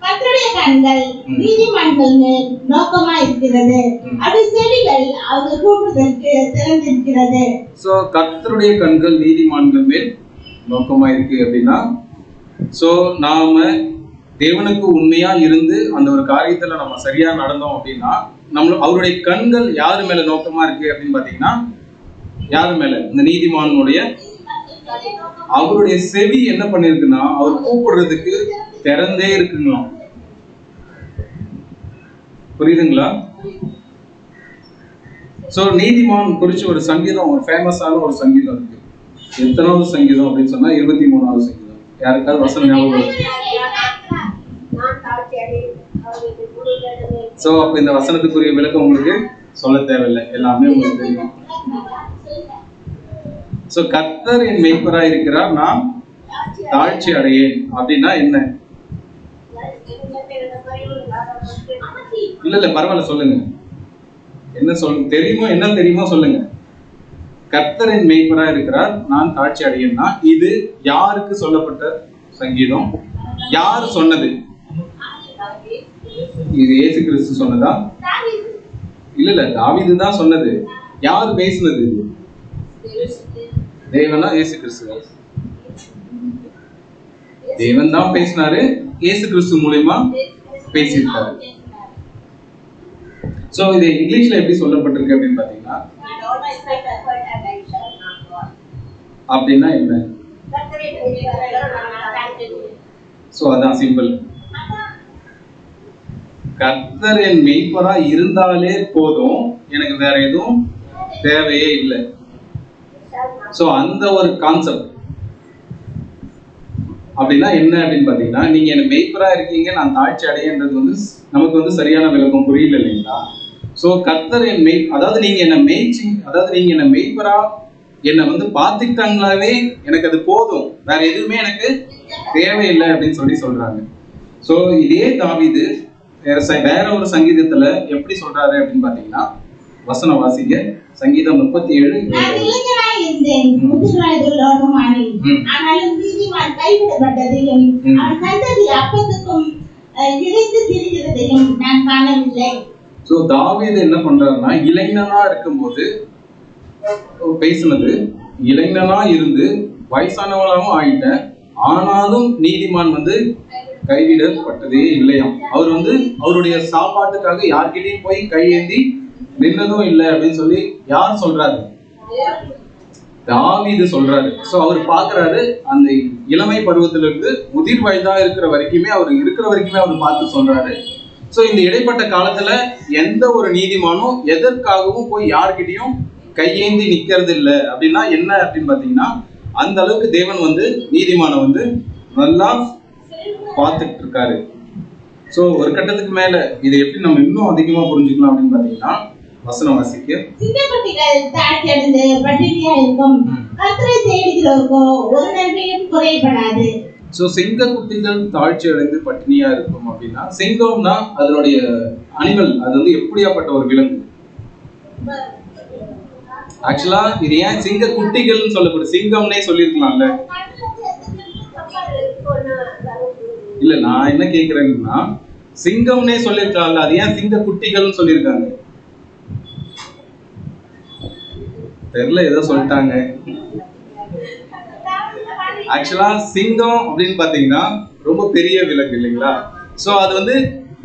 கர்த்தருடைய கண்கள் நீதிமான்கள் மேல் நோக்கமா இருக்கிறது, அது செவிகள் அவர் கூப்பிடுவதற்கு திறந்திருக்கிறது. சோ கர்த்தருடைய கண்கள் நீதிமான்கள் மேல் நோக்கமா இருக்கு அப்படின்னா, சோ நாம தேவனுக்கு உண்மையா இருந்து அந்த ஒரு காரியத்துல நம்ம சரியா நடந்தோம் அப்படின்னா, அவருடைய கண்கள் யாரு மேல நோக்கமா இருக்கு அப்படின்னு பாத்தீங்கன்னா, யாரு மேல? இந்த நீதிமானுடைய அவருடைய செவி என்ன பண்ணிருக்குன்னா, அவர் கூப்பிடுறதுக்கு திறந்தே இருக்குங்களா. புரியுதுங்களா? சோ நீதிமான் குறிச்சு ஒரு சங்கீதம், ஒரு ஃபேமஸான ஒரு சங்கீதம் இருக்கு. எத்தனாவது சங்கீதம் அப்படின்னு சொன்னா 23வது சங்கீதம். யாருக்காவது வசனம் ஞாபகம்? சோ அப்ப இந்த வசனத்துக்குரிய விளக்கம் உங்களுக்கு சொல்ல தேவையில்லை, எல்லாமே உங்களுக்கு தெரியும். சோ கர்த்தர் என் மேய்ப்பராய் இருக்கிறார், நான் தாழ்ச்சி அடையேன் அப்படின்னா என்ன? இல்ல பரவாயில்ல, சொல்லுங்க. என்ன தெரியுமோ, என்ன தெரியுமோ சொல்லுங்க. கர்த்தர் என் மேய்ப்பராய் இருக்கிறார், நான் தாழ்ச்சி அடையேன்னா இது யாருக்கு சொல்லப்பட்ட சங்கீதம்? யாரு சொன்னது? இது இயேசு கிறிஸ்து சொன்னதா? இல்ல தாவீது தான் சொன்னது. யார் பேசினது? தேவனா இயேசு கிறிஸ்து? தேவன் தான் பேசினாரு, இயேசு கிறிஸ்து மூலமா பேசியிருக்காரு. சோ இது இங்கிலீஷ்ல எப்படி சொல்லப்பட்டிருக்கு அப்படின்னு பாத்தீங்கன்னா, அப்படின்னா என்ன? சோ அதான் சிம்பிள். கர்த்தர் என் மெய்ப்பரா இருந்தாலே போதும், எனக்கு வேற எதுவும் தேவையே இல்லை. சோ அந்த ஒரு கான்செப்ட் அப்படின்னா என்ன அப்படின்னு பாத்தீங்கன்னா, நீங்க என்ன மெய்ப்பரா இருக்கீங்க, நான் தாழ்ச்சி அடையன்றது வந்து நமக்கு வந்து சரியான விளக்கம் புரியல இல்லைங்களா? சோ கர்த்தர் என் அதாவது நீங்க என்ன அதாவது நீங்க என்ன மெய்ப்பரா என்னை வந்து பார்த்துக்கிட்டாங்களாவே எனக்கு அது போதும், வேற எதுவுமே எனக்கு தேவையில்லை அப்படின்னு சொல்றாங்க. சோ இதே தாவீது வேற ஒரு சங்கீதத்துல எப்படி சொல்றாரு அப்படின்னு பாத்தீங்கன்னா, வசனம் வாசிங்க. சங்கீதம் 37. சோ தாவீது என்ன பண்றாருன்னா, இளைஞனா இருக்கும்போது பேசினது, இளைஞனா இருந்து வயசானவளாகவும் ஆயிட்டேன், ஆனாலும் நீதிமான் வந்து கைவிடப்பட்டதே இல்லையாம். அவர் வந்து அவருடைய சாப்பாட்டுக்காக யார்கிட்டையும் போய் கையேந்தி நின்னதும் இல்லை அப்படின்னு சொல்லி யார் சொல்றாரு? தாவீது சொல்றாரு. சோ அவர் பாக்குறாரு, அந்த இளமை பருவத்திலிருந்து முதிர் வயதா இருக்கிற வரைக்குமே அவர் பார்த்து சொல்றாரு. சோ இந்த இடைப்பட்ட காலத்துல எந்த ஒரு நீதிமானும் எதற்காகவும் போய் யார்கிட்டையும் கையேந்தி நிக்கிறது இல்லை அப்படின்னா என்ன அப்படின்னு பாத்தீங்கன்னா, அந்த அளவுக்கு தேவன் வந்து நீதிமான வந்து நல்லா பார்த்துட்டு இருக்காரு. சோ ஒரு கட்டத்துக்கு மேல இதை எப்படி நம்ம இன்னும் அதிகமா புரிஞ்சுக்கலாம் அப்படின்னு பாத்தீங்கன்னா, வசனம் வாசிக்க. சிங்கக்குட்டிகள் தாழ்ச்சி அடைந்து பட்டினியா இருக்கும், கர்த்தரை தேடுகிறவர்க்கோ ஒரு நன்மையும் குறைபடாது. சோ சிங்கக்குட்டிகள் தாழ்ச்சி அடைந்து பட்டினியா இருக்கும் அப்படின்னா, சிங்கம்னா அதனுடைய அனிமல், அது வந்து எப்படியாப்பட்ட ஒரு விலங்கு? ஆக்சுவலா இது ஏன் சிங்க குட்டிகள்னு சொல்லப்படுது? சிங்கம்னே சொல்லிருக்கலாம்ல. இல்ல நான் என்ன கேக்குறேன்னா, சிங்கம்னே சொல்லிருக்கலாம்ல, அது ஏன் சிங்க குட்டிகள்னு சொல்லிருக்காங்க? தெரியல, ஏதோ சொல்லிட்டாங்க. ஆக்சுவலா சிங்கம் அப்படின்னு பாத்தீங்கன்னா ரொம்ப பெரிய விலங்கு இல்லைங்களா? சோ அது வந்து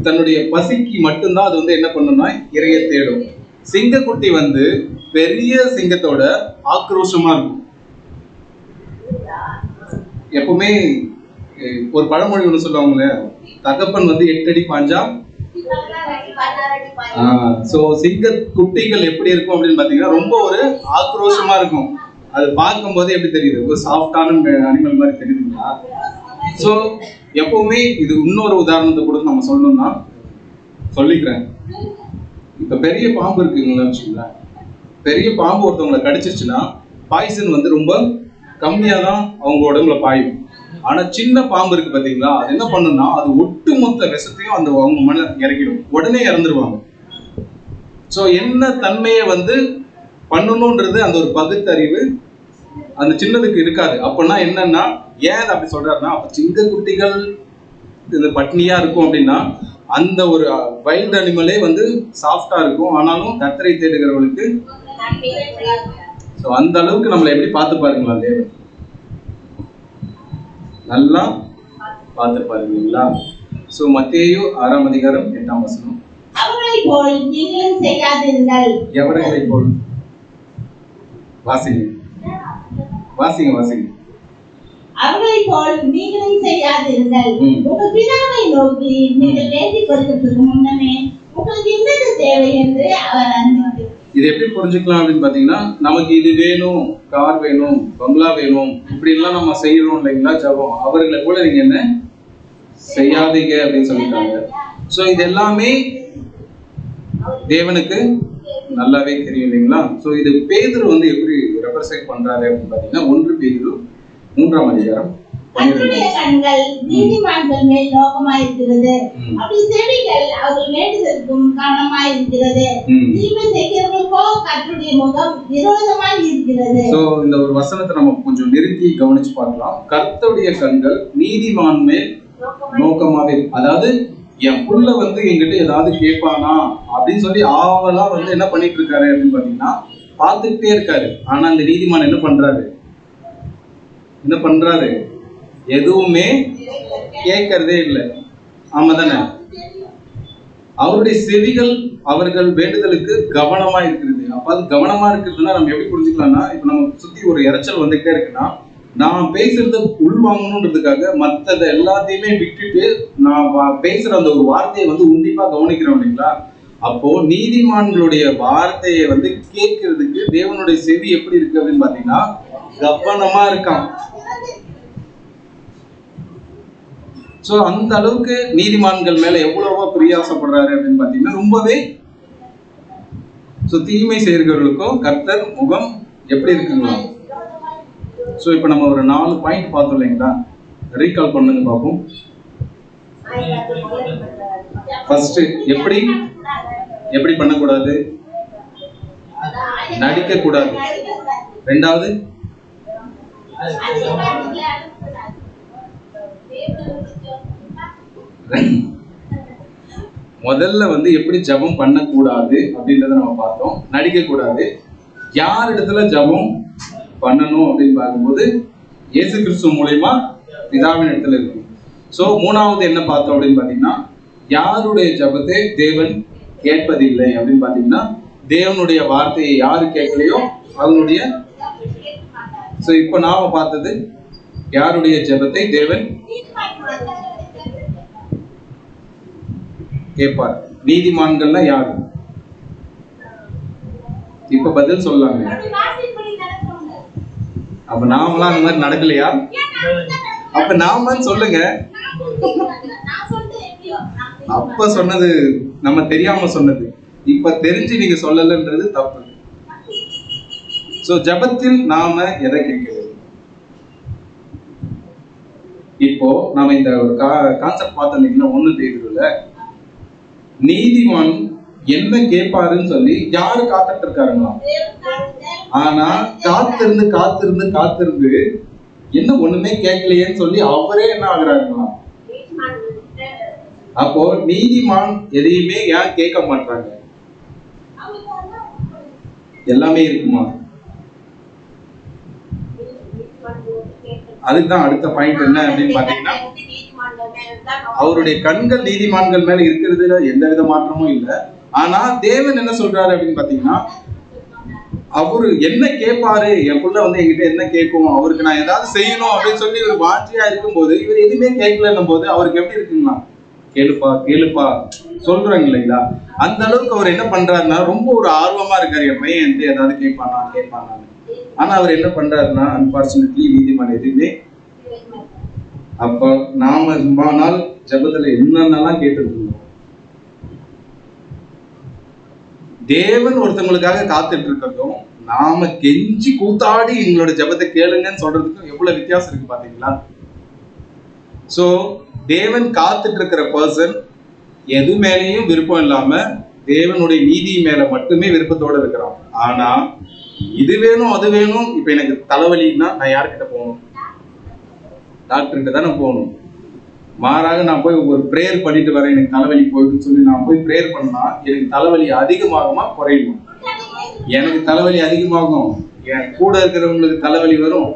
தன்னுடைய பசிக்கு மட்டும்தான் அது வந்து என்ன பண்ணும்னா இரையை தேடும். சிங்கக்குட்டி வந்து பெரிய சிங்கத்தோட ஆக்ரோஷமா இருக்கும். எப்பவுமே ஒரு பழமொழி ஒண்ணு சொல்லுவாங்களே, தகப்பன் வந்து 8 அடி பாஞ்சா. சோ சிங்க குட்டிகள் எப்படி இருக்கும் அப்படின்னு பாத்தீங்கன்னா ரொம்ப ஒரு ஆக்ரோஷமா இருக்கும். அது பார்க்கும் போது எப்படி தெரியுது? ஒரு சாஃப்டான அனிமல் மாதிரி தெரியுதுங்களா? சோ எப்பவுமே இது இன்னொரு உதாரணத்தை கூட நம்ம சொல்லணும்னா சொல்லிக்கிறேன். இப்ப பெரிய பாம்பு இருக்குங்களா வச்சுங்களேன், பெரிய பாம்பு ஒருத்தவங்களை கடிச்சிருச்சுன்னா பாய்சன் வந்து ரொம்ப கம்மியா தான் அவங்க உடம்புல பாயும். ஆனா சின்ன பாம்பு இருக்கு பாத்தீங்களா, அது என்ன பண்ணுன்னா அது ஒட்டுமொத்த விஷத்தையும் அந்த அவங்க மன இறக்கிடும், உடனே இறந்துருவாங்க. சோ என்ன தன்மையை வந்து பண்ணணும்ன்றது அந்த ஒரு பகுத்தறிவு அந்த சின்னதுக்கு இருக்காது. அப்படின்னா என்னன்னா, ஏன் அப்படி சொல்றாருன்னா, அப்ப சிங்க குட்டிகள் இது பட்னியா இருக்கும் அப்படின்னா அந்த ஒரு வைல்ட் அனிமலே வந்து சாஃப்டா இருக்கும். ஆனாலும் கர்த்தரை தேடுகிறவர்களுக்கு அந்த அளவுக்கு நம்மளை எப்படி பார்த்து பாருங்களா தேவன், நல்லா பார்த்து பாருங்களா. சோ மத்தேயு 6ஆம் அதிகாரம் 8ஆம் வசனம். அவர்களைப் போல் நீங்களும் செய்யாதீர்கள். எவர்களைப் போல்? வாசிங்க வாசிங்க வாசிங்க. அவர்களைப் போல் நீங்களும் செய்யாதீர்கள். உங்கள் பிதாவை நோக்கி நீங்கள் வேண்டிக் கொள்வதற்கு முன்னமே உங்களுக்கு இன்னது தேவை என்று அவர் அறிந்தார். இது எப்படி புரிஞ்சுக்கலாம் அப்படின்னு பாத்தீங்கன்னா, நமக்கு இது வேணும், கார் வேணும், பங்களா வேணும், இப்படி எல்லாம் நம்ம செய்யறோம் இல்லைங்களா ஜெபம். அவர்களை போல நீங்க என்ன செய்யாதீங்க அப்படின்னு சொல்லிட்டாங்க. சோ இது எல்லாமே தேவனுக்கு நல்லாவே தெரியும் இல்லைங்களா. சோ இது பேதுரு வந்து எப்படி ரெப்ரசென்ட் பண்றாரு அப்படின்னு பாத்தீங்கன்னா, 1 பேதுரு 3ஆம் அதிகாரம். அவருடைய கண்கள் நீதிமான்கள் மேல் நோக்கமாயிருக்கிறது, அப்படி செவிகள் அவர்கள் வேண்டுதலுக்கும் கவனமாயிருக்கிறது. தீமை செய்கிறவர்களுக்கோ கர்த்தருடைய முகம் விரோதமாய் இருக்கிறது. சோ இந்த ஒரு வசனத்தை நம்ம கொஞ்சம் நிறுத்தி கவனிச்சு பார்க்கலாம். கர்த்தருடைய கண்கள் நீதிமான் மேல் நோக்கமாவே, அதாவது என் புள்ள வந்து என்கிட்ட ஏதாவது கேட்பானா அப்படின்னு சொல்லி ஆவலா வந்து என்ன பண்ணிட்டு இருக்காரு அப்படின்னு பாத்தீங்கன்னா பார்த்துக்கிட்டே இருக்காரு. ஆனா அந்த நீதிமான் என்ன பண்றாரு? எதுவுமே கேட்கறதே இல்லை. ஆமா தானே? அவருடைய செவிகள் அவர்கள் வேண்டுதலுக்கு கவனமா இருக்கிறது. அப்ப அது கவனமா இருக்கிறதுனா நம்ம எப்படி புரிஞ்சுக்கலாம்னா, இப்ப நம்ம சுத்தி ஒரு இறைச்சல் வந்துகிட்டே இருக்குன்னா, நான் பேசுறத உள்வாங்கணுன்றதுக்காக மற்றதை எல்லாத்தையுமே விட்டுட்டு நான் பேசுற அந்த ஒரு வார்த்தையை வந்து உன்னிப்பா கவனிக்கிறோம் இல்லைங்களா. அப்போ நீதிமான்களுடைய வார்த்தையை வந்து கேட்கறதுக்கு தேவனுடைய செவி எப்படி இருக்கு அப்படின்னு பாத்தீங்கன்னா கவனமா இருக்கான். சோ அந்த அளவுக்கு நீதிமான்கள் மேல எவ்வளவோ பிரியாசப்படுறாரு அப்படின்னு பாத்தீங்கன்னா ரொம்பவே. சோ தீமை செய்கிறவர்களுக்கும் கர்த்தர் முகம் எப்படி இருக்குங்களா. சோ இப்ப நம்ம ஒரு 4 பாயிண்ட் பார்த்தோம் இல்லைங்களா, ரீகால் பண்ணுங்க பாப்போம். ஃபர்ஸ்ட் எப்படி பண்ணக்கூடாது, நடிக்க கூடாது. ரெண்டாவது முதல்ல வந்து எப்படி ஜபம் பண்ணக்கூடாது அப்படின்றத நம்ம பார்த்தோம். நடிக்க கூடாது. யார் இடத்துல ஜபம் பண்ணணும் அப்படின்னு பார்க்கும்போது இயேசு கிறிஸ்து மூலமா பிதாவின் இடத்துல இருக்கு. சோ 3வது என்ன பார்த்தோம் அப்படின்னு பாத்தீங்கன்னா, யாருடைய ஜபத்தை தேவன் கேட்பதில்லை அப்படின்னு பாத்தீங்கன்னா, தேவனுடைய வார்த்தையை யாரு கேட்கலையோ அவனுடைய. சோ இப்ப நாம பார்த்தது யாருடைய ஜபத்தை தேவன் கேட்பார். நீதிமான்கள்னா யாரு? இப்ப பதில் சொல்லாங்க. அப்ப நாமெல்லாம் அந்த மாதிரி நடக்கலையா? அப்ப நாம சொல்லுங்க. அப்ப சொன்னது நம்ம தெரியாம சொன்னது, இப்ப தெரிஞ்சு நீங்க சொல்லலன்றது தப்பு. சோ ஜபத்தில் நாம எதை கேட்கிறது? இப்போ நாம இந்த ஒரு கான்செப்ட் பார்த்தோம் இல்லைங்களா, 1 பேதுருல நீதிமான் என்ன கேட்பாருன்னு சொல்லி யாரு காத்துட்டு இருக்காருங்களா. ஆனா காத்திருந்து என்ன ஒண்ணுமே கேட்கலையேன்னு சொல்லி அவரே என்ன ஆகுறாருங்களா. அப்போ நீதிமான் எதையுமே ஏன் கேட்க மாட்டாங்க? எல்லாமே இருக்குமா? அதுதான் அடுத்த பாயிண்ட் என்ன அப்படின்னு பாத்தீங்கன்னா, அவருடைய கண்கள் நீதிமான்கள் மேல இருக்கிறதுல எந்த வித மாற்றமும் இல்லை. ஆனா தேவன் என்ன சொல்றாரு அப்படின்னு பாத்தீங்கன்னா, அவரு என்ன கேட்பாரு, என் புள்ள வந்து என்கிட்ட என்ன கேட்கும், அவருக்கு நான் ஏதாவது செய்யணும் அப்படின்னு சொல்லி ஒரு வாஞ்சியா இருக்கும்போது இவர் எதுவுமே கேட்கலன்னும் போது அவருக்கு எப்படி இருக்குங்களா, கேளுப்பா சொல்றாங்க இல்லைங்களா. அந்த அளவுக்கு அவர் என்ன பண்றாருன்னா ரொம்ப ஒரு ஆர்வமா இருக்காரு, என் பையன் என்கிட்ட ஏதாவது கேட்பானா. ஆனா அவர் என்ன பண்றாருன்னா, அன்பார்ச்சுனேட்லி நீதிமான் எதுவுமே. அப்ப நாம ரொம்ப நாள் ஜபத்துல என்னென்னலாம் கேட்டு இருந்தோம். தேவன் ஒருத்தவங்களுக்காக காத்துட்டு இருக்கிறதும் நாம கெஞ்சி கூத்தாடி எங்களோட ஜெபத்தை கேளுங்கன்னு சொல்றதுக்கும் எவ்வளவு வித்தியாசம் இருக்கு பாத்தீங்களா? சோ தேவன் காத்துட்டு இருக்கிற பர்சன் எது மேலேயும் விருப்பம் இல்லாம தேவனுடைய நீதி மேல மட்டுமே விருப்பத்தோட இருக்கிறான். ஆனா இது வேணும் அது வேணும், இப்ப எனக்கு தலைவலின்னா நான் யார்கிட்ட போகணும்? டாக்டர்கிட்ட தானே போகணும். மாறாக நான் போய் ஒரு பிரேயர் பண்ணிட்டு வரேன், எனக்கு தலைவலி போயிடுன்னு சொல்லி நான் போய் பிரேயர் பண்ணா எனக்கு தலைவலி அதிகமாகுமா குறையுமா? எனக்கு தலைவலி அதிகமாகும். என் கூட இருக்கிறவங்களுக்கு தலைவலி வரும்.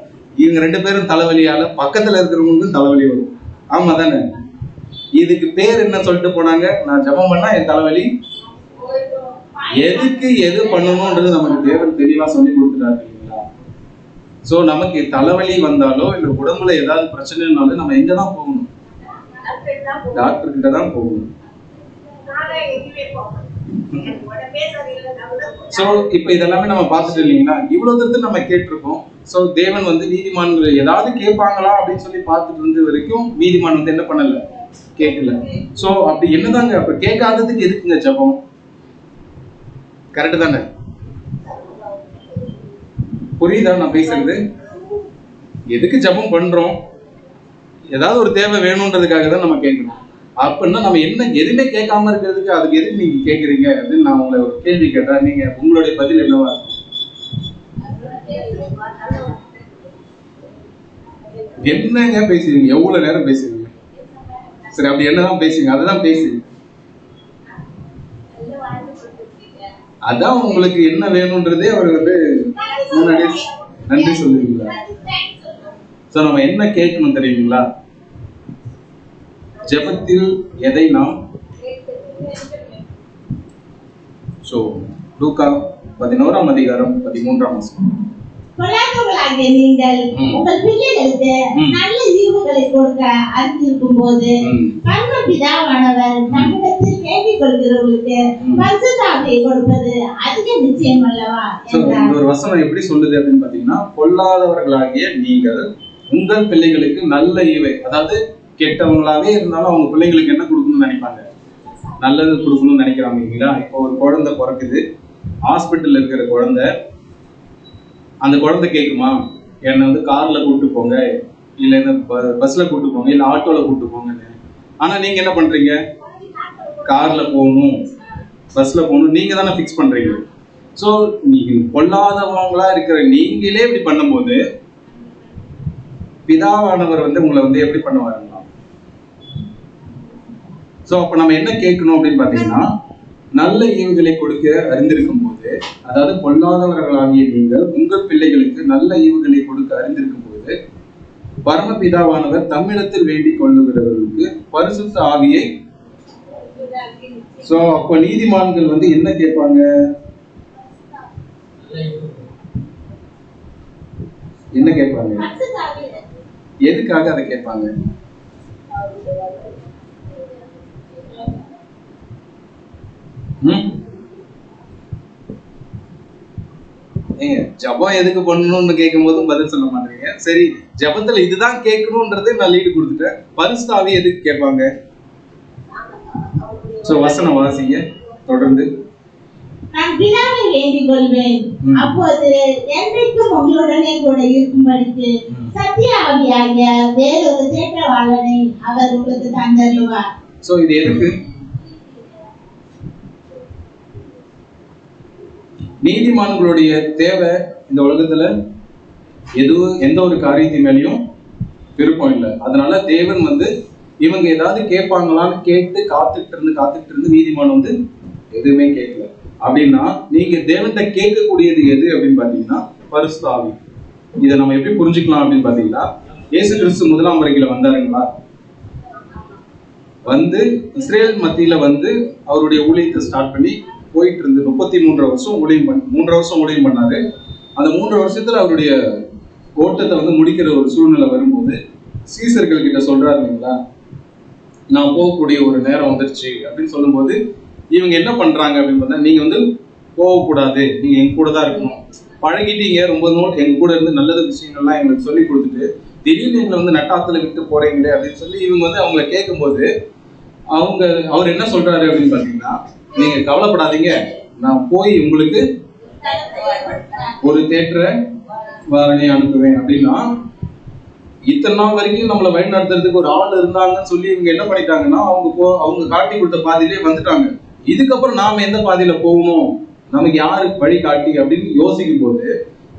இவங்க 2 பேரும் தலைவலியால பக்கத்துல இருக்கிறவங்களுக்கும் தலைவலி வரும். ஆமா தானே? இதுக்கு பேர் என்ன சொல்லிட்டு போனாங்க? நான் ஜெபம் பண்ணா என் தலைவலி. எதுக்கு எது பண்ணணும்ன்றது நமக்கு தேவன் தெளிவா சொல்லி கொடுத்துட்டாரு இல்லைங்களா? சோ நமக்கு தலைவலி வந்தாலோ இல்ல உடம்புல ஏதாவது பிரச்சனைனாலும் நம்ம எங்கதான் போகணும்? டாக்டர் கிட்ட தான் போகணும். சோ இப்ப இதெல்லாமே நம்ம பார்த்துட்டு இல்லைங்களா? இவ்வளவு தூரத்தை நம்ம கேட்டிருக்கோம். சோ தேவன் வந்து நீதிமான்கள் ஏதாவது கேட்பாங்களா அப்படின்னு சொல்லி பார்த்துட்டு இருந்த வரைக்கும் நீதிமான் வந்து என்ன பண்ணல? கேட்கல. சோ அப்படி என்னதாங்க அப்ப கேட்காததுக்கு எதுக்குங்க ஜெபம்? கரெக்ட் தானே? புரியுதா நான் பேசுறது? எதுக்கு ஜெபம் பண்றோம்? ஏதாவது ஒரு தேவை வேணும்ன்றதுக்காக தான் நம்ம கேட்கணும். அப்படின்னா நம்ம என்ன எதுவுமே கேட்காம இருக்கிறதுக்கு அதுக்கு எதுக்கு நீங்க கேட்குறீங்க அப்படின்னு நான் உங்களை ஒரு கேள்வி கேட்டா நீங்க உங்களுடைய பதில் என்னவா இருக்கும்? என்னங்க பேசுறீங்க? எவ்வளவு நேரம் பேசுறீங்க? சரி, அப்படி என்னதான் பேசுவீங்க? அதுதான் பேசுவீங்க. அதான் உங்களுக்கு என்ன வேணும்ன்றதே அவர் வந்து முன்னாடி நன்றி சொல்லுவீங்களா? சோ நம்ம என்ன கேட்கணும் தெரியுங்களா? ஜெபத்தில் எதை நாம் லூக்கா 11ஆம் அதிகாரம் 13ஆம் வசனம். பொல்லாதவர்களாகிய நீங்கள் உங்கள் பிள்ளைகளுக்கு நல்ல ஈவுகளை கொடுக்க அறிந்திருக்கும் போது பரமபிதாவானவர் நம்மிடத்தில் கேட்டுக் கொள்கிறவர்களுக்கு பரிசுத்த ஆவியை கொடுப்பது அதிக நிச்சயம் அல்லவா? இந்த ஒரு வசனம் எப்படி சொல்லுது அப்படின்னு பாத்தீங்கன்னா, பொல்லாதவர்களாகிய நீங்கள் உங்கள் பிள்ளைகளுக்கு நல்ல ஈவை, அதாவது கெட்டவங்களாவே இருந்தாலும் அவங்க பிள்ளைங்களுக்கு என்ன கொடுக்கணும்னு நினைப்பாங்க? நல்லது கொடுக்கணும்னு நினைக்கிறாங்க இல்லைங்களா? இப்போ ஒரு குழந்தை பிறக்குது, ஹாஸ்பிட்டல்ல இருக்கிற குழந்தை, அந்த குழந்தை கேட்குமா என்னை வந்து கார்ல கூப்பிட்டு போங்க, இல்ல என்ன பஸ்ல கூப்பிட்டு போங்க, இல்ல ஆட்டோல கூப்பிட்டு போங்கன்னு. ஆனா நீங்க என்ன பண்றீங்க? கார்ல போகணும், பஸ்ல போகணும், நீங்க தானே பிக்ஸ் பண்றீங்க. சோ நீங்க பொல்லாதவங்களா இருக்கிற நீங்களே இப்படி பண்ணும்போது பிதாவானவர் வந்து உங்களை வந்து எப்படி பண்ணுவாருங்களா? சோ அப்ப நம்ம என்ன கேட்கணும் அப்படின்னு பாத்தீங்கன்னா, நல்ல ஈவுகளை கொடுக்க அறிந்திருக்கும் போது, அதாவது பொல்லாதவர்களாகிய நீங்கள் உங்கள் பிள்ளைகளுக்கு நல்ல ஈவுகளை கொடுக்க அறிந்திருக்கும் போது பரமபிதாவானவர் தம்மிடத்தில் வேண்டிக் கொள்ளுகிறவர்களுக்கு பரிசுத்த ஆவியை. சோ அப்ப நீதிமான்கள் வந்து என்ன கேட்பாங்க? என்ன கேட்பாங்க? எதுக்காக அதை கேட்பாங்க? ஜபம் எதுக்கு பண்ணணும்னு கேட்கும் போதும் பதில் சொல்ல மாட்டீங்க. சரி, ஜபத்துல இதுதான் கேட்கணும்ன்றதே நான் லீடு கொடுத்துட்டேன். பரிசுத்த ஆவி எதுக்கு கேட்பாங்க? சோ வசனம் வாசிங்க தொடர்ந்து. நான் பிதாவை வேண்டிக் கொள்வேன், அப்போது என்றைக்கும் உங்களுடனே கூட இருக்கும்படிக்கு சத்திய ஆவியாகிய வேறொரு தேற்றவாளனை அவர் உங்களுக்கு தந்தருவார். சோ இது எதுக்கு? நீதிமான்களுடைய தேவை இந்த உலகத்துல எந்த ஒரு காரியத்தின் மேலையும் விருப்பம் இல்லை. அதனால தேவன் வந்து இவங்க ஏதாவது கேட்பாங்களான்னு கேட்டு காத்துட்டு இருந்து நீதிமான் வந்து எதுவுமே கேட்கல. அப்படின்னா நீங்க தேவன்கிட்ட கேட்கக்கூடியது எது அப்படின்னு பாத்தீங்கன்னா பரிசுத்த ஆவி. இதை நம்ம எப்படி புரிஞ்சுக்கலாம் அப்படின்னு பாத்தீங்கன்னா, இயேசு கிறிஸ்து 1ஆம் வருகையில வந்தாருங்களா? வந்து இஸ்ரேல் மத்தியில வந்து அவருடைய ஊழியத்தை ஸ்டார்ட் பண்ணி போயிட்டு இருந்து 33 வருஷம் ஊழியம் பண்ணாரு. அந்த 3 வருஷத்துல அவருடைய ஓட்டத்தை வந்து முடிக்கிற ஒரு சூழ்நிலை வரும்போது சீசர்கள் கிட்ட சொல்றாரு இல்லைங்களா, நான் போகக்கூடிய ஒரு நேரம் வந்துருச்சு அப்படின்னு சொல்லும்போது இவங்க என்ன பண்றாங்க அப்படின்னு பார்த்தா, நீங்க வந்து போகக்கூடாது, நீங்க எங்க கூட தான் இருக்கணும், பழகிட்டீங்க ரொம்ப நாள் எங்க கூட இருந்து நல்லது விஷயங்கள்லாம் எங்களுக்கு சொல்லி கொடுத்துட்டு திடீர்னு எங்களை வந்து நட்டாத்துல விட்டு போறீங்களே அப்படின்னு சொல்லி இவங்க வந்து அவங்கள கேட்கும்போது அவர் என்ன சொல்றாரு அப்படின்னு பாத்தீங்கன்னா, நீங்க கவலைப்படாதீங்க, நான் போய் உங்களுக்கு ஒரு தேற்ற வாரணி அனுப்புவேன் அப்படின்னா, இத்தனை நாள் வரைக்கும் நம்மளை வழி நடத்துறதுக்கு ஒரு ஆள் இருந்தாங்கன்னு சொல்லி இவங்க என்ன பண்ணிட்டாங்கன்னா, அவங்க காட்டி கொடுத்த பாதையிலே வந்துட்டாங்க. இதுக்கப்புறம் நாம எந்த பாதையில போகணும், நமக்கு யாரு வழி காட்டி அப்படின்னு யோசிக்கும் போது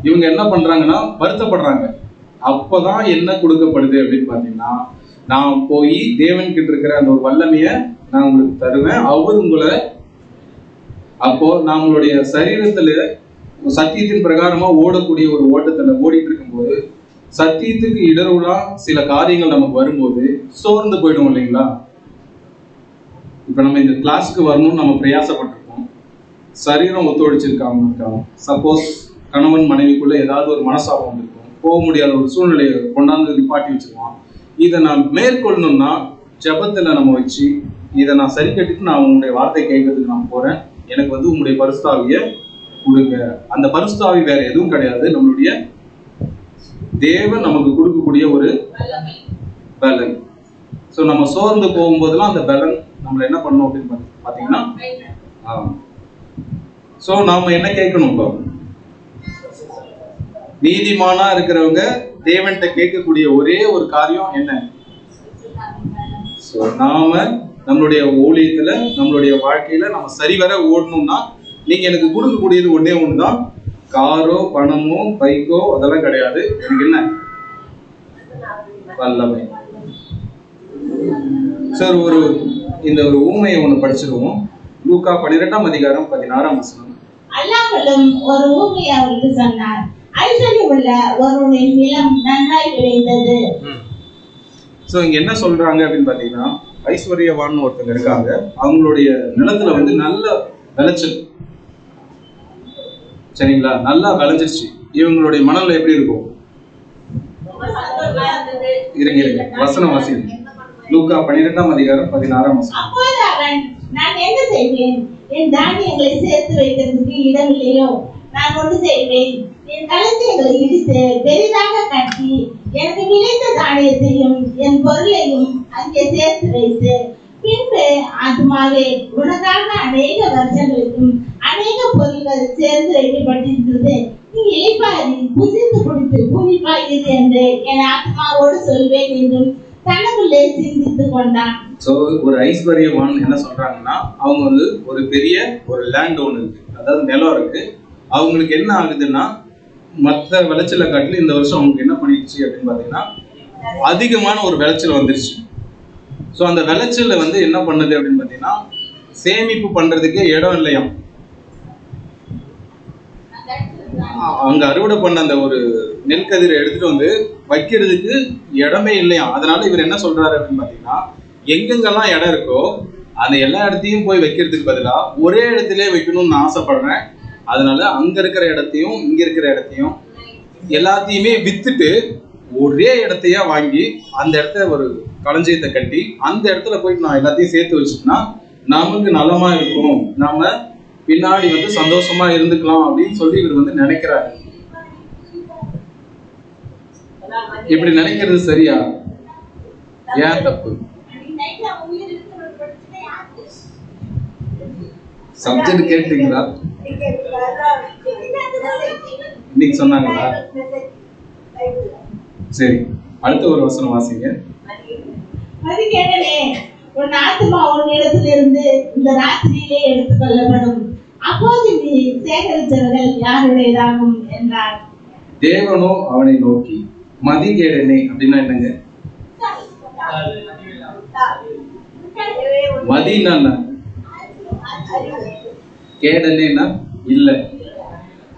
இவங்க என்ன பண்றாங்கன்னா வருத்தப்படுறாங்க. அப்பதான் என்ன கொடுக்கப்படுது அப்படின்னு பாத்தீங்கன்னா, நான் போய் தேவன் கிட்ட இருக்கிற அந்த ஒரு வல்லமைய நான் உங்களுக்கு தருவேன், அவர் உங்களை அப்போ நம்மளுடைய சரீரத்துல சத்தியத்தின் பிரகாரமா ஓடக்கூடிய ஒரு ஓட்டத்துல ஓடிட்டு இருக்கும்போது சத்தியத்துக்கு இடர்வுலா சில காரியங்கள் நமக்கு வரும்போது சோர்ந்து போயிடும் இல்லைங்களா? இப்ப நம்ம இந்த கிளாஸ்க்கு வரணும்னு நம்ம பிரயாசப்பட்டிருக்கோம், சரீரம் ஒத்துழைச்சிருக்காம சப்போஸ் கணவன் மனைவிக்குள்ள ஏதாவது ஒரு மனசாபம் வந்திருக்கும், போக முடியாத ஒரு சூழ்நிலையை கொண்டாந்து நிப்பாட்டி வச்சிருவான். இதை நான் மேற்கொள்ளணும்னா ஜபத்துல நம்ம வச்சு இதை நான் சரி கட்டிட்டு நான் உங்களுடைய வார்த்தை கேட்கறதுக்கு நான் போறேன், எனக்கு வந்து உங்களுடைய பரிசுத்தாவிய கொடுங்க. அந்த பரிசுத்தாவி வேற எதுவும் கிடையாது, நம்மளுடைய தேவன் நமக்கு கொடுக்கக்கூடிய ஒரு பலன். ஸோ நம்ம சோர்ந்து போகும்போதெல்லாம் அந்த பலன் நம்மள என்ன பண்ணணும் அப்படின்னு பாத்தீங்கன்னா, ஸோ நாம என்ன கேட்கணும்? இப்போ நீதிமானா இருக்கிறவங்க தேவன்கிட்ட கேட்கக்கூடிய ஒரே ஒரு காரியம் என்ன? ஸோ நாம நம்மளுடைய ஊழியத்துல நம்மளுடைய வாழ்க்கையில நம்ம சரிவர ஓடணும்னா நீங்க எனக்கு கொடுக்கக்கூடியது ஒன்னே ஒண்ணுதான், காரோ பணமோ பைக்கோ அதெல்லாம் கிடையாது, எனக்கு என்ன? வல்லமை. சார் இந்த ஒரு ஊமையை ஒண்ணு படிச்சிருவோம். லூக்கா 12ஆம் அதிகாரம் 16ஆம் வசனம். அல்லாமலும் ஒரு ஊமையை அவருக்கு சொன்னார். ஐஸ்வர்யமுள்ள ஒருவனின் நிலம் நன்றாய் விளைந்தது. சோ இங்க என்ன சொல்றாங்க அப்படின்னு பாத்தீங்கன்னா, ஐஸ்வர்யவான் ஒருத்தங்க இருக்காங்க, அவங்களுடைய நிலத்துல வந்து நல்ல விளைச்சல், சரிங்களா, நல்லா விளைஞ்சிருச்சு. இவங்களுடைய மனநிலை எப்படி இருக்கும்? இருங்க வசனம் வாசிங்க. லூக்கா 12ஆம் அதிகாரம் 16ஆம் வசனம். அப்போது அவன், நான் என்ன செய்வேன்? என் தானியங்களை சேர்த்து வைக்கிறதுக்கு இடம் இல்லையோ? நான் ஒன்று செய்வேன், என் களஞ்சியங்களை இடித்து பெரிதாக கட்டி எனக்கு விளைந்த தானியத்தையும் என் பொருளையும் அங்கே சேர்த்து வைத்து பின்பு அதுமாவே உனக்காக அநேக வருஷங்களுக்கும் அநேக பொருள்கள் சேர்ந்து வைக்கப்பட்டிருந்தது, நீ இளைப்பாரி புசித்து குடித்து பூமிப்பாயிரு என்று என் ஆத்மாவோடு சொல்வேன் என்றும் தனக்குள்ளே சிந்தித்து கொண்டான். சோ ஒரு ஐஸ்வர்யவான் என்ன சொல்றாங்கன்னா, அவங்க வந்து ஒரு பெரிய ஒரு லேண்ட் ஒன்று இருக்கு, அதாவது நிலம் இருக்கு. அவங்களுக்கு என்ன ஆகுதுன்னா, மற்ற விளைச்சலை காட்டிலும் இந்த வருஷம் அவங்களுக்கு என்ன பண்ணிடுச்சு அப்படின்னு பாத்தீங்கன்னா அதிகமான ஒரு விளைச்சல் வந்துருச்சு. ஸோ அந்த விளைச்சல்ல வந்து என்ன பண்ணுது அப்படின்னு பாத்தீங்கன்னா, சேமிப்பு பண்றதுக்கே இடம் இல்லையா. அங்க அறுவடை பண்ண அந்த ஒரு நெல்கதிரை எடுத்துட்டு வந்து வைக்கிறதுக்கு இடமே இல்லையா. அதனால இவர் என்ன சொல்றாரு அப்படின்னு பாத்தீங்கன்னா, எங்கெங்கெல்லாம் இடம் இருக்கோ அந்த எல்லா இடத்தையும் போய் வைக்கிறதுக்கு பதிலா ஒரே இடத்திலே வைக்கணும்னு நான் ஆசைப்படுறேன். அதனால அங்க இருக்கிற இடத்தையும் இங்க இருக்கிற இடத்தையும் எல்லாத்தையுமே வித்துட்டு ஒரே இடத்தையா வாங்கி அந்த இடத்த ஒரு களஞ்சியத்தை கட்டி அந்த இடத்துல போயிட்டு நான் எல்லாத்தையும் சேர்த்து வச்சுட்டேன்னா நமக்கு நலமா இருக்கும், நாம பின்னாடி வந்து சந்தோஷமா இருந்துக்கலாம் அப்படின்னு சொல்லி இவர் வந்து நினைக்கிறாரு. இப்படி நினைக்கிறது சரியா? ஏன் தப்பு? சப்ஜெக்ட் கேட்டீங்களா? இன்னைக்கு சொன்னாங்களா? சரி, அடுத்த ஒரு வசனம் வாசிங்க. மதிகேடனே, உன் ஆத்துமா உன்னிடத்திலிருந்து இந்த ராத்திரியிலே எடுத்துக் கொள்ளப்படும், அப்போது நீ சேகரித்தவர்கள் யாருடையதாகும் என்றார். தேவனோ அவனை நோக்கி, மதிகேடனே அப்படின்னா என்னங்க? மதினா கேடனேனா இல்ல.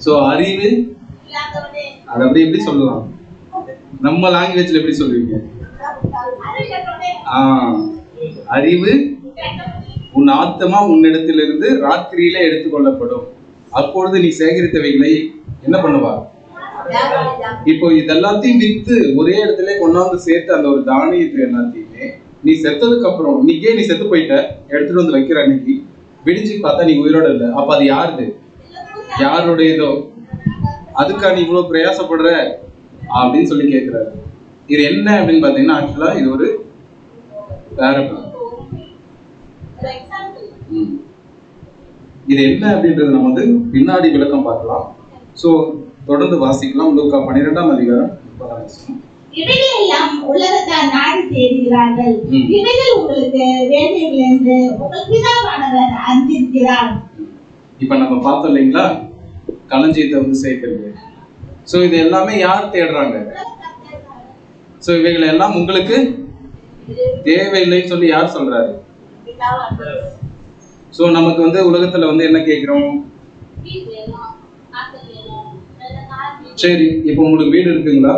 சோ அறிவு, அது அப்படி எப்படி சொல்லலாம்? நம்ம லாங்குவேஜ்ல எப்படி சொல்லுவீங்க? அறிவு உன் ஆத்மா உன்னிடத்திலிருந்து ராத்திரியில எடுத்துக்கொள்ளப்படும், அப்பொழுது நீ சேகரித்தவைகளை என்ன பண்ணுவா? இப்போ இதெல்லாத்தையும் வித்து ஒரே இடத்துல கொண்டாந்து சேர்த்து அந்த ஒரு தானியத்தை எல்லாத்தையுமே நீ செத்ததுக்கு அப்புறம், இன்னைக்கே நீ செத்து போயிட்ட, எடுத்துட்டு வந்து வைக்கிற அன்னைக்கு விடிஞ்சு பார்த்தா நீ உயிரோட இல்லை. அப்ப அது யாருது? யாருடையதோ? அதுக்கா நீ இவ்வளவு பிரயாசப்படுற அப்படின்னு சொல்லி கேட்கிறாரு. இது என்ன அப்படின்னு பாத்தீங்கன்னா, ஆக்சுவலா இது ஒரு பேரபிள். இது என்ன அப்படின்றது நம்ம வந்து பின்னாடி விளக்கம் பார்க்கலாம். ஸோ தொடர்ந்து வாசிக்கலாம். லூக்கா 12ஆம் அதிகாரம் 30ஆம் வசனம். இவைகள் எல்லாம் உலகத்தார் நாடி தேடுகிறார்கள். இவைகள் உங்களுக்கு வேண்டியவை என்று உங்கள் பிதாவானவர் அறிந்திருக்கிறார். இப்ப நம்ம பார்த்தோம் இல்லைங்களா, களஞ்சியத்தை வந்து சேர்க்கிறது. ஸோ இது எல்லாமே யார் தேடுறாங்க? ஸோ இவைகள் எல்லாம் உங்களுக்கு தேவையில்லைன்னு சொல்லி யார் சொல்றாரு? ஸோ நமக்கு வந்து உலகத்துல வந்து என்ன கேட்கிறோம்? சரி, இப்போ உங்களுக்கு வீடு இருக்குங்களா?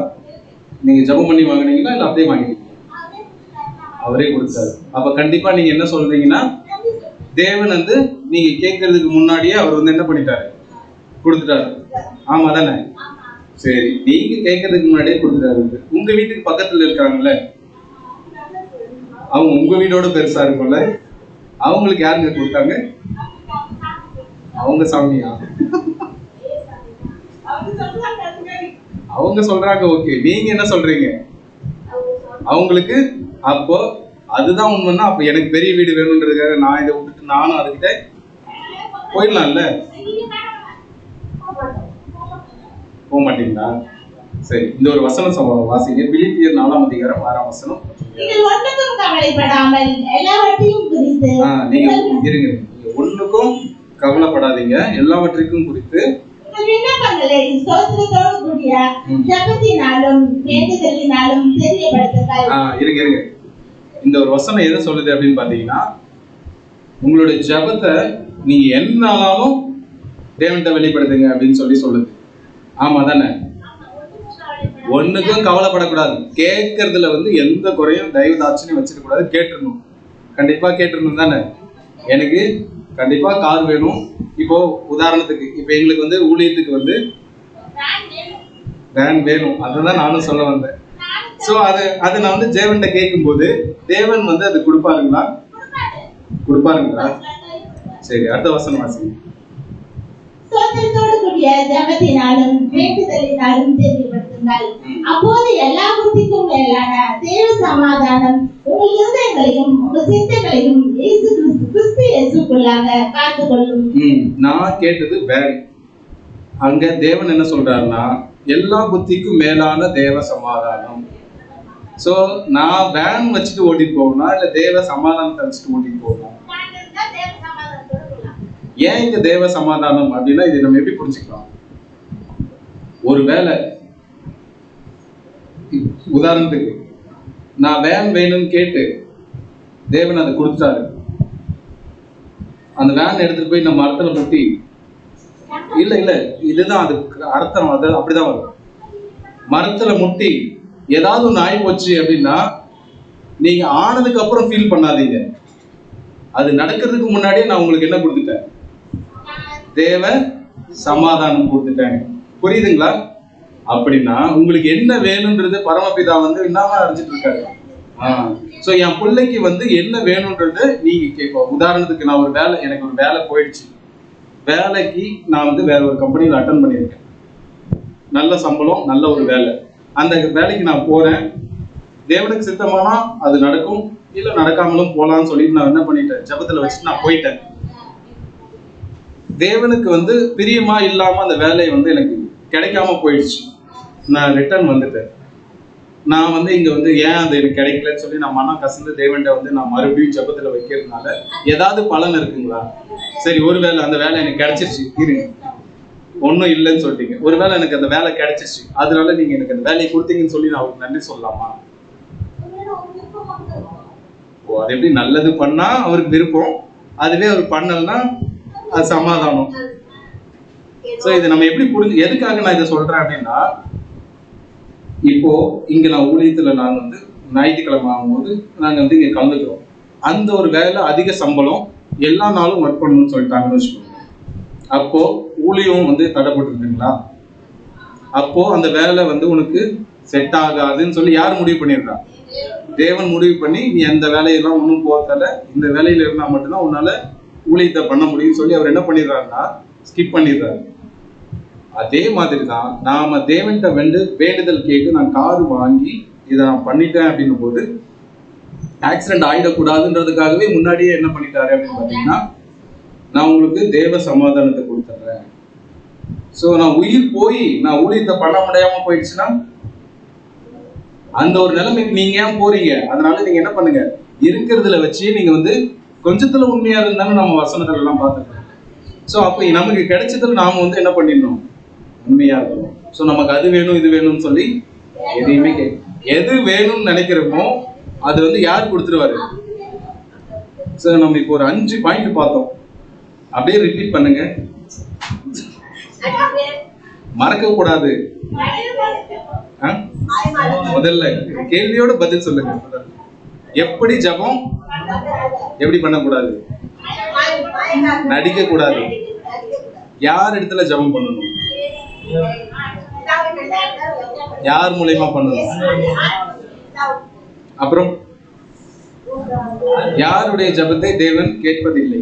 நீங்க ஜெபம் பண்ணி வாங்குனீங்களா இல்ல அப்படியே வாங்கிட்டீங்களா? அவரே கொடுத்தாரு. அப்ப கண்டிப்பா நீங்க என்ன சொல்றீங்கன்னா, தேவன் வந்து நீங்க கேட்கறதுக்கு முன்னாடியே அவர் வந்து என்ன பண்ணிட்டாரு? கொடுத்துட்டாரு. ஆமா தானே? சரி, நீங்க கேட்கறதுக்கு முன்னாடியே கொடுத்துட்டாரு. உங்க வீட்டுக்கு பக்கத்துல இருக்காங்கல்ல, அவங்க உங்க வீடோட பெருசா இருக்கும்ல, அவங்களுக்கு யாருங்க கொடுத்தாங்க? அவங்க சாமியா? அவங்க சொல்றாங்க. ஓகே, நீங்க என்ன சொல்றீங்க? அவங்களுக்கு. அப்போ அதுதான் உண்மைன்னா, அப்ப எனக்கு பெரிய வீடு வேணும்ன்றதுக்காக நான் இதை விட்டுட்டு நானும் அதுக்கிட்ட போயிடலாம்ல? போக மாட்டீங்களா? சரி, இந்த ஒரு வசனம் வாசிங்க. பிலிப்பியர் 4ஆம் அதிகாரம் 6ஆம் வசனம். நீங்கள் ஒன்றுக்கும் கவலைப்படாமல் எல்லாவற்றையும் குறித்து நீங்க இருங்க, நீங்க ஒண்ணுக்கும் கவலைப்படாதீங்க, எல்லாவற்றையும் குறித்து விண்ணப்பங்களை ஸ்தோத்திரத்தோடு கூடிய ஜெபத்தினாலும் வேண்டுதலினாலும் தெரியப்படுத்துங்கள். இருங்க, இந்த ஒரு வசனம் எதை சொல்லுது அப்படின்னு பாத்தீங்கன்னா, உங்களுடைய ஜெபத்தை நீங்க என்னாலும் தேவன்கிட்ட வெளிப்படுத்துங்க அப்படின்னு சொல்லி சொல்லுது. ஆமா தானே? ஒண்ணுக்கும் கவலைப்படக்கூடாது. கேட்கறதுல வந்து எந்த குறையும் தயவு தாட்சியம் வச்சிருக்க கூடாது. கேட்டுருணும், கண்டிப்பா கேட்டுருணும் தானே? எனக்கு கண்டிப்பா கார் வேணும். இப்போ உதாரணத்துக்கு இப்போ எங்களுக்கு வந்து ஊழியத்துக்கு வந்து வேன் வேணும், அதுதான் நானும் சொல்ல வந்தேன். ஸோ அதை நான் வந்து தேவன்கிட்ட கேட்கும்போது தேவன் வந்து அது கொடுப்பாருங்களா? சரி, அடுத்த வசனம் வாசிங்க. ஸ்தோத்திரத்தோடு கூடிய ஜெபத்தினாலும் வேண்டுதலினாலும் தெரியப்படுத்துங்கள். அப்போது எல்லா புத்திக்கும் மேலான தேவ சமாதானம் உங்கள் இருதயங்களையும் உங்கள் சிந்தைகளையும் கிறிஸ்து இயேசுக்குள்ளாக காத்துக்கொள்ளும். நான் கேட்டது வேன். அங்க தேவன் என்ன சொல்றாருன்னா, எல்லா புத்திக்கும் மேலான தேவ சமாதானம். சோ நான் வேன் வச்சுட்டு ஓட்டிட்டு போகணும் இல்ல தேவ சமாதானத்தை வச்சுட்டு ஓட்டிட்டு போகணும்? ஏன் இங்க தேவ சமாதானம் அப்படின்னா, இது நம்ம எப்படி புரிஞ்சுக்கலாம்? ஒருவேளை உதாரணத்துக்கு நான் வேன் வேணும்னு கேட்டு தேவன் அதை கொடுத்துட்டாரு, அந்த வேன் எடுத்துட்டு போய் நம்ம மரத்துல முட்டி, இல்ல இதுதான் அது அர்த்தம், அது அப்படிதான் வரும். மரத்துல முட்டி ஏதாவது ஒண்ணு ஆகி போச்சு அப்படின்னா நீங்க ஆனதுக்கு அப்புறம் ஃபீல் பண்ணாதீங்க. அது நடக்கிறதுக்கு முன்னாடியே நான் உங்களுக்கு என்ன கொடுத்துட்டேன்? தேவ சமாதானம் கொடுத்துட்டேன். புரியுதுங்களா? அப்படின்னா உங்களுக்கு என்ன வேணும்ன்றது பரமபிதா வந்து என்னவா அறிஞ்சிட்டு இருக்காரு. சோ என் பிள்ளைக்கு வந்து என்ன வேணும்ன்றது நீங்க கேட்போம். உதாரணத்துக்கு நான் எனக்கு ஒரு வேலை போயிடுச்சு. வேலைக்கு நான் வந்து வேற ஒரு கம்பெனியில் அட்டன் பண்ணியிருக்கேன். நல்ல சம்பளம், நல்ல ஒரு வேலை. அந்த வேலைக்கு நான் போறேன். தேவனுக்கு சித்தமானா அது நடக்கும், இல்ல நடக்காமலும் போலான்னு சொல்லிட்டு நான் என்ன பண்ணிட்டேன், ஜெபத்துல வச்சுட்டு நான் போயிட்டேன். தேவனுக்கு வந்து பிரியமா இல்லாம அந்த வேலை வந்து எனக்கு கிடைக்காம போயிடுச்சு. நான் ரிட்டர்ன் வந்துட்டேன். நான் வந்து இங்க வந்து ஏன் அது எனக்கு கிடைக்கலன்னு சொல்லி நான் மனம் கசந்து தேவன்கிட்ட வந்து நான் மறுபடியும் ஜெபத்துல வைக்கிறதுனால ஏதாவது பலன் இருக்குங்களா? சரி, ஒருவேளை அந்த வேலை எனக்கு கிடைச்சிருச்சு, இருங்க, ஒன்றும் இல்லைன்னு சொல்லிட்டீங்க. ஒருவேளை எனக்கு அந்த வேலை கிடைச்சிருச்சு, அதனால நீங்க எனக்கு அந்த வேலையை கொடுத்தீங்கன்னு சொல்லி நான் அவருக்கு நன்றி சொல்லலாமா? அது எப்படி? நல்லது பண்ணா அவருக்கு விருப்பம், அதுவே அவர் பண்ணலன்னா அது சமாதானம். சோ இதை நம்ம எப்படி புரிஞ்சு, எதுக்காக நான் இதை சொல்றேன் அப்படின்னா, இப்போ இங்க நான் ஊழியத்துல நாங்க வந்து ஞாயிற்றுக்கிழமை ஆகும்போது நாங்க வந்து இங்க கலந்துக்கிறோம். அந்த ஒரு வேலை அதிக சம்பளம், எல்லா நாளும் ஒர்க் பண்ணணும்னு சொல்லிட்டாங்கன்னு வச்சுக்கோங்க. அப்போ ஊழியம் வந்து தடைப்பட்டுருக்குங்களா? அப்போ அந்த வேலை வந்து உனக்கு செட் ஆகாதுன்னு சொல்லி யார் முடிவு பண்ணிடுறா? தேவன் முடிவு பண்ணி, நீ அந்த வேலையெல்லாம் ஒன்றும் போகிறதால இந்த வேலையில இருந்தால் மட்டும்தான் உன்னால ஊழியத்தை பண்ண முடியும்னு சொல்லி அவர் என்ன பண்ணிடுறாருன்னா ஸ்கிப் பண்ணிடுறாரு. அதே மாதிரி தான் நாம தேவன்கிட்ட வேண்டுதல் கேட்டு நான் கார் வாங்கி இதை நான் பண்ணிட்டேன் அப்படின்னும் போது ஆக்சிடென்ட் ஆகிடக்கூடாதுன்றதுக்காகவே முன்னாடியே என்ன பண்ணிட்டாரு அப்படின்னு பார்த்தீங்கன்னா நான் உங்களுக்கு தேவ சமாதானத்தை கொடுத்துட்றேன். ஸோ நான் உயிர் போய் நான் ஊழியத்தை பண்ண முடியாம போயிடுச்சுன்னா அந்த ஒரு நிலைமைக்கு நீங்க ஏன் போறீங்க? அதனால நீங்க என்ன பண்ணுங்க, இருக்கிறதுல வச்சு நீங்க வந்து கொஞ்சத்துல உண்மையா இருந்தாலும் நம்ம வசனத்துல எல்லாம் பார்த்துருக்கோம். ஸோ அப்போ நமக்கு கிடைச்சதுல நாம வந்து என்ன பண்ணிடணும், உண்மையா இருக்கணும். ஸோ நமக்கு அது வேணும் இது வேணும்னு சொல்லி எதையுமே எது வேணும்னு நினைக்கிறோமோ அது வந்து யார் கொடுத்துருவாரு? ஸோ நம்ம இப்போ ஒரு 5 பாயிண்ட் பார்த்தோம், அப்படியே ரிப்பீட் பண்ணுங்க, மறக்க கூடாது. முதல்ல கேள்வியோட பதில் சொல்லுங்க. எப்படி ஜெபம், எப்படி பண்ணக்கூடாது, நடிக்க கூடாது, யார் இடத்துல ஜெபம் பண்ணணும், யார் மூலமா பண்ணணும், அப்புறம் யாருடைய ஜெபத்தை தேவன் கேட்பதில்லை,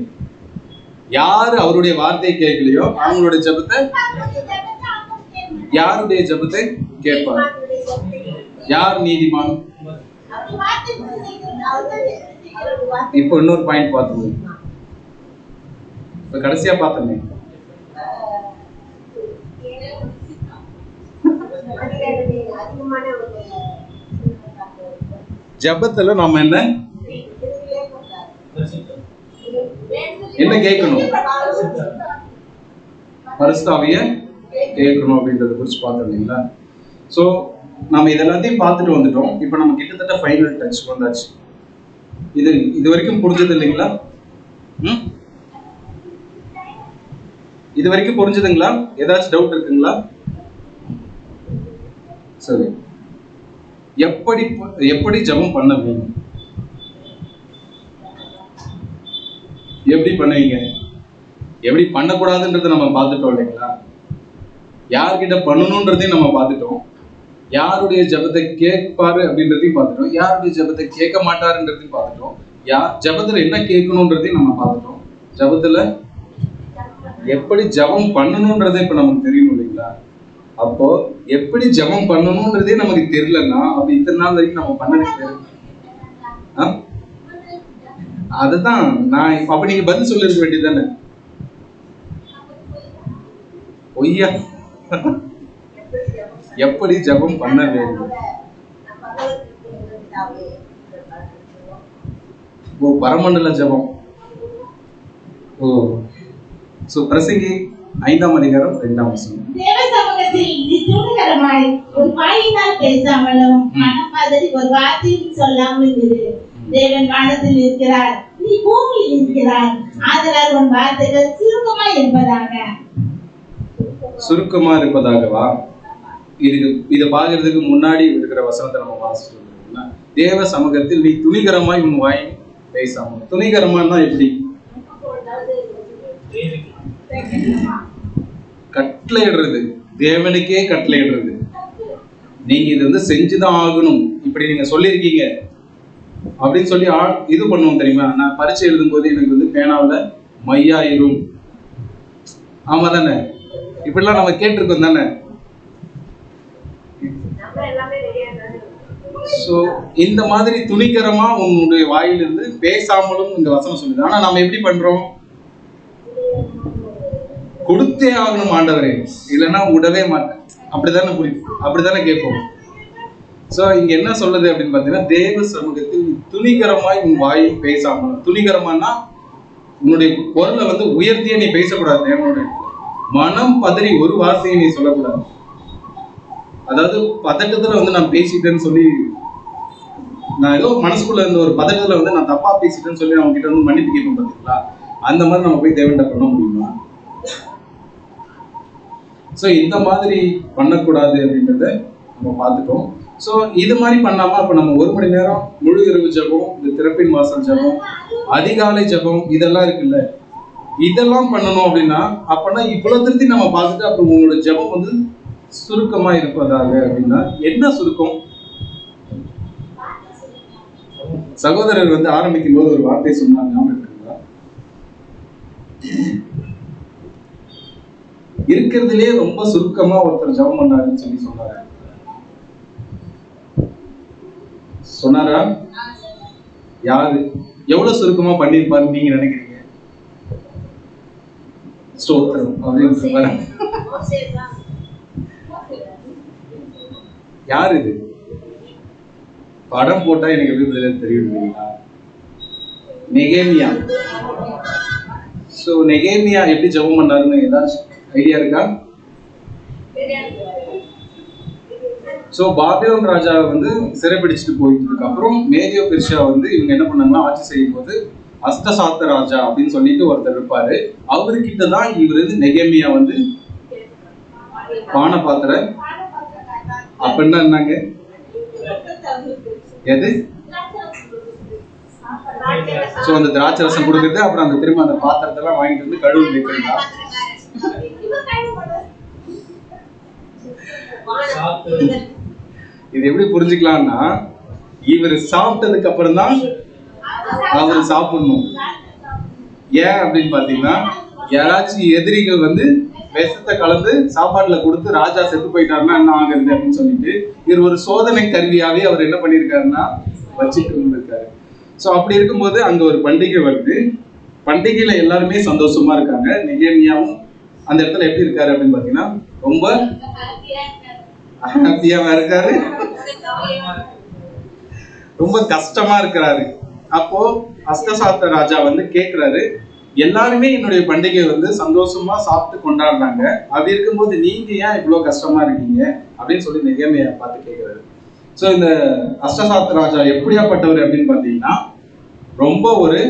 யாரு அவருடைய வார்த்தையை கேட்கலையோ அவங்களுடைய ஜெபத்தை, யாருடைய ஜெபத்தை கேட்பார், யார் நீதிமான். இப்போ இன்னொரு பாயிண்ட் பார்த்தோம், இப்ப கடைசியா பார்த்தோமே, ஜெபத்துல நாம என்ன கேட்கணும், பரிசுத்த ஆவியை கேட்கணும் அப்படின்றத குறிச்சு பார்த்தோம் இல்லைங்களா? ஸோ நம்ம இதெல்லாத்தையும் பார்த்துட்டு வந்துட்டோம். இப்போ நம்ம கிட்டத்தட்ட ஃபைனல் டச் வந்தாச்சு. இது வரைக்கும் புரிஞ்சது இல்லைங்களா? இது வரைக்கும் புரிஞ்சதுங்களா? ஏதாச்சும் டவுட் இருக்குங்களா? சரி, எப்படி ஜெபம் பண்ண வேணும், எப்படி பண்ணுவீங்க, எப்படி பண்ணக்கூடாதுன்றதை நம்ம பார்த்துட்டோம் இல்லைங்களா? யார்கிட்ட பண்ணணுன்றதையும் நம்ம பார்த்துட்டோம், யாருடைய ஜெபத்தை கேட்பாரு அப்படின்றதையும் பார்த்துட்டோம், யாருடைய ஜெபத்தை கேட்க மாட்டாருன்றதையும் பார்த்துட்டோம், ஜெபத்துல என்ன கேட்கணுன்றதையும் நம்ம பார்த்துட்டோம். ஜெபத்துல எப்படி ஜெபம் பண்ணணுன்றதை இப்ப நமக்கு தெரியணும் இல்லைங்களா? அப்போ எப்படி ஜெபம் பண்ணணும்ன்றதே நமக்கு தெரியலன்னா அப்ப இத்தனை நாள் வரைக்கும் நம்ம பண்ணவே தெரியல. அதுதான் நான் அப்ப நீங்க பதில் சொல்லிருக்க வேண்டியதானே, பொய்யா? எப்படி ஜெபம் பண்ண வேண்டும்? ஓ, பரமண்டல ஜெபம். ஓ, சோ பிரசங்கி 5ஆம் அதிகாரம் 2ஆம் வசனம். தேவ சமூகத்தில் நீ துணிகரமாய் ஒரு வாயினால் பேசாமலும் மனமாதிரி ஒரு வார்த்தையும் சொல்லாமல் இரு. தேவன் வானத்தில் இருக்கிறார், நீ பூமியில் இருக்கிறார், ஆதலால் உன் வார்த்தைகள் சுருக்கமாய் இருப்பதாக. சுருக்கமா இருப்பதாகவா? இதை பார்க்கறதுக்கு முன்னாடி இருக்கிற வசனத்தை நம்ம வாசிச்சோம்னா, தேவ சமூகத்தில் நீ துணிகரமாய் உன் வாய் பேசாமல். துணிகரமானா எப்படி? கட்டளையிடுறது, தேவனுக்கே கட்டளையிடுறது. நீங்க இது வந்து செஞ்சுதான் ஆகணும், இப்படி நீங்க சொல்லியிருக்கீங்க அப்படின்னு சொல்லி இது பண்ணுவோம் தெரியுமா? நான் பரீட்சை எழுதும் போது எனக்கு வந்து பேனாவில் மையாயிரும், ஆமா தானே? இப்படிலாம் நம்ம கேட்டிருக்கோம் தானே? சோ இந்த மாதிரி துணிகரமா உன்னுடைய வாயிலிருந்து பேசாமலும் இந்த வசனம் சொல்லுது. ஆனா நம்ம எப்படி பண்றோம்? கொடுத்தே ஆகணும் ஆண்டவரே, இல்லைன்னா விடவே மாட்டேன், அப்படித்தானே புரியும், அப்படித்தானே கேட்போம். சோ இங்க என்ன சொல்லுது அப்படின்னு பாத்தீங்கன்னா, தேவ சமூகத்தில் துணிகரமாய் உன் வாயில் பேசாமல். துணிகரமானா உன்னுடைய பொருளை வந்து உயர்த்தியே நீ பேசக்கூடாது. தேவனுடைய மனம் பதறி ஒரு வார்த்தையை நீ சொல்லக்கூடாது. அதாவது பதட்டத்துல வந்து நான் பேசிட்டேன்னு சொல்லி, நான் ஏதோ மனசுக்குள்ள இருந்த ஒரு பதட்டத்துல வந்து நான் தப்பா பேசிட்டேன்னு சொல்லி அவங்க கிட்ட வந்து மன்னிப்பு கேட்போம் பாத்தீங்களா? அந்த மாதிரி நம்ம போய் தேவன்கிட்ட பண்ண முடியுமா? ஸோ இந்த மாதிரி பண்ணக்கூடாது அப்படின்றத நம்ம பார்த்துட்டோம். ஸோ இது மாதிரி பண்ணாம அப்போ நம்ம 1 மணி நேரம் முழு இரவு ஜெபம், இந்த திறப்பின் வாசல் ஜெபம், அதிகாலை ஜெபம், இதெல்லாம் இருக்குல்ல, இதெல்லாம் பண்ணணும் அப்படின்னா அப்பனா இவ்வளவு திருத்தி நம்ம பார்த்துட்டு அப்புறம் உங்களோட ஜெபம் வந்து சுருக்கமா இருப்பதாக அப்படின்னா என்ன சுருக்கம்? சகோதரர் வந்து ஆரம்பிக்கும் போது ஒரு வார்த்தை சொன்னாங்க, இருக்கிறதுலே ரொம்ப சுருக்கமா ஒருத்தர் ஜெபம் பண்ணாருன்னு சொல்லி சொன்னாரா? யாரு எவ்வளவு சுருக்கமா பண்ணிருப்பாரு நீங்க நினைக்கிறீங்க? ஸ்தோத்திரம் அப்படின்னு யார் இது? படம் போட்டா எனக்கு எப்படி தெரியும் இல்லைங்களா? நெகேமியா. சோ நெகேமியா எப்படி ஜெபம் பண்ணாருன்னு ஏதாச்சும் ஐடியா இருக்கா? சோ பாபிலோன் ராஜா வந்து சிறைபிடிச்சிட்டு போயிட்டு அப்புறம் மேதியோ பெர்ஷியா வந்து இவங்க என்ன பண்ணாங்கன்னா ஆட்சி செய்யும் போது அஸ்தசாத்த ராஜா அப்படின்னு சொல்லிட்டு ஒருத்தர் இருப்பாரு. அவர்கிட்ட தான் இவர் நெகேமியா வந்து பான பாத்திர அப்படின்னா என்னங்க எது? சோ அந்த திராட்சை ரசம் கொடுக்குறது, அப்புறம் அந்த திரும்ப அந்த பாத்திரத்தெல்லாம் வாங்கிட்டு வந்து கழுவு வைக்கிறீங்களா? இது எப்படி புரிஞ்சுக்கலாம்னா, இவர் சாப்பிட்டதுக்கு அப்புறம் தான் அவர் சாப்பிடணும். ஏன் அப்படின்னு பாத்தீங்கன்னா, யாராச்சும் எதிரிகள் வந்து விஷத்தை கலந்து சாப்பாட்டுல கொடுத்து ராஜா செத்து போயிட்டாருன்னா என்ன ஆகுறது அப்படின்னு சொல்லிட்டு இவர் ஒரு சோதனை கருவியாவே அவர் என்ன பண்ணிருக்காருன்னா வச்சுட்டு இருந்திருக்காரு. சோ அப்படி இருக்கும்போது அங்க ஒரு பண்டிகை வருது. பண்டிகையில எல்லாருமே சந்தோஷமா இருக்காங்க. நெகேமியாவும் அந்த இடத்துல எப்படி இருக்காரு அப்படின்னு பாத்தீங்கன்னா ரொம்ப ஹாப்பியாவா இருக்காரு, ரொம்ப கஷ்டமா இருக்கிறாரு. அப்போ அஸ்தசாத்த ராஜா வந்து கேக்குறாரு, எல்லாருமே என்னுடைய பண்டிகை வந்து சந்தோஷமா சாப்பிட்டு கொண்டாடுறாங்க, அப்படி இருக்கும்போது நீங்க ஏன் இவ்வளவு கஷ்டமா இருக்கீங்க அப்படின்னு சொல்லி நெகேமியா பார்த்து கேக்குறாரு. சோ இந்த அஸ்தசாத்த ராஜா எப்படியாப்பட்டவர் அப்படின்னு பாத்தீங்கன்னா ரொம்ப ஒரு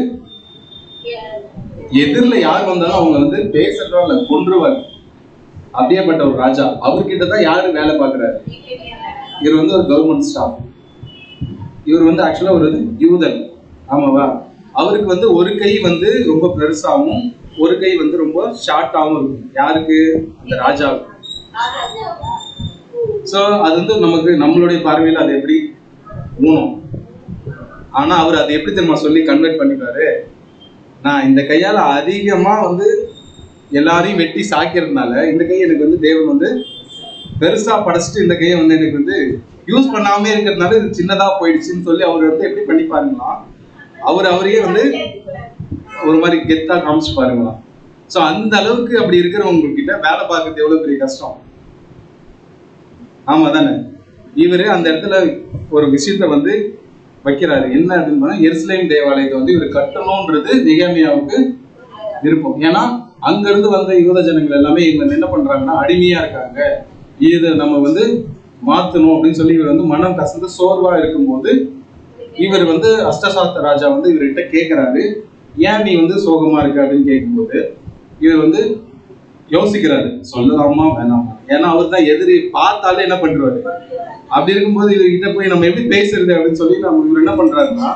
எதிரில யார் வந்தாலும் அவங்க வந்து பேசுறதால கொன்றுவார். அப்படியேப்பட்ட ஒரு ராஜா. அவர்கிட்ட தான் யாரு வேலை பார்க்கிறாரு? இவர் வந்து ஒரு கவர்மெண்ட் ஸ்டாஃப். இவர் வந்து ஆக்சுவலா ஒரு யூதன், ஆமாவா? அவருக்கு வந்து ஒரு கை வந்து ரொம்ப பெருசாகவும் ஒரு கை வந்து ரொம்ப ஷார்ட்டாகவும் இருக்கும். யாருக்கு? அந்த ராஜாவுக்கு. சோ அது வந்து நமக்கு நம்மளுடைய பார்வையில் அது எப்படி ஊனம். ஆனா அவர் அதை எப்படி தெரியுமா சொல்லி கன்வெர்ட் பண்ணிப்பாரு, நான் இந்த கையால அதிகமா வந்து எல்லாரையும் வெட்டி சாக்கிறதுனால இந்த கையை எனக்கு வந்து தேவன் வந்து பெருசா படைச்சிட்டு இந்த கையை வந்து எனக்கு வந்து யூஸ் பண்ணாம இருக்கிறதுனால இது சின்னதா போயிடுச்சுன்னு சொல்லி அவர் வந்து எப்படி பண்ணி பாருங்களா, அவரையே வந்து ஒரு மாதிரி கெத்தா காமிச்சு பாருங்களா. சோ அந்த அளவுக்கு அப்படி இருக்கிறவங்க கிட்ட வேலை பார்க்கறது எவ்வளவு பெரிய கஷ்டம், ஆமா தானே? இவரு அந்த இடத்துல ஒரு விஷயத்த வந்து வைக்கிறாரு. என்ன அப்படின்னு எருசலேம் தேவாலயத்தை வந்து இவர் கட்டணும்ன்றது நெகேமியாவுக்கு விருப்பம். ஏன்னா அங்க இருந்து வந்த யூத ஜனங்கள் எல்லாமே இவங்க என்ன பண்றாங்கன்னா அடிமையா இருக்காங்க, இதை நம்ம வந்து மாத்தணும் அப்படின்னு சொல்லி இவர் வந்து மனம் கசந்து சோர்வா இருக்கும்போது இவர் வந்து அஸ்தசாத்த ராஜா வந்து இவர்கிட்ட கேட்கிறாரு, ஏன் நீ வந்து சோகமா இருக்க அப்படின்னு கேட்கும்போது இவர் வந்து யோசிக்கிறாரு, சொல்லலாமா வேணாமா. ஏன்னா அவர் தான் எதிரி, பார்த்தாலே என்ன பண்றாரு. அப்படி இருக்கும்போது இவர்கிட்ட போய் நம்ம எப்படி பேசுறது அப்படின்னு சொல்லி நம்ம இவர் என்ன பண்றாருன்னா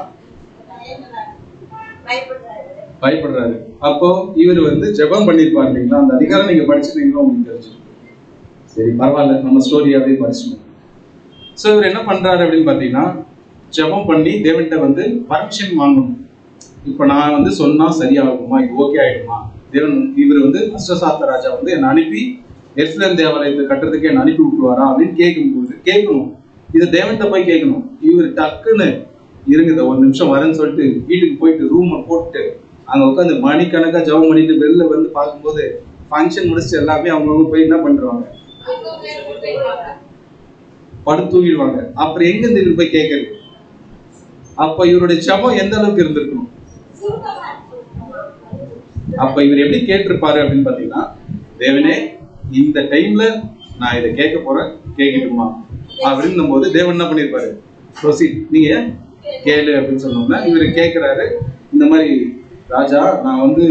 பயப்படுறாரு. அப்போ இவர் வந்து ஜெபம் பண்ணிருப்பாரு இல்லைங்களா, அந்த அதிகாரம் நீங்க படிச்சிருந்தீங்களோ உங்களுக்கு தெரிஞ்சிருக்கும். சரி பரவாயில்ல, நம்ம ஸ்டோரியாவே படிச்சுக்கணும். சோ இவர் என்ன பண்றாரு அப்படின்னு பாத்தீங்கன்னா ஜெபம் பண்ணி தேவன்கிட்ட வந்து பர்மிஷன் வாங்கணும். இப்ப நான் வந்து சொன்னா சரியாகுமா, இது ஓகே ஆயிடுமா? தேவன் இவர் வந்து அஸ்தசாத்த ராஜா வந்து என்னை அனுப்பி எருசலேம் தேவாலயத்தை கட்டுறதுக்கு என்ன அனுப்பி விட்டுருவாரா அப்படின்னு கேட்கும்போது கேட்கணும், இதை தேவன்கிட்ட போய் கேட்கணும். இவர் டக்குன்னு இருங்க ஒரு நிமிஷம் வரேன்னு சொல்லிட்டு வீட்டுக்கு போயிட்டு ரூமை போட்டு அங்க உட்காந்து மணிக்கணக்கா ஜெபம் பண்ணிட்டு வெளில வந்து பார்க்கும்போது ஃபங்க்ஷன் முடிச்சுட்டு எல்லாமே அவங்கவுங்க போய் என்ன பண்றாங்க, படுத்து தூங்கிடுவாங்க. அப்புறம் எங்க இருந்து இவர் போய் கேட்கறது? அப்ப இவருடைய ஜெபம் எந்த அளவுக்கு இருந்திருக்கணும்? அப்ப இவர் எப்படி கேட்டிருப்பாரு அப்படின்னு பாத்தீங்கன்னா, தேவனே இந்த டைம்ல நான் இதை கேட்க போறேன், கேட்கட்டுமா அப்படின்னும் போது தேவன் என்ன பண்ணிருப்பாரு, ப்ரொசீட் நீங்க கேளு அப்படின்னு சொன்னோம்னா இவர் கேட்கிறாரு, இந்த மாதிரி ராஜா நான் வந்து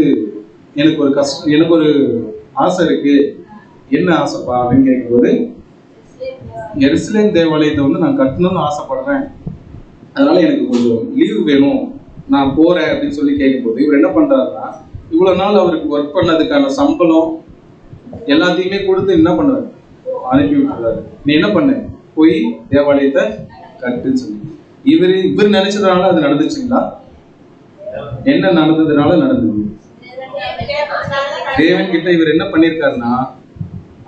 எனக்கு ஒரு கஷ்டம், எனக்கு ஒரு ஆசை இருக்கு, என்ன ஆசைப்பா அப்படின்னு கேட்கும்போது எருசலேம் தேவாலயத்தை வந்து நான் கட்டணும்னு ஆசைப்படுறேன், அதனால எனக்கு கொஞ்சம் லீவு வேணும், நான் போறேன் அப்படின்னு சொல்லி கேட்கும்போது இவர் என்ன பண்றாருன்னா இவ்வளவு நாள் அவருக்கு ஒர்க் பண்ணதுக்கான சம்பளம் எல்லாத்தையுமே கொடுத்து என்ன பண்ணுவாரு, அனுப்பி விட்டுறாரு. நீ என்ன பண்ண, போய் தேவாலயத்தை கட்டுன்னு சொல்லி. இவர் நினைச்சதுனால அது நடந்துச்சுங்களா? என்ன நடந்ததுனால நடந்தது? தேவன் கிட்ட இவர் என்ன பண்ணிருக்காருன்னா,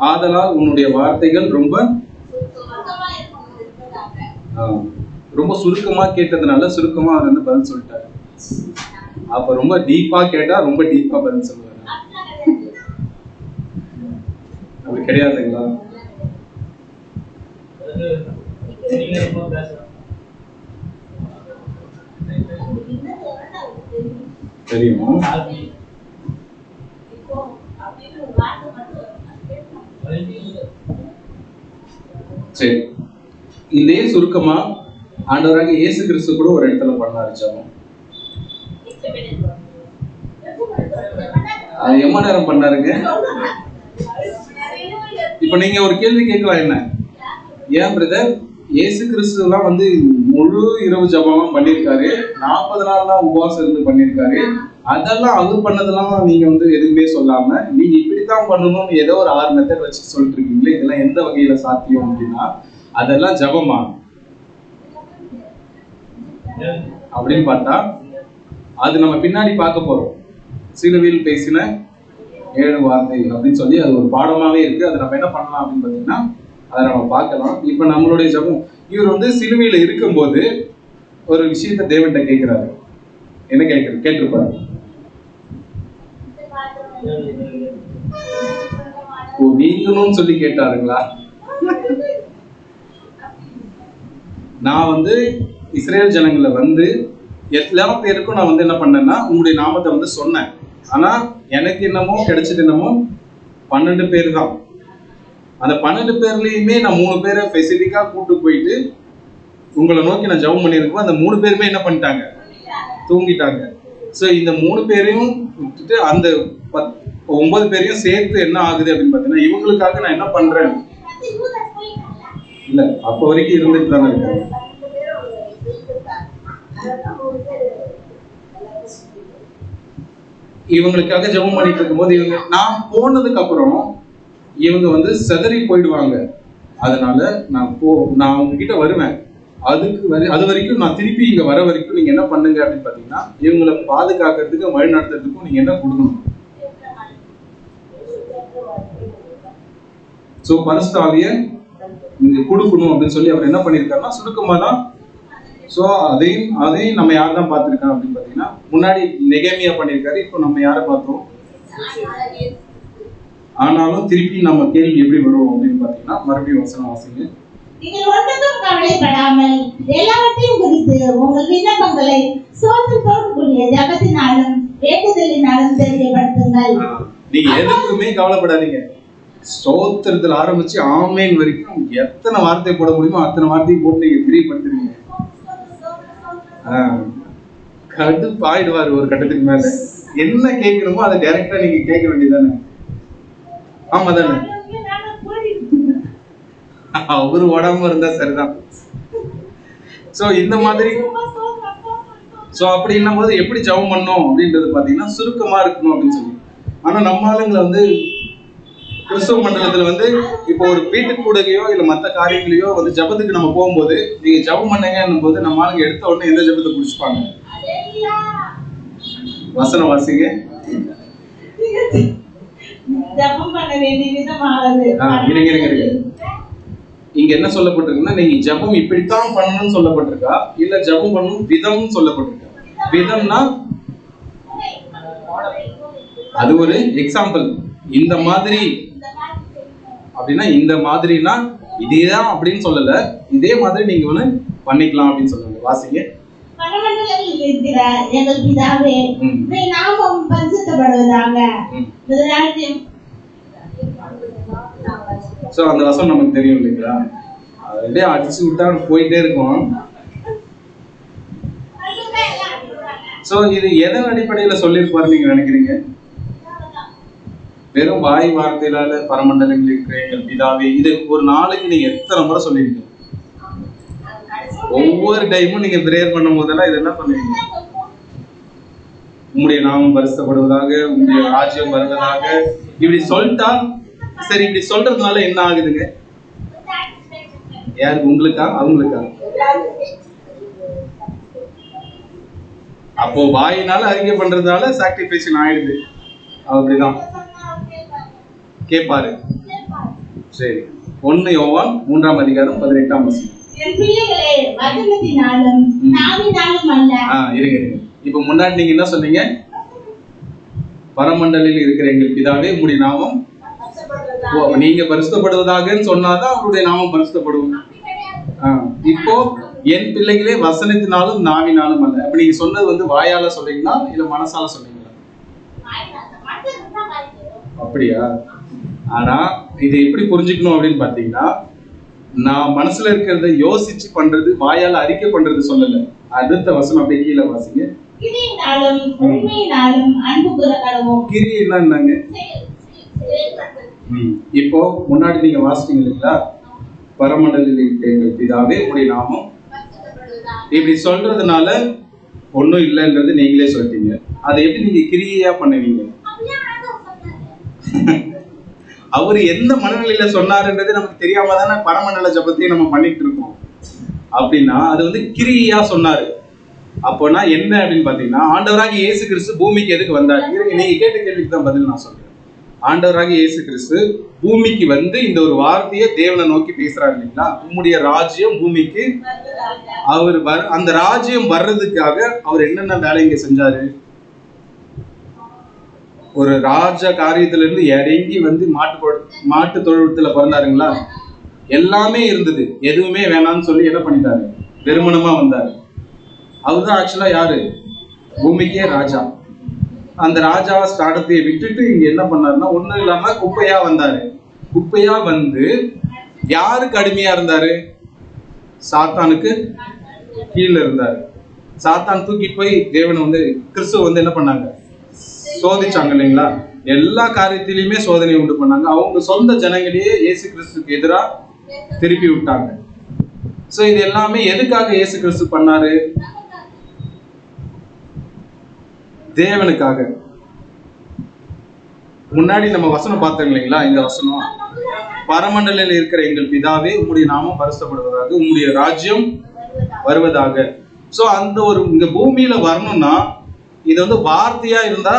ஆதலால் உன்னுடைய வார்த்தைகள் ரொம்ப ரொம்ப சுருக்கமா கேட்டதுனால சுருக்கமா அவர் வந்து பதில் சொல்லிட்டாரு. அப்ப ரொம்ப டீப்பா கேட்டா ரொம்ப டீப்பா பதில் சொல்லுவாரு. அப்படி கிடையாதுங்களா? தெரியுமா? சரி, இதே சுருக்கமா ஆண்டவராக இயேசு கிறிஸ்து கூட ஒரு இடத்துல பண்ணாரு ஜெபம். அது எவ்வளவு நேரம் பண்ணாருங்க? இப்ப நீங்க ஒரு கேள்வி கேட்கலாம், என்ன ஏன் பிரதர் இயேசு கிறிஸ்துலாம் வந்து முழு இரவு ஜெபம்லாம் பண்ணியிருக்காரு, 40 நாள்லாம் உபவாசம் இருந்து பண்ணியிருக்காரு, அதெல்லாம் அவர் பண்ணதெல்லாம் நீங்க வந்து எதுவுமே சொல்லாம நீங்க இப்படித்தான் பண்ணணும்னு ஏதோ ஒரு 6 மெத்தட் வச்சு சொல்லிட்டு இருக்கீங்களே, இதெல்லாம் எந்த வகையில சாத்தியம் அப்படின்னா அதெல்லாம் ஜெபமா அப்படின்னு பார்த்தா அது நம்ம பின்னாடி பார்க்க போறோம். சிலுவையில் பேசின 7 வார்த்தை அப்படின்னு சொல்லி அது ஒரு பாடமாவே இருக்கு. அதை நம்ம என்ன பண்ணலாம் அப்படின்னு பார்த்தீங்கன்னா அதை நம்ம பார்க்கலாம். இப்ப நம்மளுடைய ஜெபம், இவர் வந்து சிலுவையில இருக்கும்போது ஒரு விஷயத்த தேவன்கிட்ட கேட்கிறாரு. என்ன கேட்டிருப்பாரு? நீங்களும் சொல்லி கேட்டாருங்களா? நான் வந்து இஸ்ரேல் ஜனங்களை வந்து எல்லா பேருக்கும் நான் வந்து என்ன பண்ணேன்னா உங்களுடைய நாமத்தை வந்து சொன்னேன். ஆனா எனக்கு என்னமோ கிடைச்சது என்னமோ 12 பேர் தான். அந்த 12 பேர்லயுமே நான் 3 பேரை ஸ்பெசிபிக்கா கூட்டு போயிட்டு உங்களை நோக்கி நான் ஜெபம் பண்ணியிருக்கோம். அந்த 3 பேருமே என்ன பண்ணிட்டாங்க? தூங்கிட்டாங்க. சோ இந்த 3 பேரையும் விட்டுட்டு அந்த 9 பேரையும் சேர்த்து என்ன ஆகுது அப்படின்னு பாத்தீங்கன்னா, இவங்களுக்காக நான் என்ன பண்றேன் இல்ல, அப்ப வரைக்கும் இருந்துட்டு தானே இருக்காங்க. இவங்களுக்காக ஜெபம் பண்ணிட்டு இருக்கும்போது இவங்க நான் போனதுக்கு அப்புறம் இவங்க வந்து சிதறி போயிடுவாங்க. அதனால நான் உங்ககிட்ட வருவேன். அது வரைக்கும் நான் திருப்பி இங்க வர வரைக்கும் நீங்க என்ன பண்ணுங்க அப்படின்னு பாத்தீங்கன்னா, இவங்களை பாதுகாக்கிறதுக்கு வழி நடத்துறதுக்கும் நீங்க என்ன கொடுக்கணும்? சோ பரிசுத்த ஆவியை நீங்க கொடுக்கணும் அப்படின்னு சொல்லி அவர் என்ன பண்ணிருக்காருன்னா சுருக்கமா தான். சோ அதையும் நம்ம யார் தான் பார்த்திருக்கோம் அப்படின்னு பாத்தீங்கன்னா, முன்னாடி நெகேமியா பண்ணிருக்காரு, இப்போ நம்ம யாரை பார்த்தோம்? ஆனாலும் திருப்பி நம்ம கேள்வி எப்படி வரும் அப்படின்னு பாத்தீங்கன்னா, மறுபடியும் வசனம் வாசிங்க. நீங்கள் ஒன்றுக்கும் கவலைப்படாமல் எல்லாவற்றையும் குறித்து உங்கள் விண்ணப்பங்களை சோதத்தோடு கூடிய ஜெபத்தினாலும் வேண்டுதலினாலும் தெரியப்படுத்துங்கள். நீங்க எதுக்குமே கவலைப்படாதீங்க. ஸ்தோத்திரத்துல ஆரம்பிச்சு ஆமேன் வரைக்கும் எத்தனை வார்த்தை போட முடியுமோ அத்தனை வார்த்தையை போட்டு நீங்க தெரியப்படுத்துறீங்க. கடுப்பாயிடுவாரு ஒரு கட்டத்துக்கு மேல. என்ன கேட்கணுமோ அதை டைரக்டா நீங்க கேட்க வேண்டியதானே? ஆமா தானே? அவரு உடம்பு இருந்தா சரிதான். சோ இந்த மாதிரி சோ அப்படின்னும் போது எப்படி ஜெபம் பண்ணணும் அப்படின்றது பாத்தீங்கன்னா சுருக்கமா இருக்கணும் அப்படின்னு சொல்லி. ஆனா நம்ம ஆளுங்களை வந்து கிறிஸ்தவ மண்டலத்துல வந்து இப்போ ஒரு வீட்டுக்கு கூடகையோ இல்ல மற்ற காரியங்களையோ வந்து ஜபத்துக்கு நம்ம போகும்போது நீங்க ஜபம் பண்ணுங்கன்னும் போது நம்ம ஆளுங்க எடுத்த உடனே எந்த ஜபத்தை குடிச்சுப்பாங்க? வசனம் வாசிங்க. ஜபம் பண்ண வேண்டிய விதமானது. இருங்க. இங்க என்ன சொல்லப்பட்டிருக்குன்னா, நீங்க ஜபம் இப்படித்தான் பண்ணணும்னு சொல்லப்பட்டிருக்கா இல்ல ஜபம் பண்ணணும் விதம் சொல்லப்பட்டிருக்கா? விதம்னா அது ஒரு எக்ஸாம்பிள். இந்த மாதிரி அப்படின்னா இந்த மாதிரினா இதேதான் அப்படின்னு சொல்லல, இதே மாதிரி நீங்க ஒண்ணு பண்ணிக்கலாம் அப்படின்னு சொல்லுங்க. வாசிங்க. பரமண்டலத்தில் இருக்கிற எங்கள் பிதாவே, உம்முடைய நாமம் பரிசுத்தப்படுவதாக. சோ அந்த வசனம் நமக்கு தெரியும் இல்லைங்களா? அப்படியே அடிச்சு விட்டா போயிட்டே இருக்கும். சோ இது எதன் அடிப்படையில சொல்லியிருப்பாரு நீங்க நினைக்கிறீங்க? வெறும் வாய் வார்த்தையிலால பரமண்டலங்களில் இருக்கிற எங்கள் பிதாவே, இது ஒரு நாளைக்கு நீங்க எத்தனை முறை சொல்லிருக்கீங்க? ஒவ்வொரு டைமும் நீங்க பிரேயர் பண்ணும் போதெல்லாம் இது என்ன பண்ணுவீங்க? உங்களுடைய நாமம் பரிசுத்தப்படுவதாக, உங்களுடைய ராஜ்யம் வருவதாக, இப்படி சொல்லிட்டா சரி. இப்படி சொல்றதுனால என்ன ஆகுதுங்க? யாருக்கு? உங்களுக்கா அவங்களுக்கா? அப்போ வாயினால அறிக்கை பண்றதுனால சாக்ரிஃபைஸ் ஆயிடுது. அப்படிதான் கேட்பாரு. சரி, 1 யோவான் 3ஆம் அதிகாரம் 18ஆம் வசனம். என் பிள்ளைகளே, வசனத்தினாலும் நாவினாலும் அல்ல. இருங்க. இப்ப முன்னாடி நீங்க என்ன சொன்னீங்க? பரமண்டலில் இருக்கிற எங்கள் பிதாவே, உம்முடைய நாமம் நீங்க பரிசுத்தப்படுவதாகன்னு சொன்னாதான் அவருடைய நாமம் பரிசுத்தப்படும். இப்போ என் பிள்ளைகளே வசனத்தினாலும் நாவினாலும் அல்ல. அப்ப நீங்க சொன்னது வந்து வாயால சொல்றீங்களா இல்ல மனசால சொல்றீங்களா? அப்படியா? ஆனா இதை எப்படி புரிஞ்சுக்கணும் அப்படின்னு பாத்தீங்கன்னா, நான் மனசுல இருக்கிறத யோசிச்சு பண்றது, வாயால அறிக்கை பண்றது சொல்லல. அடுத்த வசனம் அப்படியே கீழே வாசிங்க. கிரியினாலும் உண்மையினாலும் அன்பு கூறக்கடவோம். கிரி என்னன்னாங்க? இப்போ முன்னாடி நீங்க வாசிட்டீங்க இல்லைங்களா? பரமண்டலில் இருக்கிற எங்கள் பிதாவே உம்முடைய நாமம். இப்படி சொல்றதுனால ஒன்றும் இல்லைன்றது நீங்களே சொல்லிட்டீங்க. அதை எப்படி நீங்க கிரியையா பண்ணுவீங்க? அவரு எந்த மனநிலையில சொன்னாருன்றது நமக்கு தெரியாம தானே பரமண்டல ஜபத்தையும் நம்ம பண்ணிட்டு இருக்கோம். அப்படின்னா அது வந்து கிரியா சொன்னாரு. அப்போனா என்ன அப்படின்னு பாத்தீங்கன்னா, ஆண்டவராகிய இயேசு கிறிஸ்து பூமிக்கு எதுக்கு வந்தார்? நீங்க கேட்ட கேள்விக்கு தான் பதில் நான் சொல்றேன். ஆண்டவராகிய இயேசு கிறிஸ்து பூமிக்கு வந்து இந்த ஒரு வார்த்தையை தேவனை நோக்கி பேசுறாரு இல்லைங்களா? உம்முடைய ராஜ்யம் பூமிக்கு அவர் அந்த ராஜ்யம் வர்றதுக்காக அவர் என்னென்ன வேலை இங்க செஞ்சாரு? ஒரு ராஜ காரியத்துல இருந்து இறங்கி வந்து மாட்டு தொழுவத்துல பிறந்தாருங்களா? எல்லாமே இருந்தது, எதுவுமே வேணாம்னு சொல்லி என்ன பண்ணிட்டாரு? வெறுமனமா வந்தாரு. அவர்தான் ஆக்சுவலா யாரு? பூமிக்கே ராஜா. அந்த ராஜா ஸ்தானத்தை விட்டுட்டு இங்க என்ன பண்ணாருன்னா, ஒண்ணும் இல்லாம குப்பையா வந்தாரு. குப்பையா வந்து யாருக்கு அடிமையா இருந்தாரு? சாத்தானுக்கு கீழே இருந்தாரு. சாத்தான் தூக்கிட்டு போய் தேவனை வந்து கிறிஸ்துவ வந்து என்ன பண்ணாங்க? சோதிச்சாங்க இல்லைங்களா? எல்லா காரியத்திலையுமே சோதனை உண்டு பண்ணாங்க. அவங்க சொந்த ஜனங்களையே இயேசு கிறிஸ்துக்கு எதிராக திருப்பி விட்டாங்க. சோ இது எல்லாமே எதுக்காக இயேசு கிறிஸ்து பண்ணாரு? தேவனுக்காக. முன்னாடி நம்ம வசனம் பார்த்தோம் இல்லைங்களா? இந்த வசனம், பரமண்டலில் இருக்கிற எங்கள் பிதாவே உம்முடைய நாமம் பரிசுத்தப்படுவதாக, உம்முடைய ராஜ்யம் வருவதாக. சோ அந்த ஒரு இங்க பூமியில வரணும்னா இது வந்து வார்த்தையா இருந்தா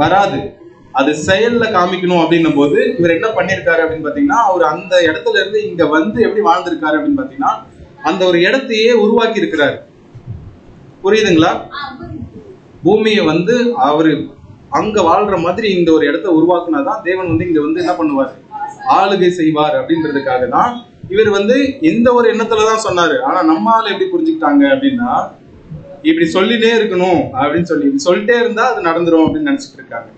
வராது, அது செயல்ல காமிக்கணும். அப்படின்னும் போது இவர் என்ன பண்ணிருக்காரு அப்படின்னு பாத்தீங்கன்னா, அவர் அந்த இடத்துல இருந்து இங்க வந்து எப்படி வாழ்ந்திருக்காரு அப்படின்னு பாத்தீங்கன்னா, அந்த ஒரு இடத்தையே உருவாக்கி இருக்கிறாரு. புரியுதுங்களா? பூமியை வந்து அவரு அங்க வாழ்ற மாதிரி இந்த ஒரு இடத்த உருவாக்குனாதான் தேவன் வந்து இங்க வந்து என்ன பண்ணுவார்? ஆளுகை செய்வார். அப்படின்றதுக்காக தான் இவர் வந்து இந்த ஒரு எண்ணத்துலதான் சொன்னாரு. ஆனா நம்ம ஆள் எப்படி புரிஞ்சுக்கிட்டாங்க அப்படின்னா, இப்படி சொல்லினே இருக்கணும் அப்படின்னு சொல்லி சொல்லிட்டே இருந்தா அது நடந்துரும் அப்படின்னு நினைச்சிட்டு இருக்காங்க.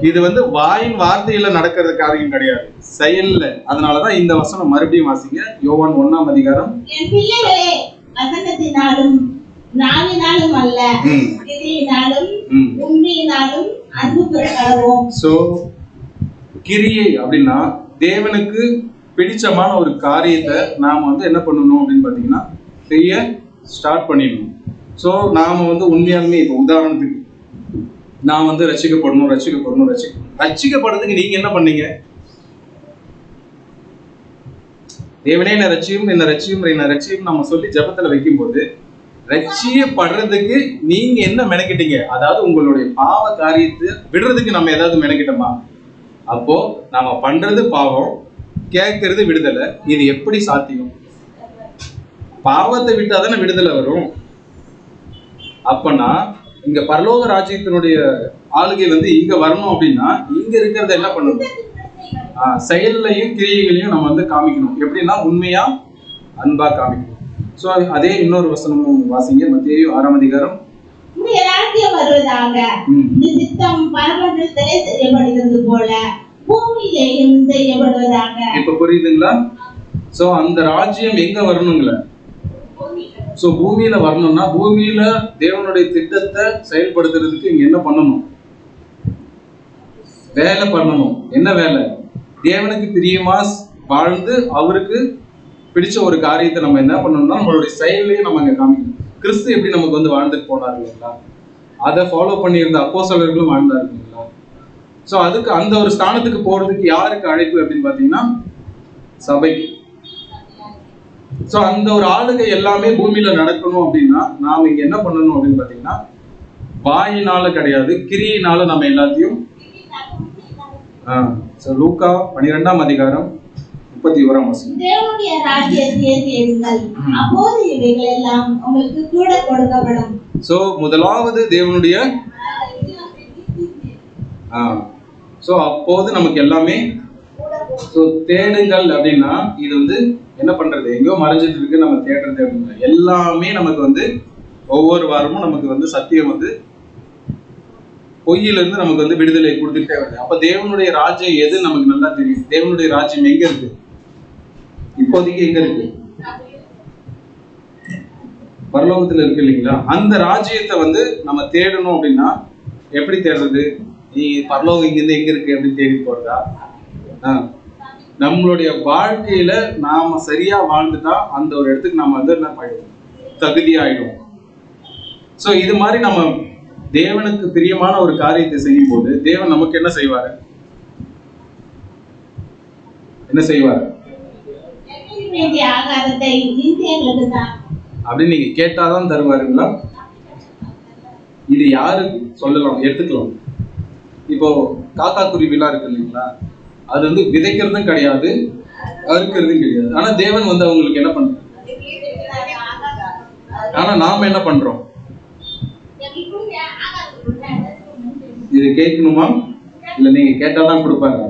இது வந்து வாயின் வார்த்தையில நடக்கிறது காரியம் கிடையாது, செயல்ல. அதனாலதான் இந்த வசனம் மறுபடியும் வாசிங்க. யோவான் 1ஆம் அதிகாரம். என் பிள்ளைகளே, வசனத்தினாலும் நாவினாலும் அல்ல, கிரியினாலும் உண்மையினாலும் அன்பு கூறக்கடவோம். சோ கிரியை அப்படின்னா தேவனுக்கு பிடிச்சமான ஒரு காரியத்தை நாம வந்து என்ன பண்ணணும் அப்படின்னு பாத்தீங்கன்னா, செய்ய ஸ்டார்ட் பண்ணிடணும். சோ நாம வந்து உண்மையாலுமே இப்போ உதாரணத்துக்கு நான் வந்து ரட்சிக்கப்படுறதுக்கு நீங்க என்ன பண்ணீங்க? தேவனே என்ன ரட்சியும் நம்ம சொல்லி ஜபத்துல வைக்கும் போது, ரட்சியப்படுறதுக்கு நீங்க என்ன மெனக்கிட்டீங்க? அதாவது உங்களுடைய பாவ காரியத்தை விடுறதுக்கு நம்ம ஏதாவது மெனக்கிட்டோமா? அப்போ நாம பண்றது பாவம், கேட்கறது விடுதலை. இது எப்படி சாத்தியம்? பாவத்தை விட்டாதானே விடுதலை வரும். அப்பனா இங்க பரலோக ராஜ்யத்தினுடைய ஆளுகை வந்து இங்க வரணும் அப்படின்னா இங்க இருக்கிறத என்ன பண்ணணும்? செயல்லையும் கிரியைகளையும் நம்ம வந்து காமிக்கணும். எப்படின்னா உண்மையா அன்பா காமிக்கணும். சோ அதே இன்னொரு வசனமும் வாசிங்க. மத்தேயு 6ஆம் அதிகாரம். உம்முடைய ராஜ்யம் வருவதாக, உம்முடைய சித்தம் பரமண்டலத்திலே செய்யப்படுகிறது போல பூமியிலேயும் செய்யப்படுவதாக. இப்ப புரியுதுங்களா? சோ அந்த ராஜ்யம் எங்க வரணுங்கள? சோ பூமியில வரணும்னா பூமியில தேவனுடைய திட்டத்தை செயல்படுத்துறதுக்கு இங்க என்ன பண்ணணும்? வேலை பண்ணணும். என்ன வேலை? தேவனுக்கு பிரியமா வாழ்ந்து அவருக்கு பிடிச்ச ஒரு காரியத்தை நம்ம என்ன பண்ணணும்னா நம்மளுடைய செயலையும் நம்ம இங்க காமிக்கணும். கிறிஸ்து எப்படி நமக்கு வந்து வாழ்ந்துட்டு போனாரு இல்லைங்களா? அதை ஃபாலோ பண்ணியிருந்த அப்போஸ்தலர்களும் வாழ்ந்தாரு இல்லைங்களா? சோ அதுக்கு அந்த ஒரு ஸ்தானத்துக்கு போறதுக்கு யாருக்கு அழைப்பு அப்படின்னு பாத்தீங்கன்னா, சபைக்கு. சோ அந்த ஒரு ஆளுகை எல்லாமே பூமியில நடக்கணும் அப்படின்னா நாம இங்க என்ன பண்ணணும் அப்படின்னு பாத்தீங்கன்னா, வாயினால கிடையாது, கிரியினால நம்ம எல்லாத்தையும். லூக்கா 12ஆம் அதிகாரம் 31ஆம் வசனம். தேவனுடைய ராஜ்யத்தை தேடுங்கள், அப்போது இவைகள் எல்லாம் உங்களுக்கு கூட கொடுக்கப்படும். சோ முதலாவது தேவனுடைய ஸோ அப்போது நமக்கு எல்லாமே ஸோ தேடுங்கள் அப்படின்னா இது வந்து என்ன பண்றது, எங்கேயோ மறைஞ்சிட்டு இருக்கு, நம்ம தேடுறது அப்படின்னா எல்லாமே நமக்கு வந்து ஒவ்வொரு வாரமும் நமக்கு வந்து சத்தியம் வந்து பொய்யிலிருந்து நமக்கு வந்து விடுதலை கொடுத்துட்டே வருது. அப்ப தேவனுடைய ராஜ்யம் எது நமக்கு நல்லா தெரியும். தேவனுடைய ராஜ்யம் எங்க இருக்கு, இப்போதைக்கு எங்க இருக்கு, பரலோகத்துல இருக்கு இல்லைங்களா. அந்த ராஜ்யத்தை வந்து நம்ம தேடணும் அப்படின்னா எப்படி தேடுறது, நீ பரலோகம் இங்கிருந்து எங்க இருக்கு அப்படின்னு தேடி போறதா, நம்மளுடைய வாழ்க்கையில நாம சரியா வாழ்ந்துட்டா அந்த ஒரு இடத்துக்கு நாம வந்து என்ன ஆயிடும், தகுதி ஆயிடும். சோ இது மாதிரி நம்ம தேவனுக்கு பிரியமான ஒரு காரியத்தை செய்யும் போது தேவன் நமக்கு என்ன செய்வாரு, என்ன செய்வாரு அப்படின்னு நீங்க கேட்டாதான் தருவாருங்களா. இது யாரு சொல்லலாம், எடுத்துக்கலாம். இப்போ காக்கா குருவிலாம் இருக்கு இல்லைங்களா, அது வந்து விதைக்கிறதும் கிடையாது, அறுக்கிறதும் கிடையாது. ஆனா தேவன் வந்து அவங்களுக்கு என்ன பண்ற, ஆனா நாம என்ன பண்றோம், இது கேட்கணுமா இல்ல நீங்க கேட்டாதான் கொடுப்பாங்க.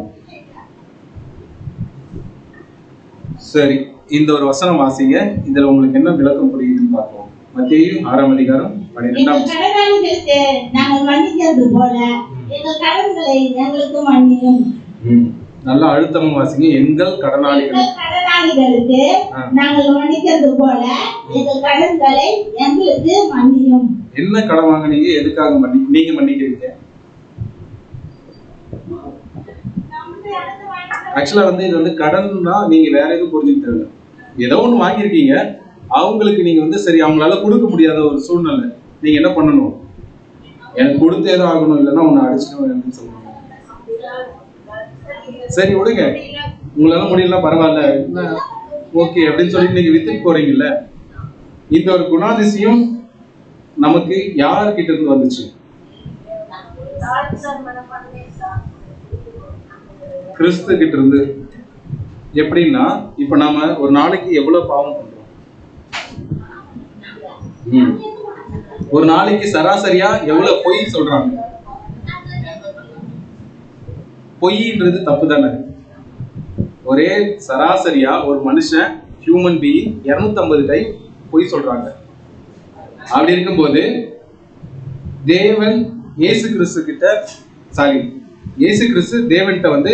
சரி, இந்த ஒரு வசனம் வாசிங்க, இதுல உங்களுக்கு என்ன விளக்கம் புரியுதுன்னு பார்ப்போம். மத்தேயு 6ஆம் அதிகாரம் 12ஆம் நல்லா அழுத்தமா வாசிங்க. எங்கள் கடனாளிகளுக்கு நாங்கள் மன்னிக்கிறது போல எங்கள் கடன்களை எங்களுக்கு மன்னியும். என்ன கடன் வாங்குனீங்க, எதுக்காக நீங்க மன்னிக்கிறீங்க? ஆக்சுவலா வந்து இது வந்து கடன்னா நீங்க வேற எதுவும் புரிஞ்சுக்கிட்டு, ஏதோ ஒண்ணு வாங்கியிருக்கீங்க, அவங்களுக்கு நீங்க வந்து சரி அவங்களால கொடுக்க முடியாத ஒரு சூழ்நிலை, நீங்க என்ன பண்ணணும், எனக்கு கொடுத்தே தான் ஆகணும், இல்லைன்னா உன்னை அடிச்சுட்டு சொல்லணும். சரி விடுங்க, உங்களால முடியல பரவாயில்ல ஓகே அப்படின்னு சொல்லிட்டு நீங்க வித்துட்டு போறீங்கல்ல. இந்த ஒரு குணாதிசயம் நமக்கு யார்கிட்ட இருந்து வந்துச்சு, கிறிஸ்து கிட்ட இருந்து. எப்படின்னா இப்ப நாம ஒரு நாளைக்கு எவ்வளவு பாவம் பண்றோம், ஒரு நாளைக்கு சராசரியா எவ்வளவு பொய் சொல்றாங்க. பொய்ன்றது தப்பு தானே. ஒரே சராசரியா ஒரு மனுஷன் ஹியூமன் பீயிங் 250 டைம் பொய் சொல்றாங்க. அப்படி இருக்கும்போது தேவன் இயேசு கிறிஸ்து தேவன்கிட்ட வந்து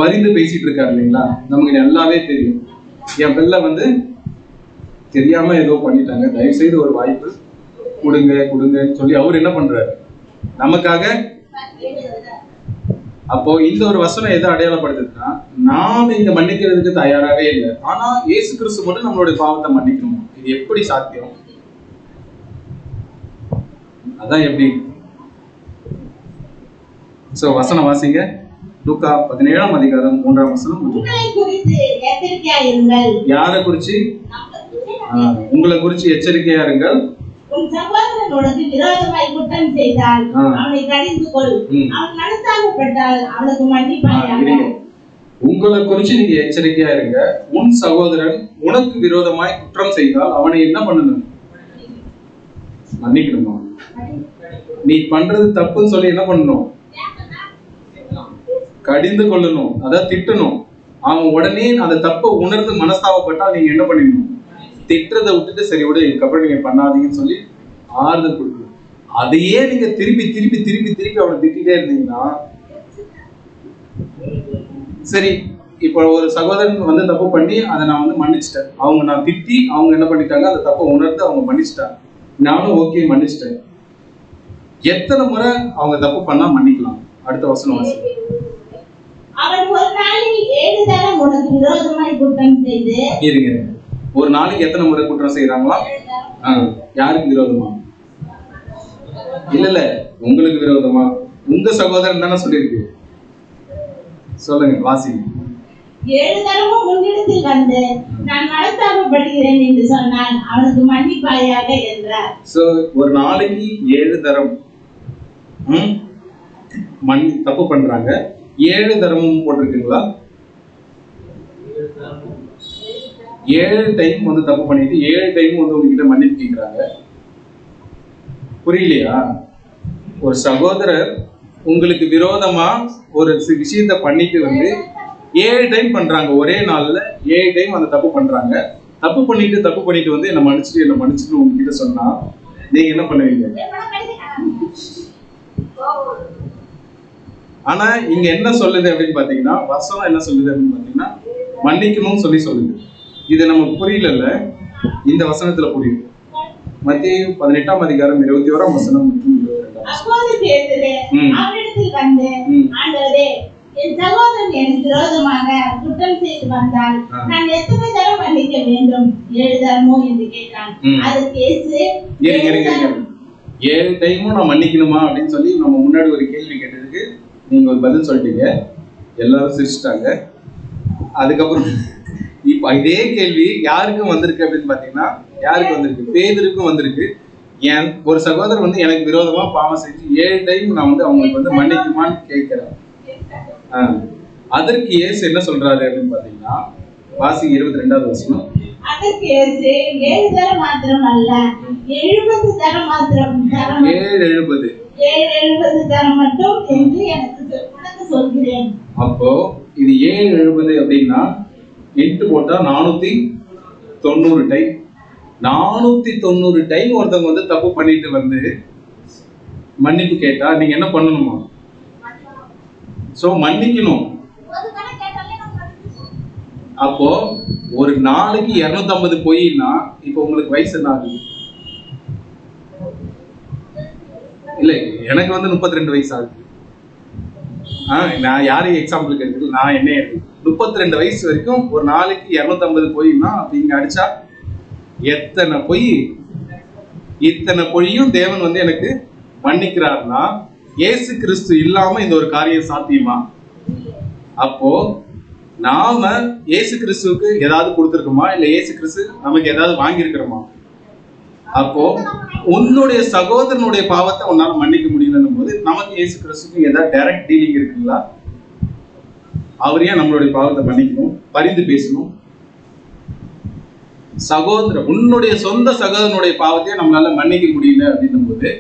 பரிந்து பேசிட்டு இருக்காரு இல்லைங்களா. நமக்கு நல்லாவே தெரியும், என் பிள்ளை வந்து தெரியாம ஏதோ பண்ணிட்டாங்க, தயவு செய்து ஒரு வாய்ப்பு கொடுங்கன்னு சொல்லி அவர் என்ன பண்றாரு நமக்காக. அப்போ இந்த ஒரு வசனம் எதை அடையாளப்படுத்துதுன்னா, நாம இங்க மன்னிக்கிறதுக்கு தயாராகவே இல்லை, ஆனா இயேசு கிறிஸ்து மட்டும் நம்மளுடைய பாவத்தை மன்னிக்கணும். இது எப்படி சாத்தியம், அதான் எப்படி. சோ வசனம் வாசிங்க. லூக்கா 17ஆம் அதிகாரம் 3ஆம் வசனம். யாரை குறிச்சு, உங்களை குறிச்சு எச்சரிக்கையா இருங்கள். உன் சகோதரன் உனக்கு விரோதமாய் குற்றம் செய்தால் அவனை கடிந்து கொள், அவன் மனஸ்தாபப்பட்டால் அவனுக்கு மன்னிப்பாயாக. உங்களை குறிச்சு நீங்க எச்சரிக்கையா இருங்க. உன் சகோதரன் உனக்கு விரோதமாய் குற்றம் செய்தால் அவனை என்ன பண்ணணும், மன்னிக்கணுமா. நீ பண்றது தப்புன்னு சொல்லி என்ன பண்ணணும், கடிந்து கொள்ளணும், அதாவது திட்டணும். அவன் உடனே அந்த தப்பை உணர்ந்து மனஸ்தாபப்பட்டா நீங்க என்ன பண்ணிடணும், திட்டுறதை விட்டுட்டு சரி விட, இதுக்கப்புறம் நீங்க பண்ணாதீங்கன்னு சொல்லி ஆறுதல் கொடுக்கணும். அதையே நீங்க திருப்பி திருப்பி திருப்பி திருப்பி அவனை திட்டிட்டே இருந்தீங்கன்னா, சரி இப்போ ஒரு சகோதரன் வந்து தப்பு பண்ணி அதை நான் வந்து மன்னிச்சிட்டேன், அவங்க நான் திட்டி அவங்க என்ன பண்ணிட்டாங்க, அந்த தப்பை உணர்ந்து அவங்க மன்னிச்சிட்டாங்க, நானும் ஓகே மன்னிச்சிட்டேன். எத்தனை முறை அவங்க தப்பு பண்ணா மன்னிக்கலாம்? அடுத்த வசனம் வாசி. அவன் ஒரு நாளைக்கு 7 தரம் உனக்கு விரோதமாய் குற்றம் செய்து. இருங்க, ஒரு நாளைக்கு எத்தனை முறை குற்றம் செய்யறாங்களா? யாருக்கு விரோதமா? இல்ல உங்களுக்கு விரோதமா? உங்க சகோதரன் தானே சொல்லிருக்கு, சொல்லுங்க வாசிங்க. 7 தரமும் உன்னிடத்தில் வந்து நான் மனஸ்தாபப்படுகிறேன் என்று சொன்னான், அவனுக்கு மன்னிப்பாயாக என்றார். சோ ஒரு நாளைக்கு 7 தரம் தப்பு பண்றாங்க. 7 தரமும் போட்டிருக்குங்களா? 7 டைம் வந்து தப்பு பண்ணிட்டு 7 டைம் வந்து உங்ககிட்ட மன்னிப்பு கேட்கிறாங்க. புரியலையா? ஒரு சகோதரர் உங்களுக்கு விரோதமா ஒரு விஷயத்த பண்ணிட்டு வந்து 7 டைம் பண்றாங்க, ஒரே நாள்ல 7 டைம் அந்த தப்பு பண்றாங்க. தப்பு பண்ணிட்டு வந்து என்ன மன்னிச்சுட்டு உங்ககிட்ட சொன்னா நீங்க என்ன பண்ணுவீங்க? ஆனா இங்க என்ன சொல்லுது அப்படின்னு பாத்தீங்கன்னா, வசனம் என்ன சொல்லுது அப்படின்னு பாத்தீங்கன்னா, மன்னிக்கணும்னு சொல்லுது. இது நமக்கு புரியல, இந்த வசனத்துல புரியுது. மத்தேயு 18ஆம் அதிகாரம் 21ஆம் வசனம் மற்றும் 22ஆம் அப்போது பேதுரு அவரிடத்தில் வந்து, ஆண்டவரே, என் சகோதரன் எனக்கு விரோதமாக குற்றம் செய்து வந்தால் நான் எத்தனை தரம் மன்னிக்க வேண்டும்? 7 தரமோ என்று கேட்டான். அதற்கு இயேசு 7 டைமும் நான் மன்னிக்கணுமா அப்படின்னு சொல்லி நம்ம முன்னாடி ஒரு கேள்வி கேட்டதுக்கு நீங்க ஒரு பதில் சொல்லிட்டீங்க. எல்லாரும் சிரிச்சிட்டாங்க. அதுக்கப்புறம் இப்ப இதே கேள்வி யாருக்கும் வந்திருக்கு அப்படின்னு பாத்தீங்கன்னா, யாருக்கு வந்திருக்கு? பேதுருக்கும் வந்திருக்கு. என் ஒரு சகோதரர் வந்து எனக்கு விரோதமா பாவம் செஞ்சு 7 டைம் நான் வந்து அவங்களுக்கு வந்து மன்னிக்குமான்னு கேட்கிறேன். அதற்கு இயேசு என்ன சொல்றாரு அப்படின்னு பாத்தீங்கன்னா, வாசி 22வது வசனம். அதற்கு இயேசு 7 தரம் மாத்திரம் அல்ல, 70 தரம் மாத்திரம் 70 தரம் மட்டும் என்று எனக்கு சொல்கிறேன். அப்போ இது 770 அப்படின்னா 8 போட்டா 490 டைம். 490 டைம் ஒருத்தவங்க வந்து தப்பு பண்ணிட்டு வந்து மன்னிப்பு கேட்டா நீங்க என்ன பண்ணணுமா? சோ மன்னிக்கணும். அப்போ ஒரு நாளைக்கு 250 பொய்னா இப்போ உங்களுக்கு வயசு என்ன ஆகுது? இல்ல, எனக்கு வந்து 32 வயசு ஆகுது. நான் யாரையும் எக்ஸாம்பிளுக்கு எடுத்து நான் என்ன 32 வயசு வரைக்கும் ஒரு நாளைக்கு 250 பொய்னா நீங்க அடிச்சா எத்தனை பொய்? இத்தனை பொய்யும் தேவன் வந்து எனக்கு மன்னிக்கிறார்னா இயேசு கிறிஸ்து இல்லாம இந்த ஒரு காரியம் சாத்தியமா? அப்போ நாம இயேசு கிறிஸ்துவுக்கு ஏதாவது கொடுத்துருக்கோமா? இல்ல இயேசு கிறிஸ்து நமக்கு ஏதாவது வாங்கியிருக்கிறோமா? அப்போ உன்னுடைய சகோதரனுடைய பாவத்தை உன்னால மன்னிக்க முடியலன்னும் போது நமக்கு இயேசு கிறிஸ்துக்கு ஏதாவது டைரக்ட் டீலிங் இருக்குங்களா? அவர் ஏன் நம்மளுடைய பாவத்தை மன்னிக்கணும், பரிந்து பேசணும்? உன்னுடைய சொந்த சகோதரனுடைய பாவத்தையே நம்மளால மன்னிக்க முடியல அப்படின்னும் போது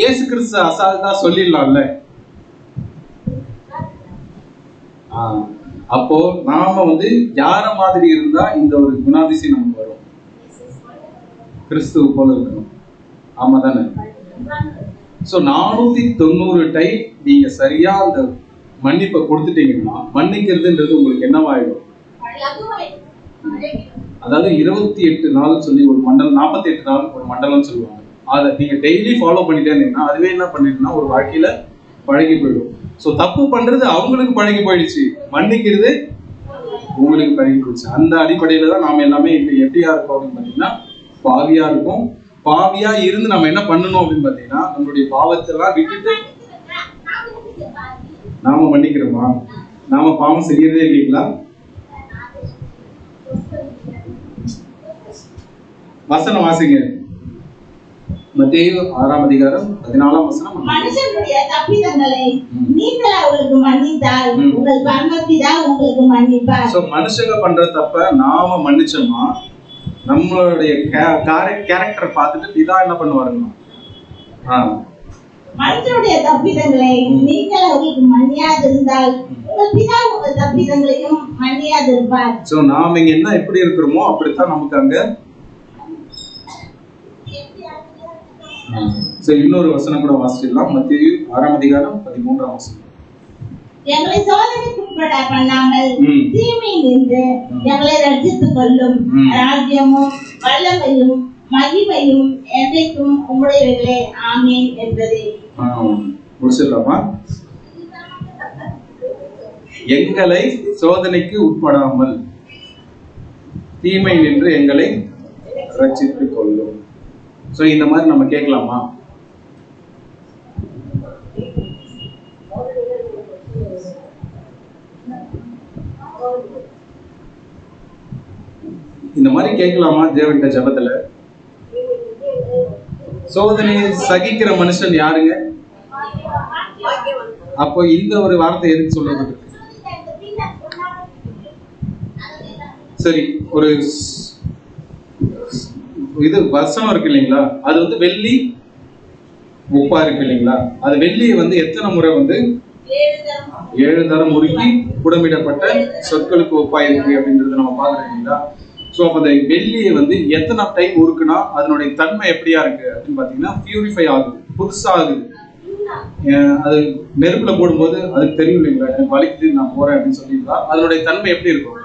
இயேசு கிறிஸ்து அசால்ட்டா சொல்லிடலாம்ல. அப்போ நாம வந்து யார மாதிரி இருந்தா இந்த ஒரு குணாதிசயம் நமக்கு வரும்? கிறிஸ்துவ போல இருக்கணும். ஆமா தானே? சோ 490 டைம் நீங்க சரியா அந்த மன்னிப்பை கொடுத்துட்டீங்கன்னா மன்னிக்கிறதுன்றது உங்களுக்கு என்னவாயிடும்? அதாவது 28 நாள் சொல்லி ஒரு மண்டலம், 48 நாள் ஒரு மண்டலம் சொல்லுவாங்க. அதை நீங்க டெய்லி ஃபாலோ பண்ணிட்டே இருந்தீங்கன்னா அதுவே என்ன பண்ணிட்டுனா ஒரு வாழ்க்கையில பழகி போயிடும். சோ தப்பு பண்றது அவங்களுக்கு பழகி போயிடுச்சு, மன்னிக்கிறது உங்களுக்கு பழகி போயிடுச்சு. அந்த அடிப்படையில தான் நாம எல்லாமே இப்ப எப்படியா இருக்கோம் அப்படின்னு பாத்தீங்கன்னா பாவியா இருக்கும். பாவியா இருந்து நம்ம என்ன பண்ணணும் அப்படின்னு பாத்தீங்கன்னா நம்மளுடைய பாவத்தெல்லாம் விட்டுட்டு நாம மன்னிக்கிறோமா? நாம பாவம் செய்யறதே இல்லைங்களா? வசனம் வாசிங்க. மத்தேயு 6ஆம் அதிகாரம் 14ஆம் வசனம். மனுஷனுடைய தப்பிதங்களை நீங்கள் அவர்களுக்கு மன்னித்தால் உங்கள் பரமபிதா உங்களுக்கு மன்னிப்பார். சோ மனுஷங்க பண்ற தப்ப நாம மன்னிச்சோமா நம்மளுடைய கேரக்டர் பார்த்துட்டு பிதா என்ன பண்ணுவாருன்னா மனுஷனுடைய தப்பிதங்களை நீங்கள் அவர்களுக்கு மன்னியாதிருந்தால் உங்கள் பிதா உங்கள் தப்பிதங்களையும் மன்னியாதிருப்பார். சோ நாம இங்க என்ன எப்படி இருக்கிறோமோ அப்படித்தான் நமக்கு அங்க. இன்னொரு வசனம் கூட வாசிக்கலாம். மத்தேயு 6ஆம் அதிகாரம் 13ஆம் வசனம். எங்களை சோதனைக்கு உட்பட பண்ணாமல் தீமையில் நின்று எங்களை ரட்சித்துக் கொள்ளும். ராஜ்யமும் வல்லமையும் மகிமையும் என்றைக்கும் உம்முடையவைகளே. ஆமென் என்பதே. முடிச்சிடலாமா? எங்களை சோதனைக்கு உட்படாமல் தீமை நின்று எங்களை ரட்சித்துக் கொள்ளும். சோ இந்த மாதிரி நம்ம கேட்கலாமா? இந்த மாதிரி கேட்கலாமா தேவன்கிட்ட ஜெபத்துல? சோதனையை சகிக்கிற மனுஷன் யாருங்க? அப்போ இந்த ஒரு வார்த்தை எதுக்கு சொல்றது? சரி, ஒரு இது வசனம் இருக்கு இல்லைங்களா, அது வந்து வெள்ளி உப்பா இருக்கு இல்லைங்களா? அது வெள்ளியை வந்து எத்தனை முறை வந்து 7 தரம் உருக்கி புடமிடப்பட்ட சொற்களுக்கு ஒப்பா இருக்கு அப்படின்றத நம்ம பாக்குறோம் இல்லைங்களா? ஸோ அப்போ அந்த வெள்ளியை வந்து எத்தனை டைம் உருக்குனா அதனுடைய தன்மை எப்படியா இருக்கு அப்படின்னு பாத்தீங்கன்னா பியூரிஃபை ஆகுது, புதுசா ஆகுது. அது நெருப்புல போடும்போது அதுக்கு தெரியும் இல்லைங்களா, எனக்கு வலிக்குது நான் போறேன் அப்படின்னு சொல்லியிருந்தா அதனுடைய தன்மை எப்படி இருக்கும்?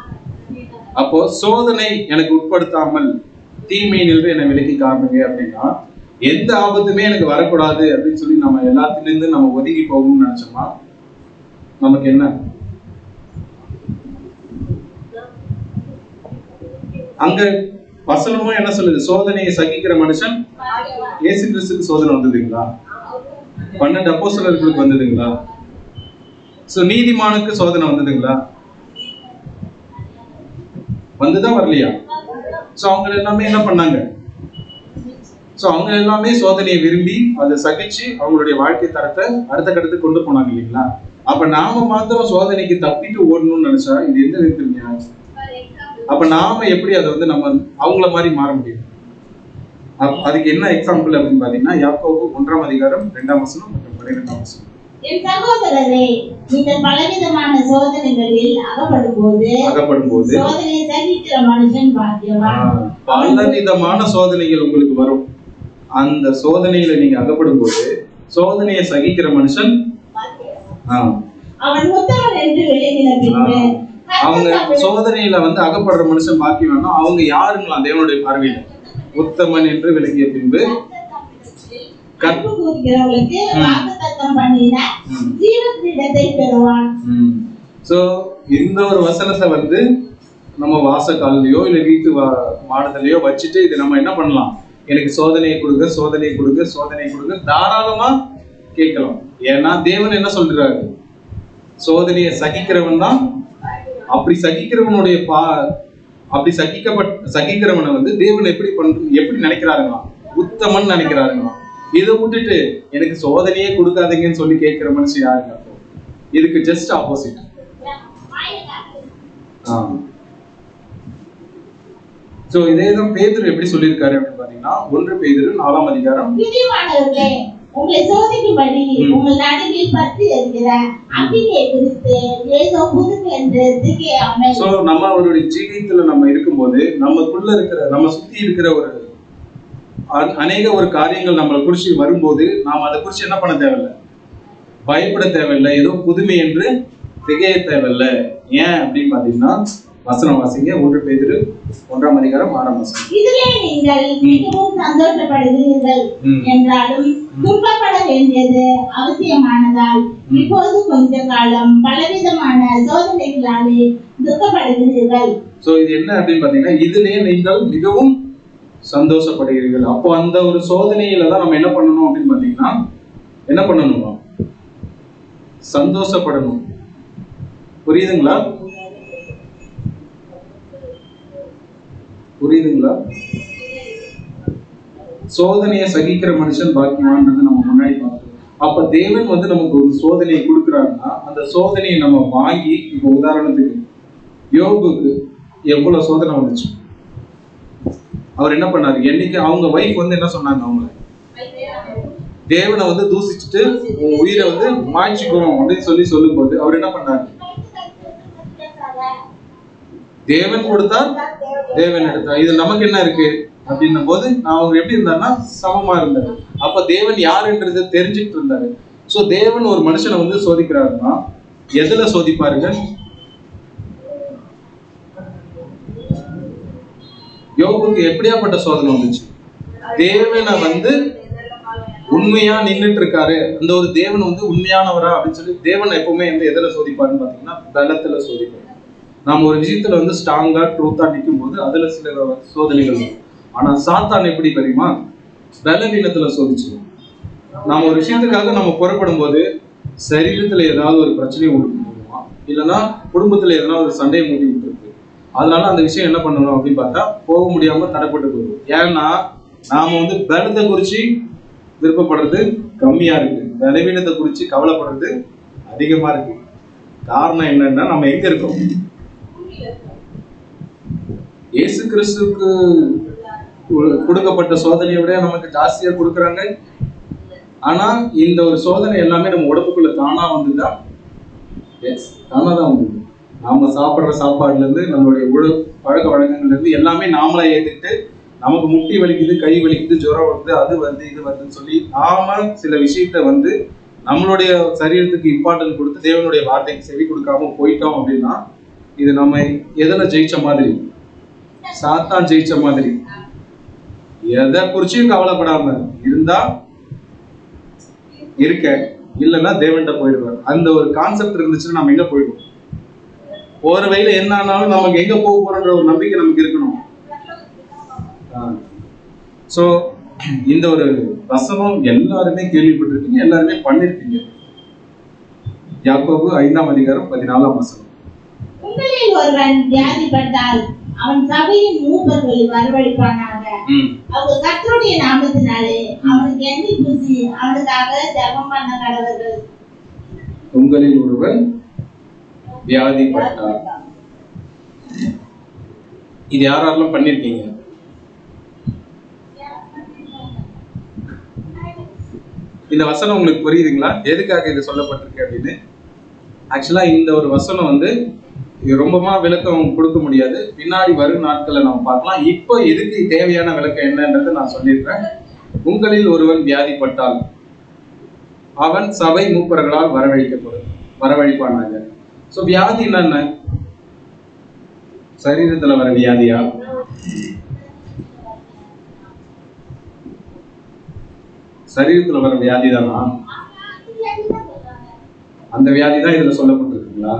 அப்போ சோதனை எனக்கு உட்படுத்தாமல் தீமை நின்று என்னை விலக்கி காணுங்க அப்படின்னா எந்த ஆபத்துமே எனக்கு வரக்கூடாது அப்படின்னு சொல்லி நம்ம எல்லாத்திலிருந்து நம்ம ஒதுங்கி போகணும்னு நினைச்சோமா நமக்கு என்ன? அங்க வசனமும் என்ன சொல்லுது? சோதனையை சகிக்கிற மனுஷன். இயேசு கிறிஸ்துக்கு சோதனை வந்ததுங்களா? 12 அப்போஸ்தலர்களுக்கு வந்ததுங்களா? சோ நீதிமானுக்கு சோதனை வந்ததுங்களா? வந்துதான் வரலையா? சோ அவங்க எல்லாமே என்ன பண்ணாங்க? சோ அவங்க எல்லாமே சோதனையை விரும்பி அதை சகிச்சு அவங்களுடைய வாழ்க்கை தரத்தை அடுத்த கட்டத்துக்கு கொண்டு போனாங்க இல்லைங்களா? அப்ப நாம மாத்திரம் சோதனைக்கு தப்பிட்டு ஓடணும்னு நினைச்சா இது எந்த விதத்துல நியாயம்? அப்ப நாம எப்படி அதை வந்து நம்ம அவங்கள மாதிரி மாற முடியும்? அதுக்கு என்ன எக்ஸாம்பிள் அப்படின்னு பாத்தீங்கன்னா யாக்கோபு 1ஆம் அதிகாரம் 2ஆம் வசனம் மற்றும் 12ஆம் வசனம். என் சகோதரரே, நீங்கள் பலவிதமான சோதனைகளில் அகப்படும்போது சோதனையை சகிக்கிற மனுஷன் பாக்கியவான். பலவிதமான சோதனைகள் உங்களுக்கு வரும். அந்த சோதனையில நீங்க அகப்படும் போது சோதனையை சகிக்கிற மனுஷன் அவன் உத்தமன் என்று விளங்கின பின்பு. அவங்க சோதனையில வந்து அகப்படுற மனுஷன் பாக்கியவான்னா அவங்க யாருங்களா தேவனுடைய பார்வையில? உத்தமன் என்று விளங்கிய பின்பு கற்பு கூறுகிறவர்களுக்கு வாக்குத்தத்தம் பண்ணின ஜீவ கிரீடத்தை பெறுவான். சோ இந்த ஒரு வசனத்தை வந்து நம்ம வாசக்காலையோ இல்ல வீட்டு மாடத்திலயோ வச்சுட்டு இது நம்ம என்ன பண்ணலாம்? எனக்கு சோதனையை கொடுங்க, சோதனையை கொடுங்க, சோதனையை கொடுங்க தாராளமா கேட்கலாம். ஏன்னா தேவன் என்ன சொல்றாரு? சோதனையை சகிக்கிறவன் தான். அப்படி சகிக்கிறவனுடைய அப்படி சகிக்கிறவனை வந்து தேவன் எப்படி நினைக்கிறாருங்களா? உத்தமன் நினைக்கிறாருங்களா? இதை விட்டுட்டு எனக்கு சோதனையே கொடுக்காதீங்கன்னு சொல்லி கேட்கிற மனுஷன் யாருங்க? இதுக்கு ஜஸ்ட் ஆப்போசிட். சோ இதேதான் பேதுரு எப்படி சொல்லியிருக்காரு அப்படின்னு பாத்தீங்கன்னா 1 பேதுரு 4ஆம் அதிகாரம். உங்களை சோதிக்கும்படி உங்கள் நடுவில் பற்றி இருக்கிற அக்கினியை குறித்து ஏதோ புதுமை என்று திகையாமல். சோ நம்ம அவருடைய ஜீவியத்துல நம்ம இருக்கும்போது நமக்குள்ள இருக்கிற நம்ம சுத்தி இருக்கிற ஒரு அநேக ஒரு காரியங்கள் நம்மளை குறிச்சு வரும்போது நாம் அதை குறிச்சு என்ன பண்ண தேவையில்லை? பயப்பட தேவையில்லை. ஏதோ புதுமை என்று திகைய தேவையில்லை. ஏன் அப்படின்னு பாத்தீங்கன்னா வசனம் வாசிங்க. 1 பேதுரு 1ஆம் அதிகாரம் 6ஆம் வசனம். இதிலே நீங்கள் மிகவும் சந்தோஷப்படுகிறீர்கள் என்றாலும் துன்பப்பட வேண்டியது அவசியமானதால் இப்போது கொஞ்ச காலம் பலவிதமான சோதனைகளாலே துக்கப்படுகிறீர்கள். சோ இது என்ன அப்படின்னு பாத்தீங்கன்னா இதிலே நீங்கள் மிகவும் சந்தோஷப்படுகிறீர்கள். அப்போ அந்த ஒரு சோதனையில தான் நம்ம என்ன பண்ணணும் அப்படின்னு பாத்தீங்கன்னா என்ன பண்ணணும்? சந்தோஷப்படணும். புரியுதுங்களா? சோதனையை சகிக்கிற மனுஷன் பாக்கியவான்றது நம்ம முன்னாடி பார்த்தோம். அப்ப தேவன் வந்து நமக்கு ஒரு சோதனையை கொடுக்குறாருன்னா அந்த சோதனையை நம்ம வாங்கி, இப்ப உதாரணத்துக்கு யோபுக்கு எவ்வளவு சோதனை வந்துச்சு? அவர் என்ன பண்ணாரு? என்னைக்கு அவங்க வைஃப் வந்து என்ன சொன்னாங்க? அவங்கள தேவனை வந்து தூசிச்சுட்டு உன் உயிரை வந்து மாய்ச்சிக்கணும் அப்படின்னு சொல்லும் போது அவர் என்ன பண்ணாரு? தேவன் கொடுத்தா தேவன் எடுத்தா. இது நமக்கு என்ன இருக்கு அப்படின்னும் போது அவங்க எப்படி இருந்தாருன்னா சமமா இருந்தாரு. அப்ப தேவன் யாருன்றது தெரிஞ்சுட்டு இருந்தாரு. சோ தேவன் ஒரு மனுஷனை வந்து சோதிக்கிறாருன்னா எதுல சோதிப்பாருங்க? யோபுக்கு எப்படியாப்பட்ட சோதனை வந்துச்சு? தேவனை வந்து உண்மையா நின்றுட்டு இருக்காரு, அந்த ஒரு தேவன் வந்து உண்மையானவரா அப்படின்னு சொல்லி தேவன் எப்பவுமே வந்து எதுல சோதிப்பாருன்னு பாத்தீங்கன்னா பலத்துல சோதிப்பாரு. நாம ஒரு விஷயத்துல வந்து ஸ்ட்ராங்கா ட்ரூத்தா நிற்கும் போது அதுல சில சோதனைகள். ஆனா சாத்தான் எப்படி தெரியுமா? பலவீனத்துல சோதிச்சு. நாம ஒரு விஷயத்துக்காக நம்ம புறப்படும் போது சரீரத்துல ஏதாவது ஒரு பிரச்சனையை உண்டு பண்ணுவோமா, இல்லைன்னா குடும்பத்துல எதனா ஒரு சண்டையை மூட்டி விட்டுருக்கு. அதனால அந்த விஷயம் என்ன பண்ணணும் அப்படின்னு பார்த்தா போக முடியாம தடைப்பட்டு போகும். ஏன்னா நாம வந்து பலத்தை குறிச்சு விருப்பப்படுறது கம்மியா இருக்கு, பலவீனத்தை குறிச்சு கவலைப்படுறது அதிகமா இருக்கு. காரணம் என்னன்னா நம்ம எங்க இருக்கோம்? இயேசு கிறிஸ்துவுக்கு கொடுக்கப்பட்ட சோதனையை விட நமக்கு ஜாஸ்தியா கொடுக்குறாங்க. ஆனா இந்த ஒரு சோதனை எல்லாமே நம்ம உடம்புக்குள்ள தானா வந்துதான், தானா தான் வந்து நாம சாப்பிட்ற சாப்பாடுல இருந்து நம்மளுடைய பழக்க வழக்கங்கள்ல இருந்து எல்லாமே நாமளா ஏத்துக்கிட்டு நமக்கு முட்டி வலிக்குது, கை வலிக்குது, ஜுரம் வருது, அது வந்து இது வருதுன்னு சொல்லி நாம சில விஷயத்த வந்து நம்மளுடைய சரீரத்துக்கு இம்பார்ட்டன்ட் கொடுத்து தேவனுடைய வார்த்தைக்கு செவி கொடுக்காம போயிட்டோம் அப்படின்னா இது நம்ம எதுல ஜெயிச்ச மாதிரி, சாத்தான் ஜெயிச்ச மாதிரி. எதை குறிச்சும் கவலைப்படாம இருந்தா இருக்க, இல்லைன்னா தேவன்கிட்ட போயிடுவார். அந்த ஒரு கான்செப்ட் இருந்துச்சுன்னா நம்ம எங்க போயிடுவோம். ஒரு வகையில என்ன ஆனாலும் நமக்கு எங்க போக போறோன்ற ஒரு நம்பிக்கை நமக்கு இருக்கணும். சோ இந்த ஒரு வசனம் எல்லாருமே கேள்விப்பட்டிருக்கீங்க, எல்லாருமே பண்ணிருக்கீங்க. யாக்கோபு 5ஆம் அதிகாரம் 14ஆம் வசனம். உங்களில் ஒருவன் வியாதிப்பட்டால் அவன் சபையின் மூப்பர்களை வரவழைப்பானாக. அவங்க கர்த்தருடைய நாமத்தினாலே அவனுக்கு எண்ணெய் பூசி அவனுக்காக ஜெபம் பண்ண கடவர்கள். உங்களில் ஒருவன் வியாதிப்பட்டால், இது யாரெல்லாம் பண்ணிருக்கீங்க? இந்த வசனம் உங்களுக்கு புரியுதுங்களா? எதுக்காக இது சொல்லப்பட்டிருக்கு அப்படின்னு? ஆக்சுவலா இந்த ஒரு வசனம் வந்து ரொம்பமா விளக்கம் கொடுக்க முடியாது, பின்னாடி வரும் நாட்களை நம்ம பார்க்கலாம். இப்போ எதுக்கு தேவையான விளக்கம் என்னன்றது நான் சொல்லியிருக்கேன். உங்களில் ஒருவன் வியாதிப்பட்டால் அவன் சபை மூப்பர்களால் வரவழைப்பானாங்க. சோ வியாதி என்ன? சரீரத்துல வர வியாதியா? சரீரத்துல வர வியாதி தானா? அந்த வியாதி தான் இதுல சொல்லப்பட்டிருக்குங்களா?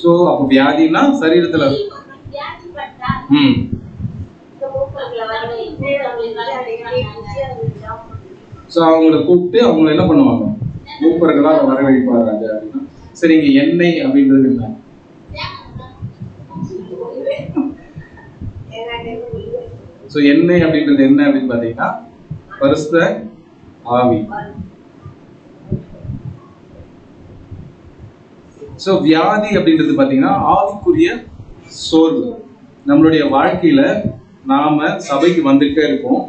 சோ அப்ப வியாதினா சரீரத்துல சோ அவங்களை கூப்பிட்டு அவங்களை என்ன பண்ணுவாங்க? மூப்பர்களால் வரவழைப்பாங்க அப்படின்னா. சரிங்க, எண்ணெய் அப்படின்றது என்ன? சோ எண்ணெய் அப்படின்றது என்ன அப்படின்னு பாத்தீங்கன்னா பரிசுத்த ஆவி. சோ வியாதி அப்படின்றது பாத்தீங்கன்னா ஆவிக்குரிய சோர்வு. நம்மளுடைய வாழ்க்கையில நாம சபைக்கு வந்துட்டே இருப்போம்,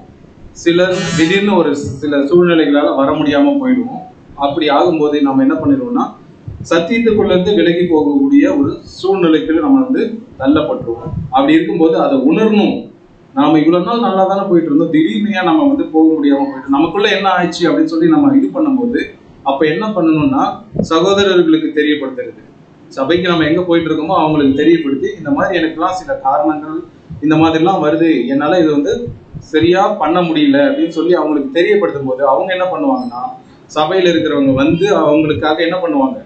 சிலர் திடீர்னு ஒரு சில சூழ்நிலைகளால வர முடியாம போயிடுவோம். அப்படி ஆகும்போது நம்ம என்ன பண்ணிடுவோம்னா சத்தியத்துக்குள்ள இருந்து விலகி போகக்கூடிய ஒரு சூழ்நிலைக்கு நம்ம வந்து தள்ளப்பட்டுருவோம். அப்படி இருக்கும்போது அதை உணரணும். நாம இவ்வளவு நாள் நல்லா தானே போயிட்டு இருந்தோம், திடீர்னு நம்ம வந்து போக முடியாம போயிட்டு நமக்குள்ள என்ன ஆயிடுச்சு அப்படின்னு சொல்லி நம்ம இது பண்ணும்போது அப்ப என்ன பண்ணணும்னா சகோதரர்களுக்கு தெரியப்படுத்துறது. சபைக்கு நம்ம எங்க போயிட்டு இருக்கோமோ அவங்களுக்கு தெரியப்படுத்தி, இந்த மாதிரி எனக்குலாம் சில காரணங்கள் இந்த மாதிரிலாம் வருது, என்னால இது வந்து சரியா பண்ண முடியல அப்படின்னு சொல்லி அவங்களுக்கு தெரியப்படுத்தும் போது அவங்க என்ன பண்ணுவாங்கன்னா சபையில இருக்கிறவங்க வந்து அவங்களுக்காக என்ன பண்ணுவாங்க?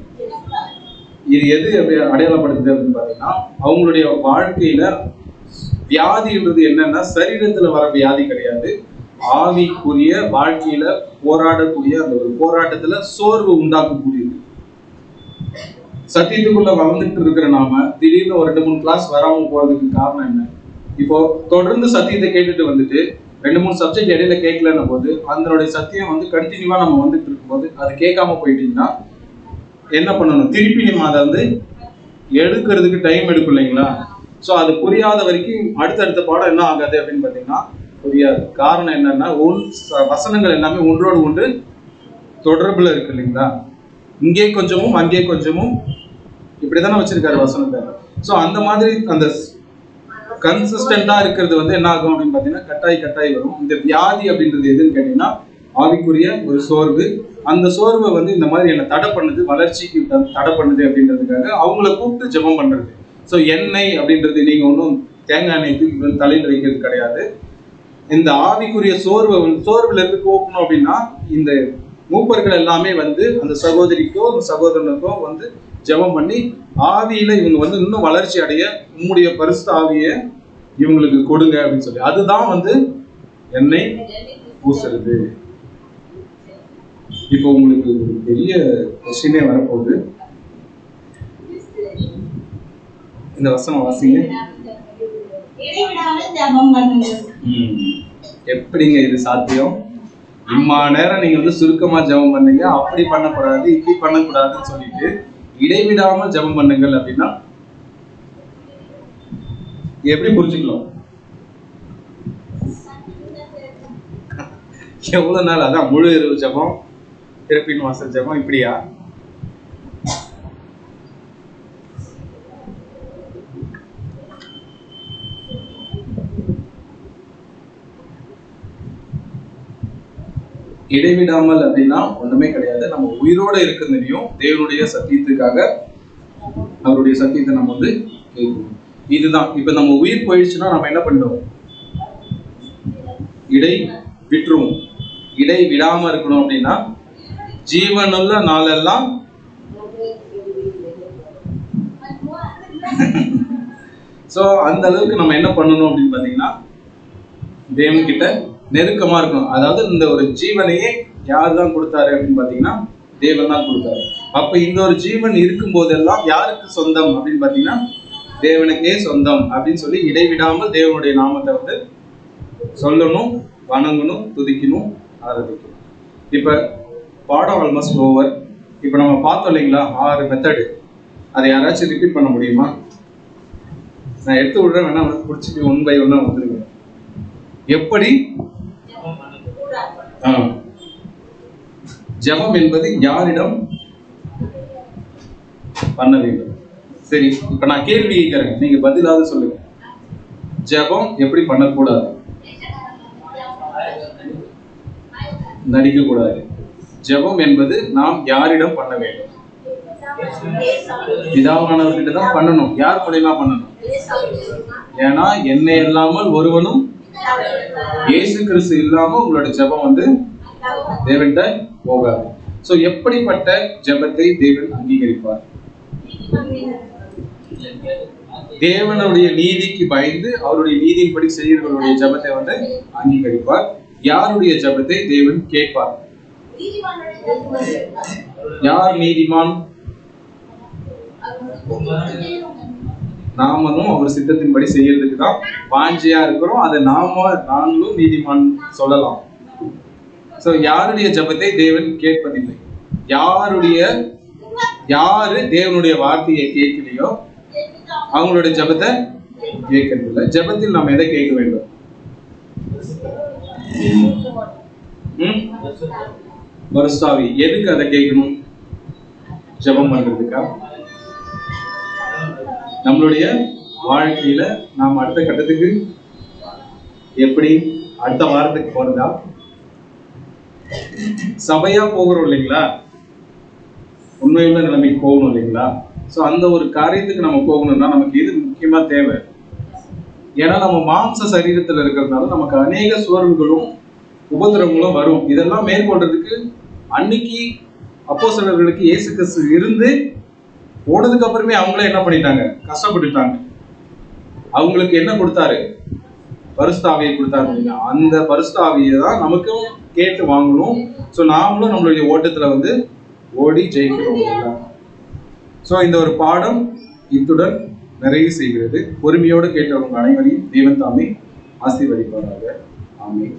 இது எது அடையாளப்படுத்துது அப்படின்னு பாத்தீங்கன்னா அவங்களுடைய வாழ்க்கையில வியாதின்றது என்னன்னா சரீரத்துல வர வியாதி கிடையாது, ஆவிக்குரிய வாழ்க்கையில போராடக்கூடிய அந்த ஒரு போராட்டத்துல சோர்வு உண்டாக்கக்கூடியது. சத்தியத்துக்குள்ள வளர்ந்துட்டு இருக்கிற நாம திடீர்னு ஒரு 2-3 கிளாஸ் வராம போறதுக்கு காரணம் என்ன? இப்போ தொடர்ந்து சத்தியத்தை கேட்டுட்டு வந்துட்டு 2-3 சப்ஜெக்ட் இடையில கேட்கலன்னும் போது அதனுடைய சத்தியம் வந்து கண்டினியூவா நம்ம வந்துட்டு இருக்கும்போது அது கேட்காம போயிட்டீங்கன்னா என்ன பண்ணணும்? திருப்பி நம்ம அதை வந்து எடுக்கிறதுக்கு டைம் எடுக்கும் இல்லைங்களா? ஸோ அது புரியாத வரைக்கும் அடுத்தடுத்த பாடம் என்ன ஆகாது அப்படின்னு பார்த்தீங்கன்னா புரியாது. காரணம் என்னன்னா வசனங்கள் எல்லாமே ஒன்றோடு ஒன்று தொடர்புல இருக்கு இல்லைங்களா? இங்கே கொஞ்சமும் அங்கே கொஞ்சமும் இப்படிதானே வச்சிருக்காரு வசனத்தை. ஸோ அந்த மாதிரி அந்த கன்சிஸ்டண்டா இருக்கிறது வந்து என்ன ஆகும் அப்படின்னு பார்த்தீங்கன்னா கட்டாய் வரும். இந்த வியாதி அப்படின்றது எதுன்னு கேட்டீங்கன்னா ஆவிக்குரிய ஒரு சோர்வு. அந்த சோர்வை வந்து இந்த மாதிரி என்ன தடை பண்ணுது, வளர்ச்சிக்கு தடை பண்ணுது அப்படின்றதுக்காக அவங்கள கூப்பிட்டு ஜெபம் பண்றது. ஸோ எண்ணெய் அப்படின்றது நீங்க ஒன்றும் தேங்காய் எண்ணெய் தலையில் வைக்கிறது கிடையாது. இந்த ஆவிக்குரிய சோர்வுல இருந்து போக்கணும் அப்படின்னா இந்த மூப்பர்கள் எல்லாமே வந்து அந்த சகோதரிக்கோ அந்த சகோதரனுக்கோ வந்து ஜெபம் பண்ணி ஆவியில இவங்க வந்து இன்னும் வளர்ச்சி அடைய உம்முடைய பரிசுத்த ஆவியை இவங்களுக்கு கொடுங்க அப்படின்னு சொல்லி அதுதான் வந்து எண்ணெய் பூசுறது. இப்போ உங்களுக்கு ஒரு பெரிய கொஸ்டினே வரப்போகுது. இந்த வசனம் வாசிங்க. எப்படிங்க இது சாத்தியம்? இம்மா நேரம் நீங்க வந்து சுருக்கமா ஜெபம் பண்ணுங்க, அப்படி பண்ணக்கூடாது இப்படி பண்ணக்கூடாதுன்னு சொல்லிட்டு இடைவிடாமல் ஜெபம் பண்ணுங்கள் அப்படின்னா எப்படி புரிஞ்சுக்கலாம்? எவ்வளவு நாள்? அதான் முழு இரவு ஜெபம், திறப்பின் வாசல் ஜெபம், இப்படியா? இடைவிடாமல் அப்படின்னா ஒண்ணுமே கிடையாது. நம்ம உயிரோட இருக்கிறதையும் தேவனுடைய சத்தியத்துக்காக அவருடைய சத்தியத்தை நம்ம வந்து கேட்கணும். இதுதான். இப்ப நம்ம உயிர் போயிடுச்சுன்னா நம்ம என்ன பண்ணுவோம்? இடை விட்டுருவோம். இடை விடாம இருக்கணும் அப்படின்னா ஜீவனுள்ள நாளெல்லாம் சோ அந்த அளவுக்கு நம்ம என்ன பண்ணணும் அப்படின்னு பாத்தீங்கன்னா தேவன் கிட்ட நெருக்கமா இருக்கணும். அதாவது இந்த ஒரு ஜீவனையே யார் தான் கொடுத்தாரு அப்படின்னு பாத்தீங்கன்னா தேவன் தான் கொடுத்தாரு. அப்ப இந்த ஒரு ஜீவன் இருக்கும் போதெல்லாம் யாருக்கு சொந்தம் அப்படின்னு பாத்தீங்கன்னா தேவனுக்கே சொந்தம் அப்படின்னு சொல்லி இடைவிடாமல் தேவனுடைய நாமத்தை வந்து சொல்லணும், வணங்கணும், துதிக்கணும், ஆராதிக்கணும். இப்ப பாடம் ஆல்மோஸ்ட் ஓவர். இப்ப நம்ம பார்த்தோம் இல்லைங்களா 6 மெத்தடு. அதை யாராச்சும் ரிப்பீட் பண்ண முடியுமா? நான் எடுத்து விடுறேன், வேணா பிடிச்சிட்டு 1 by 1 வந்துருங்க. எப்படி ஜெபம் என்பது யாரிடம் பண்ண வேண்டும்? சரி, இப்ப நான் கேள்வி கேட்கிறேன், நீங்க பதிலாவது சொல்லுங்க. ஜெபம் எப்படி பண்ணக்கூடாது? நடிக்க கூடாது. ஜெபம் என்பது நாம் யாரிடம் பண்ண வேண்டும்? பிதாவானவர்கிட்ட தான் பண்ணணும். யார் மூலமா பண்ணணும்? ஏன்னா என்னை இல்லாமல் ஒருவனும், இயேசு கிறிஸ்து இல்லாம உங்களோட ஜெபம் வந்து தேவன்கிட்ட போகாது. சோ எப்படிப்பட்ட ஜெபத்தை தேவன் அங்கீகரிப்பார்? தேவனுடைய நீதிக்கு பயந்து அவருடைய நீதியின்படி செய்கிறவருடைய ஜெபத்தை வந்து அங்கீகரிப்பார். யாருடைய ஜெபத்தை தேவன் கேட்பார்? யார் நீதிமான்? நாமளும் அவர் சித்தத்தின்படி செய்யறதுக்கு தான் வாஞ்சையா இருக்கிறோம். அதை நாங்களும் நீதிமான் சொல்லலாம். சோ யாருடைய ஜெபத்தை தேவன் கேட்பதில்லை? யாரு தேவனுடைய வார்த்தையை கேட்கலையோ அவங்களுடைய ஜெபத்தை கேட்கறதில்லை. ஜெபத்தில் நாம் எதை கேட்க வேண்டும்? பரிசுத்தாவி. எதுக்கு அதை கேட்கணும்? ஜெபம் பண்றதுக்கா? நம்மளுடைய வாழ்க்கையில நாம் அடுத்த கட்டத்துக்கு எப்படி அடுத்த வாரத்துக்கு போறதா? சபையா போகிறோம் இல்லைங்களா? உண்மையுள்ள நிலைமைக்கு போகணும் இல்லைங்களா? சோ அந்த ஒரு காரியத்துக்கு நம்ம போகணும்னா நமக்கு இது முக்கியமா தேவை. ஏன்னா நம்ம மாம்ச சரீரத்துல இருக்கிறதுனால நமக்கு அநேக சோர்வுகளும் உபத்திரவங்களும் வரும். இதெல்லாம் மேற்கொள்றதுக்கு அன்னைக்கு அப்போஸ்தலர்களுக்கு இயேசு கிறிஸ்து இருந்து போனதுக்கு அப்புறமே அவங்களே என்ன பண்ணிட்டாங்க? கஷ்டப்பட்டுட்டாங்க. அவங்களுக்கு என்ன கொடுத்தாரு? பரிசுத்தாவியை கொடுத்தாரு. அந்த பரிசுத்தாவியை தான் நமக்கும் கேட்டு வாங்கணும். ஸோ நாமளும் நம்மளுடைய ஓட்டத்துல வந்து ஓடி ஜெயிக்கிறோம். ஸோ இந்த ஒரு பாடம் இத்துடன் நிறைவு செய்கிறது. பொறுமையோடு கேட்டவங்க அனைவரையும் தேவன் தாமே ஆசீர்வதிப்பாராக. ஆமென்.